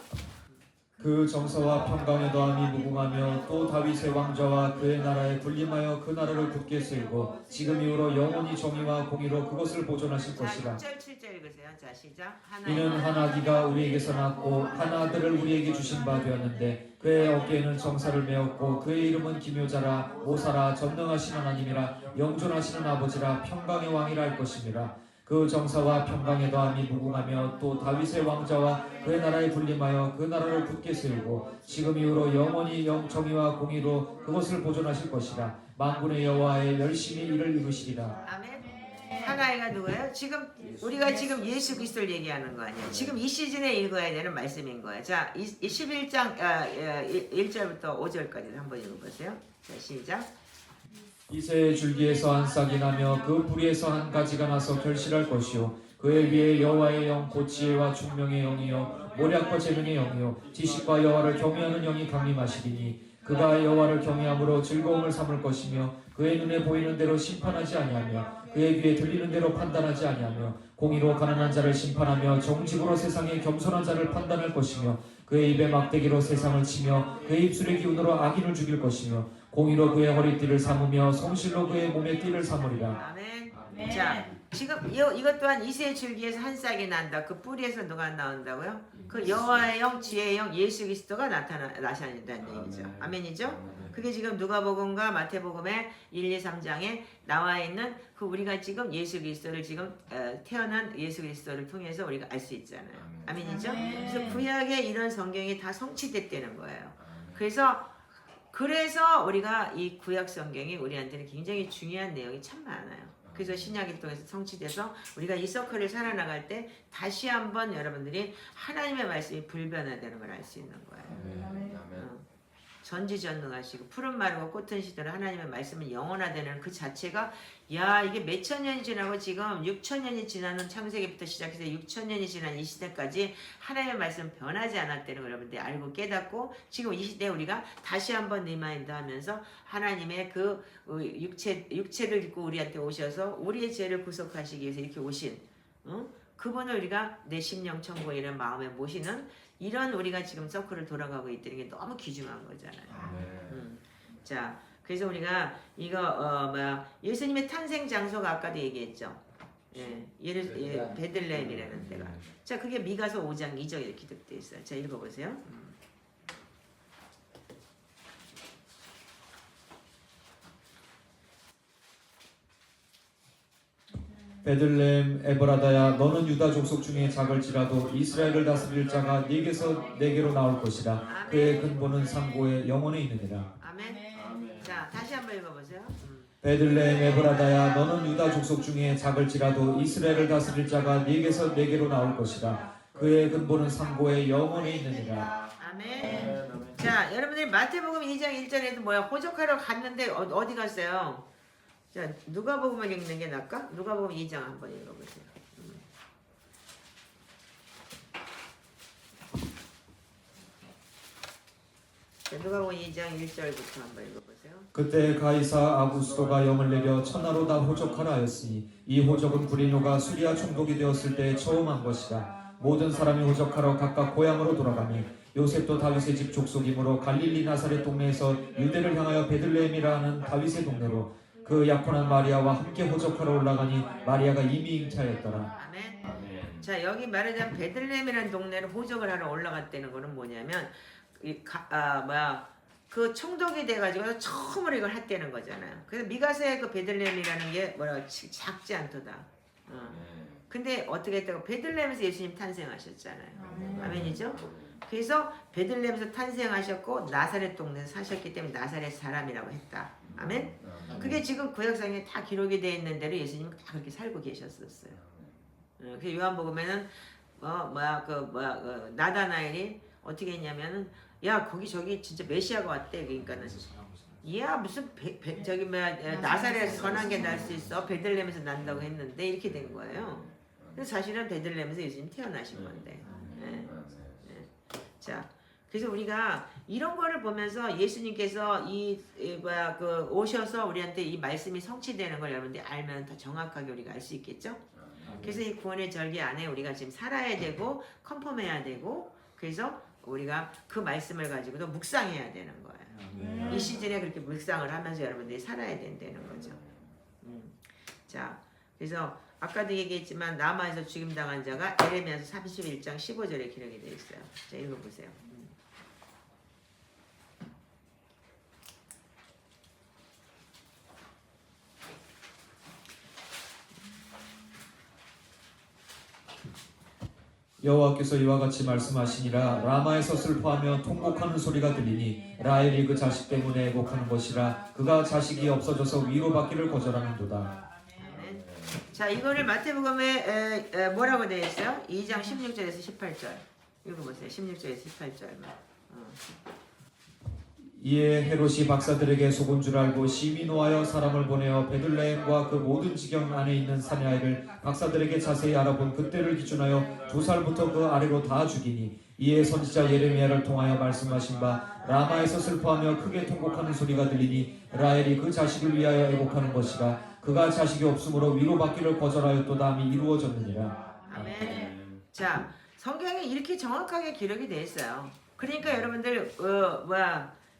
그 정서와 평강의 더함이 무궁하며 또 다윗의 왕좌와 그의 나라에 군림하여 그 나라를 굳게 세우고 지금 이후로 영원히 정의와 공의로 그것을 보존하실 것이라. 6절 7절 읽으세요. 자 시작. 이는 한 아기가 우리에게서 낳고 한 아들을 우리에게 주신 바 되었는데 그의 어깨에는 정사를 메었고 그의 이름은 기묘자라 모사라 전능하신 하나님이라 영존하시는 아버지라 평강의 왕이라 할 것임이라. 그 정사와 평강의 더함이 무궁하며 또 다윗의 왕자와 그의 나라에 군림하여 그 나라를 굳게 세우고 지금 이후로 영원히 정의와 공의로 그것을 보존하실 것이라. 만군의 여호와의 열심히 이를 이루시리라. 아멘. 하나이가 누구예요? 지금 우리가 지금 예수 그리스도를 얘기하는 거 아니에요. 지금 이 시즌에 읽어야 되는 말씀인 거예요. 자, 11장 1절부터 5절까지 한번 읽어보세요. 자, 시작. 이새의 줄기에서 한 싹이 나며 그 뿌리에서 한 가지가 나서 결실할 것이요 그의 위에 여호와의 영 곧 지혜와 총명의 영이요 모략과 재능의 영이요 지식과 여호와를 경외하는 영이 강림하시리니 그가 여호와를 경외함으로 즐거움을 삼을 것이며 그의 눈에 보이는 대로 심판하지 아니하며 그의 귀에 들리는 대로 판단하지 아니하며 공의로 가난한 자를 심판하며 정직으로 세상의 겸손한 자를 판단할 것이며 그의 입에 막대기로 세상을 치며 그의 입술의 기운으로 악인을 죽일 것이며 공의로 그의 허리띠를 삼으며 성실로 그의 몸에 띠를 삼으리라. 아멘. 아멘. 자, 지금 이것 또한 이새의 줄기에서 한 싹이 난다. 그 뿌리에서 누가 나온다고요? 그 여호와의 영, 지혜의 영, 예수 그리스도가 나타난다는 얘기죠. 아멘이죠? 그게 지금 누가복음과 마태복음의 1, 2, 3장에 나와 있는 그 우리가 지금 예수 그리스도를 지금 태어난 예수 그리스도를 통해서 우리가 알 수 있잖아요. 아멘이죠? 그래서 구약에 이런 성경이 다 성취됐다는 거예요. 그래서 우리가 이 구약 성경이 우리한테는 굉장히 중요한 내용이 참 많아요. 그래서 신약을 통해서 성취돼서 우리가 이 서클을 살아나갈 때 다시 한번 여러분들이 하나님의 말씀이 불변화되는 걸 알 수 있는 거예요. 전지전능하시고 푸른 마르고 꽃은 시들어 하나님의 말씀은 영원하다는 그 자체가 야 이게 몇천 년이 지나고 지금 6천 년이 지나는 창세기부터 시작해서 6천 년이 지난 이 시대까지 하나님의 말씀은 변하지 않았다는 걸 여러분들이 알고 깨닫고 지금 이 시대에 우리가 다시 한번 리마인드 하면서 하나님의 그 육체를 입고 우리한테 오셔서 우리의 죄를 구속하시기 위해서 이렇게 오신 그분을 우리가 내 심령 천국이라는 마음에 모시는 이런 우리가 지금 서클을 돌아가고 있다는 게 너무 귀중한 거잖아요. 자, 그래서 우리가 이거 예수님의 탄생 장소가 아까도 얘기했죠. 베들레헴이라는 데가. 자, 그게 미가서 5장 2절에 기록되어 있어요. 자, 읽어보세요. 베들레헴 에브라다야 너는 유다 족속 중에 작을지라도 이스라엘을 다스릴 자가 네게서 내게로 나올 것이라. 그의 근본은 상고에 영원에 있느니라. 아멘. 자, 다시 한번 읽어보세요. 베들레헴 에브라다야 너는 유다 족속 중에 작을지라도 이스라엘을 다스릴 자가 네게서 내게로 나올 것이라. 그의 근본은 상고에 영원에 있느니라. 아멘. 자, 여러분들이 마태복음 2장 1절에도 뭐야? 호적하러 갔는데 어디 갔어요? 자, 누가복음을 읽는 게 나을까? 누가복음 2장 한번 읽어보세요. 자, 누가복음 2장 1절부터 한번 읽어보세요. 그때 가이사 아구스도가 영을 내려 천하로 다 호적하라 하였으니 이 호적은 브리노가 수리아 총독이 되었을 때 처음 한 것이라. 모든 사람이 호적하러 각각 고향으로 돌아가니 요셉도 다윗의 집 족속이므로 갈릴리 나사렛 동네에서 유대를 향하여 베들레헴이라 하는 다윗의 동네로 그 약혼한 마리아와 함께 호적하러 올라가니 마리아가 이미 잉타였더라. 아멘. 자, 여기 말하자면 베들레헴이라는 동네를 호적을 하러 올라갔다는 거는 뭐냐면 그 총독이 돼가지고 처음으로 이걸 했다는 거잖아요. 그래서 미가서의 그 베들레헴이라는 게 작지 않도다. 근데 어떻게 했다고? 베들레헴에서 예수님 탄생하셨잖아요. 아멘이죠? 그래서 베들레헴에서 탄생하셨고 나사렛 동네에서 사셨기 때문에 나사렛 사람이라고 했다. 아멘? 그게 지금 구약성에 다 기록이 되어 있는 대로 예수님은 다 그렇게 살고 계셨었어요. 그래서 요한복음에는 나다나엘이 어떻게 했냐면은 야 거기 저기 진짜 메시아가 왔대. 그러니까는 야 무슨 나사렛에서 선한 게 날 수 있어? 베들레헴에서 난다고 했는데 이렇게 된 거예요. 근데 사실은 베들레헴에서 예수님 태어나신 건데. 자, 그래서 우리가 이런 거를 보면서 예수님께서 오셔서 우리한테 이 말씀이 성취되는 걸 여러분들이 알면 더 정확하게 우리가 알 수 있겠죠? 그래서 이 구원의 절기 안에 우리가 지금 살아야 되고 컨펌해야 되고 그래서 우리가 그 말씀을 가지고도 묵상해야 되는 거예요. 이 시즌에 그렇게 묵상을 하면서 여러분들이 살아야 된다는 거죠. 자, 그래서 아까도 얘기했지만 남아에서 죽임당한 자가 에레미야서 31장 15절에 기록이 되어 있어요. 자, 읽어보세요. 여호와께서 이와 같이 말씀하시니라. 라마에서 슬퍼하며 통곡하는 소리가 들리니 라헬이 그 자식 때문에 애곡하는 것이라. 그가 자식이 없어져서 위로받기를 거절하는도다. 자, 이거를 마태복음에 뭐라고 되어 있어요? 2장 16절에서 18절 읽어보세요. 16절에서 18절만. 이에 헤롯이 박사들에게 속은 줄 알고 심히 노하여 사람을 보내어 베들레헴과 그 모든 지경 안에 있는 사내아이를 박사들에게 자세히 알아본 그때를 기준하여 2살부터 그 아래로 다 죽이니 이에 선지자 예레미야를 통하여 말씀하신 바 라마에서 슬퍼하며 크게 통곡하는 소리가 들리니 라헬이 그 자식을 위하여 애곡하는 것이라 그가 자식이 없으므로 위로받기를 거절하였도다 함이 이루어졌느니라. 아멘. 자, 성경에 이렇게 정확하게 기록이 돼 있어요. 그러니까 여러분들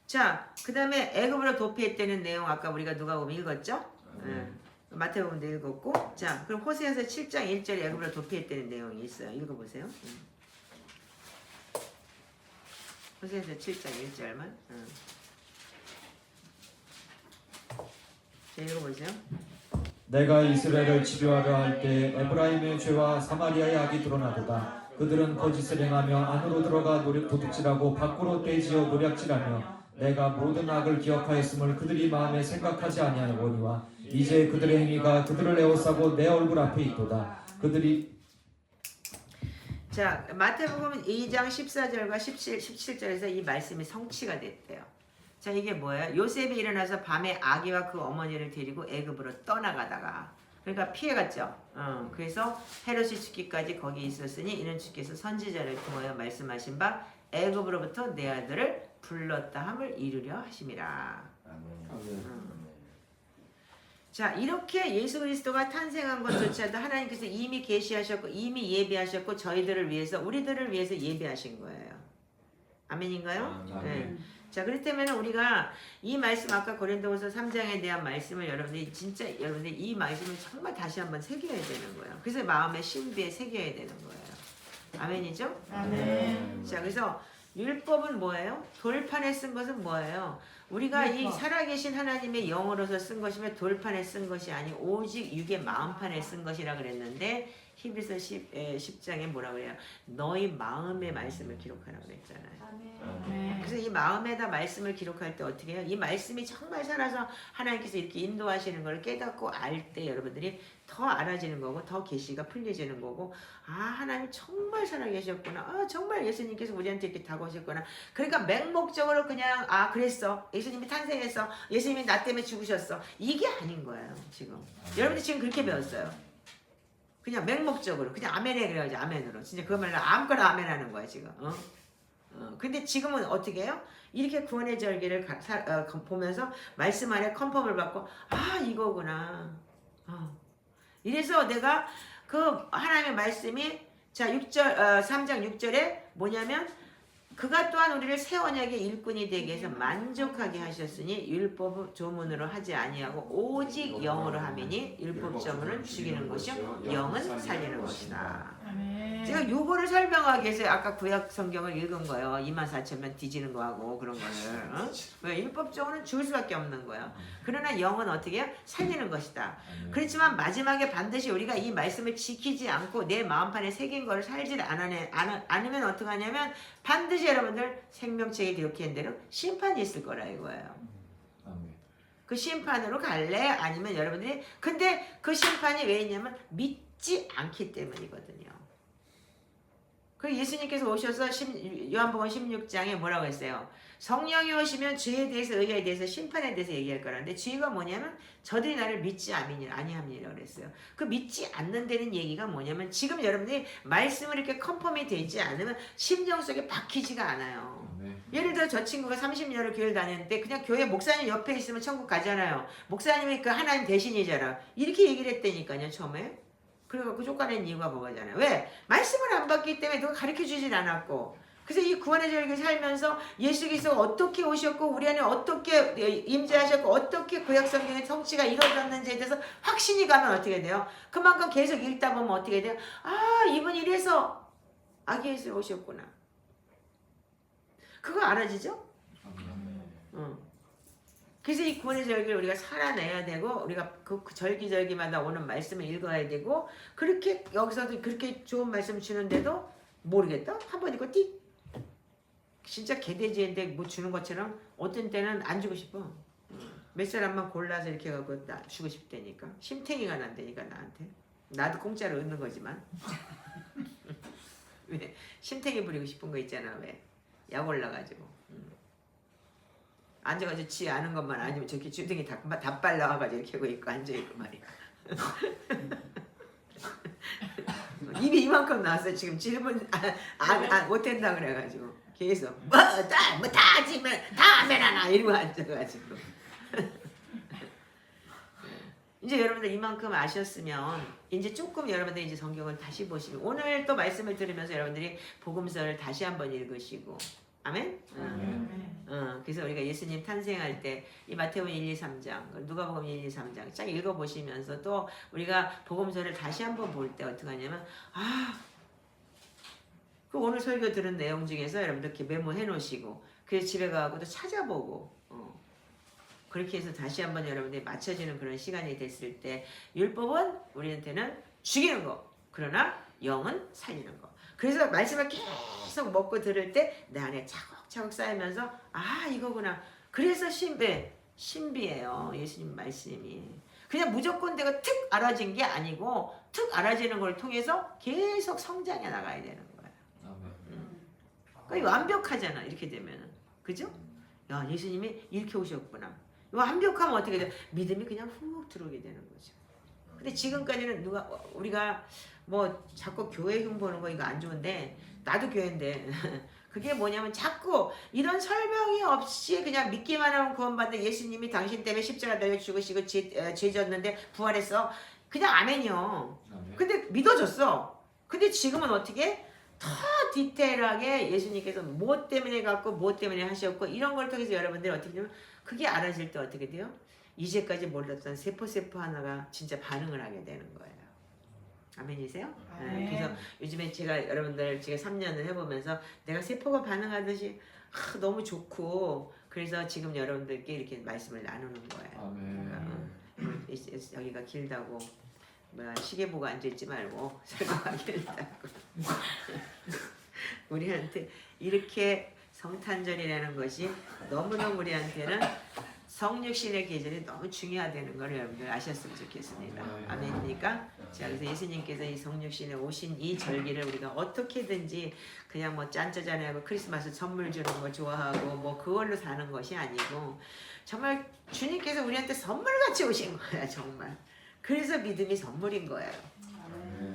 자, 그다음에 애굽으로 도피했다는 내용 아까 우리가 누가 보면 읽었죠? 마태복음도 읽었고, 자, 그럼 호세아서 7장 1절에 애굽으로 도피했다는 내용이 있어요. 읽어보세요. 호세아서 7장 1절만. 자, 읽어보세요. 내가 이스라엘을 치료하려 할 때 에브라임의 죄와 사마리아의 악이 드러나도다. 그들은 거짓을 행하며 안으로 들어가 도둑질하고 밖으로 떼지어 노략질하며 내가 모든 악을 기억하였음을 그들이 마음에 생각하지 아니하거니와 이제 그들의 행위가 그들을 에워싸고 내 얼굴 앞에 있도다. 그들이 자, 마태복음 2장 14절과 17절에서 이 말씀이 성취가 됐대요. 자, 이게 뭐예요? 요셉이 일어나서 밤에 아기와 그 어머니를 데리고 애굽으로 떠나가다가 그러니까 피해갔죠. 그래서 헤롯이 죽기까지 거기 있었으니 이는 주께서 선지자를 통하여 말씀하신 바 애굽으로부터 내 아들을 불렀다 함을 이루려 하심이라. 자, 이렇게 예수 그리스도가 탄생한 것조차도 하나님께서 이미 계시하셨고 이미 예비하셨고 저희들을 위해서 우리들을 위해서 예비하신 거예요. 아멘인가요? 네. 자, 그렇다면 우리가 이 말씀 아까 고린도후서 3장에 대한 말씀을 여러분들이 진짜 여러분들이 이 말씀을 정말 다시 한번 새겨야 되는 거예요. 그래서 마음의 신비에 새겨야 되는 거예요. 아멘이죠? 아멘. 자, 그래서 율법은 뭐예요? 돌판에 쓴 것은 뭐예요? 우리가 이 살아계신 하나님의 영으로서 쓴 것이면 돌판에 쓴 것이 아니 오직 육의 마음판에 쓴 것이라 그랬는데 히브리서 10장에 뭐라 그래요? 너희 마음의 말씀을 기록하라고 그랬잖아요. 그래서 이 마음에다 말씀을 기록할 때 어떻게 해요? 이 말씀이 정말 살아서 하나님께서 이렇게 인도하시는 걸 깨닫고 알 때 여러분들이 더 알아지는 거고 더 계시가 풀려지는 거고 아 하나님 정말 살아계셨구나. 아 정말 예수님께서 우리한테 이렇게 다가오셨구나. 그러니까 맹목적으로 그냥 아 그랬어. 예수님이 탄생했어. 예수님이 나 때문에 죽으셨어. 이게 아닌 거예요 지금. 여러분들 지금 그렇게 배웠어요. 그냥 맹목적으로 그냥 아멘해 그래가지고 아멘으로 진짜 그 말로 아무거나 아멘하는 거야 지금. 근데 지금은 어떻게 해요? 이렇게 구원의 절기를 보면서 말씀 안에 컨펌을 받고 아 이거구나. 이래서 내가 그 하나님의 말씀이 자 3장 6절에 뭐냐면 그가 또한 우리를 새 언약의 일꾼이 되게 해서 만족하게 하셨으니 율법 조문으로 하지 아니하고 오직 영으로 하매니 율법 조문은 죽이는 것이요 영은 살리는 것이다. 제가 요거를 설명하기 위해서 아까 구약 성경을 읽은 거예요. 24,000명 뒤지는 거하고 그런 거를. 왜 율법 조문은 죽을 수밖에 없는 거예요. 그러나 영은 어떻게 해요? 살리는 것이다. 그렇지만 마지막에 반드시 우리가 이 말씀을 지키지 않고 내 마음판에 새긴 거를 살지 않으면 어떻게 하냐면 반드시 여러분들 생명책에 기록한 대로 심판이 있을 거라 이거예요. 그 심판으로 갈래? 아니면 여러분들이 근데 그 심판이 왜 있냐면 믿지 않기 때문이거든요. 그 예수님께서 오셔서 요한복음 16장에 뭐라고 했어요? 성령이 오시면 죄에 대해서 의에 대해서 심판에 대해서 얘기할 거라는데 죄가 뭐냐면 저들이 나를 믿지 아니함이라고 그랬어요. 그 믿지 않는다는 얘기가 뭐냐면 지금 여러분들이 말씀을 이렇게 컨펌이 되지 않으면 심령 속에 박히지가 않아요. 예를 들어 저 친구가 30년을 교회를 다녔는데 그냥 교회 목사님 옆에 있으면 천국 가잖아요. 목사님이 그 하나님 대신이잖아. 이렇게 얘기를 했다니까요 처음에. 그래갖고 쫓아낸 이유가 뭐가잖아요. 왜? 말씀을 안 받기 때문에 누가 가르쳐주질 않았고 그래서 이 구원의 절기를 살면서 예수 그리스도가 어떻게 오셨고 우리 안에 어떻게 임재하셨고 어떻게 구약성경의 성취가 이루어졌는지에 대해서 확신이 가면 어떻게 돼요? 그만큼 계속 읽다 보면 어떻게 돼요? 아 이분이 이래서 아기 예수 오셨구나. 그거 알아지죠? 그래서 이 구원의 절기를 우리가 살아내야 되고 우리가 그 절기마다 오는 말씀을 읽어야 되고 그렇게 여기서도 그렇게 좋은 말씀 주는데도 모르겠다? 한번 읽고 띡 진짜 개돼지인데 뭐 주는 것처럼 어떤 때는 안 주고 싶어. 몇 사람만 골라서 이렇게 해갖고 주고 싶다니까. 심탱이가 난다니까 나한테. 나도 공짜로 얻는 거지만. 왜? 심탱이 부리고 싶은 거 있잖아. 왜? 약 올라가지고. 앉아가지고 지 아는 것만 아니면 저렇게 주둥이 다 빨라와가지고 이렇게 하고 있고 앉아있고 말이야. 입이 이만큼 나왔어요. 지금 질문 못된다 그래가지고 계속 뭐다 하지면 다 하면 하나 이러고 앉아가지고 이제 여러분들 이만큼 아셨으면 이제 조금 여러분들 이제 성경을 다시 보시고 오늘 또 말씀을 들으면서 여러분들이 복음서를 다시 한번 읽으시고 아멘? 그래서 우리가 예수님 탄생할 때 이 마태복음 1, 2, 3장, 누가복음 1, 2, 3장 쫙 읽어보시면서 또 우리가 복음서를 다시 한번 볼 때 어떻게 하냐면 그 오늘 설교 들은 내용 중에서 여러분들 이렇게 메모해 놓으시고 그래서 집에 가고 또 찾아보고 그렇게 해서 다시 한번 여러분들이 맞춰지는 그런 시간이 됐을 때 율법은 우리한테는 죽이는 거 그러나 영은 살리는 거 그래서 말씀을 계속 먹고 들을 때 내 안에 차곡차곡 쌓이면서 이거구나 그래서 신비예요 예수님 말씀이 그냥 무조건 내가 툭 알아진 게 아니고 툭 알아지는 걸 통해서 계속 성장해 나가야 되는 거예요 그러니까 완벽하잖아 이렇게 되면은 그죠? 야 예수님이 이렇게 오셨구나 완벽하면 어떻게 돼? 믿음이 그냥 훅 들어오게 되는 거죠. 근데 지금까지는 우리가 뭐 자꾸 교회 흉보는 거 이거 안 좋은데 나도 교회인데 그게 뭐냐면 자꾸 이런 설명이 없이 그냥 믿기만 하면 구원받는 예수님이 당신 때문에 십자가 달려 죽으시고 죄 졌는데 부활했어. 그냥 아멘이요. 근데 믿어졌어. 근데 지금은 어떻게? 더 디테일하게 예수님께서 무엇 때문에 갖고 무엇 때문에 하셨고 이런 걸 통해서 여러분들이 어떻게 되면 그게 알아질 때 어떻게 돼요? 이제까지 몰랐던 세포 하나가 진짜 반응을 하게 되는 거예요. 아멘이세요? 네, 그래서 요즘에 제가 여러분들 제가 3년을 해보면서 내가 세포가 반응하듯이 너무 좋고 그래서 지금 여러분들께 이렇게 말씀을 나누는 거예요. 그러니까, 여기가 길다고 시계 보고 앉아있지 말고 설교가 길다고 우리한테 이렇게 성탄절이라는 것이 너무너무 우리한테는 성육신의 계절이 너무 중요하다는 걸 여러분들 아셨으면 좋겠습니다. 아멘입니까? 자, 그래서 예수님께서 이 성육신에 오신 이 절기를 우리가 어떻게든지 그냥 뭐 짠짜잔하고 크리스마스 선물 주는 거 좋아하고 뭐 그걸로 사는 것이 아니고 정말 주님께서 우리한테 선물같이 오신 거야 정말. 그래서 믿음이 선물인 거예요.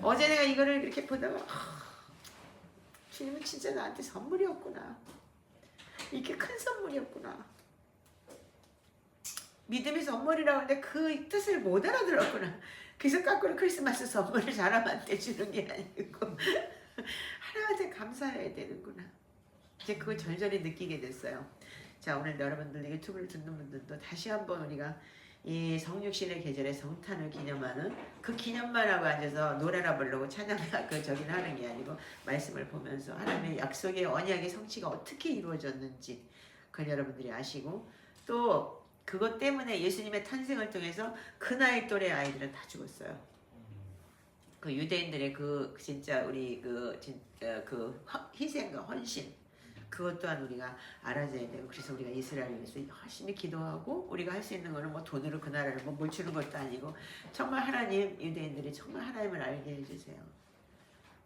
어제 내가 이거를 이렇게 보다가 주님은 진짜 나한테 선물이었구나. 이렇게 큰 선물이었구나. 믿음이 선물이라고 하는데 그 뜻을 못 알아들었구나. 그래서 거꾸로 크리스마스 선물을 사람한테 주는 게 아니고 하나님한테 감사해야 되는구나. 이제 그걸 절절히 느끼게 됐어요. 자, 오늘 여러분들 유튜브를 듣는 분들도 다시 한번 우리가 이 성육신의 계절에 성탄을 기념하는 그 기념만 하고 앉아서 노래나 부르고 찬양을 저긴 하는 게 아니고 말씀을 보면서 하나님의 약속의 언약의 성취가 어떻게 이루어졌는지 그걸 여러분들이 아시고 또 그것 때문에 예수님의 탄생을 통해서 그 나이 또래 아이들은 다 죽었어요. 그 유대인들의 그 진짜 우리 그 희생과 헌신 그것 또한 우리가 알아줘야 되고 그래서 우리가 이스라엘을 위해서 열심히 기도하고 우리가 할 수 있는 거는 뭐 돈으로 그 나라를 뭐 물 주는 것도 아니고 정말 하나님 유대인들이 정말 하나님을 알게 해주세요.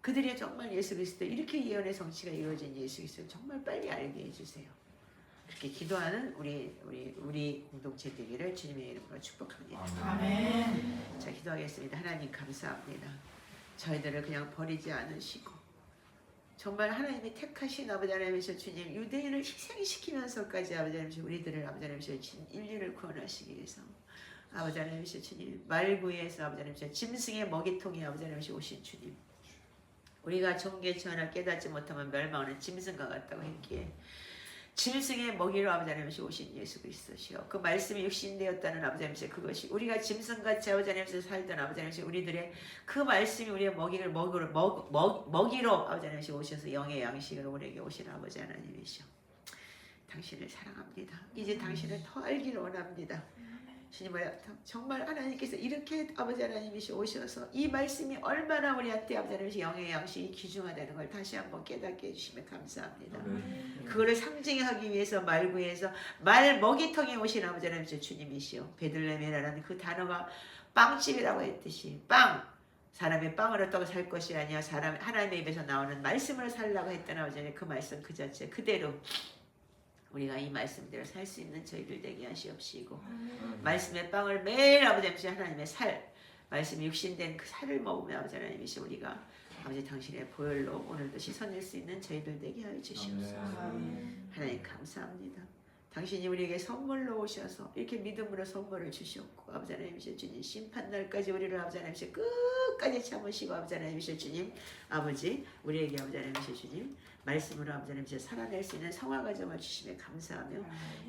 그들이 정말 예수 그리스도 이렇게 예언의 성취가 이루어진 예수 그리스도를 정말 빨리 알게 해주세요. 그렇게 기도하는 우리 공동체 되기를 주님의 이름으로 축복합니다. 아멘. 자, 기도하겠습니다. 하나님 감사합니다. 저희들을 그냥 버리지 않으시고 정말 하나님이 택하신 아버지 하나님이셔 주님 유대인을 희생시키면서까지 아버지 하나님이셔 우리들을 아버지 하나님이셔 인류를 구원하시기 위해서 아버지 하나님이셔 주님 말구에서 아버지 하나님이셔 짐승의 먹이통에 아버지 하나님이셔 오신 주님 우리가 종계치 하나 깨닫지 못하면 멸망하는 짐승과 같다고 했기에 짐승의 먹이로 아버지 하나님이시 오신 예수 그리스도시요. 그 말씀이 육신되었다는 아버지 하나님이시 그것이 우리가 짐승같이 아버지 하나님이시 살던 아버지 하나님이시 우리들의 그 말씀이 우리의 먹이를 먹이로 아버지 하나님이시 오셔서 영의 양식으로 우리에게 오신 아버지 하나님이시요. 당신을 사랑합니다. 이제 당신을 더 알기를 원합니다. 주님을 정말 하나님께서 이렇게 아버지 하나님이시 오셔서 이 말씀이 얼마나 우리한테 아버지 하나님이시 영의 양식이 귀중하다는 걸 다시 한번 깨닫게 해주시면 감사합니다. 그거를 상징하기 위해서 말구에서 말 먹이통에 오신 아버지 하나님이시 주님이시오. 베들레헴이라는 그 단어가 빵집이라고 했듯이 빵 사람의 빵으로 떡을 살 것이 아니야 사람 하나님의 입에서 나오는 말씀을 살라고 했던 아버지 하나님 그 말씀 그 자체 그대로 우리가 이 말씀대로 살 수 있는 저희들 되게 하시옵시고 말씀의 빵을 매일 아버지 하나님의 말씀 육신된 그 살을 먹으며 아버지 하나님이시 우리가 아버지 당신의 보혈로 오늘도 씻어낼 수 있는 저희들 되게 하여 주시옵소서. 하나님 감사합니다. 당신이 우리에게 선물로 오셔서 이렇게 믿음으로 선물을 주셨고 아버지 하나님이시 주님 심판날까지 우리를 아버지 하나님이시 끝까지 참으시고 아버지 하나님이시 주님 아버지 우리에게 아버지 하나님이시 주님 말씀으로 아버지 하나님이시 살아낼 수 있는 성화 과정을 주심에 감사하며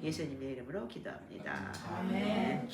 예수님의 이름으로 기도합니다. 아멘.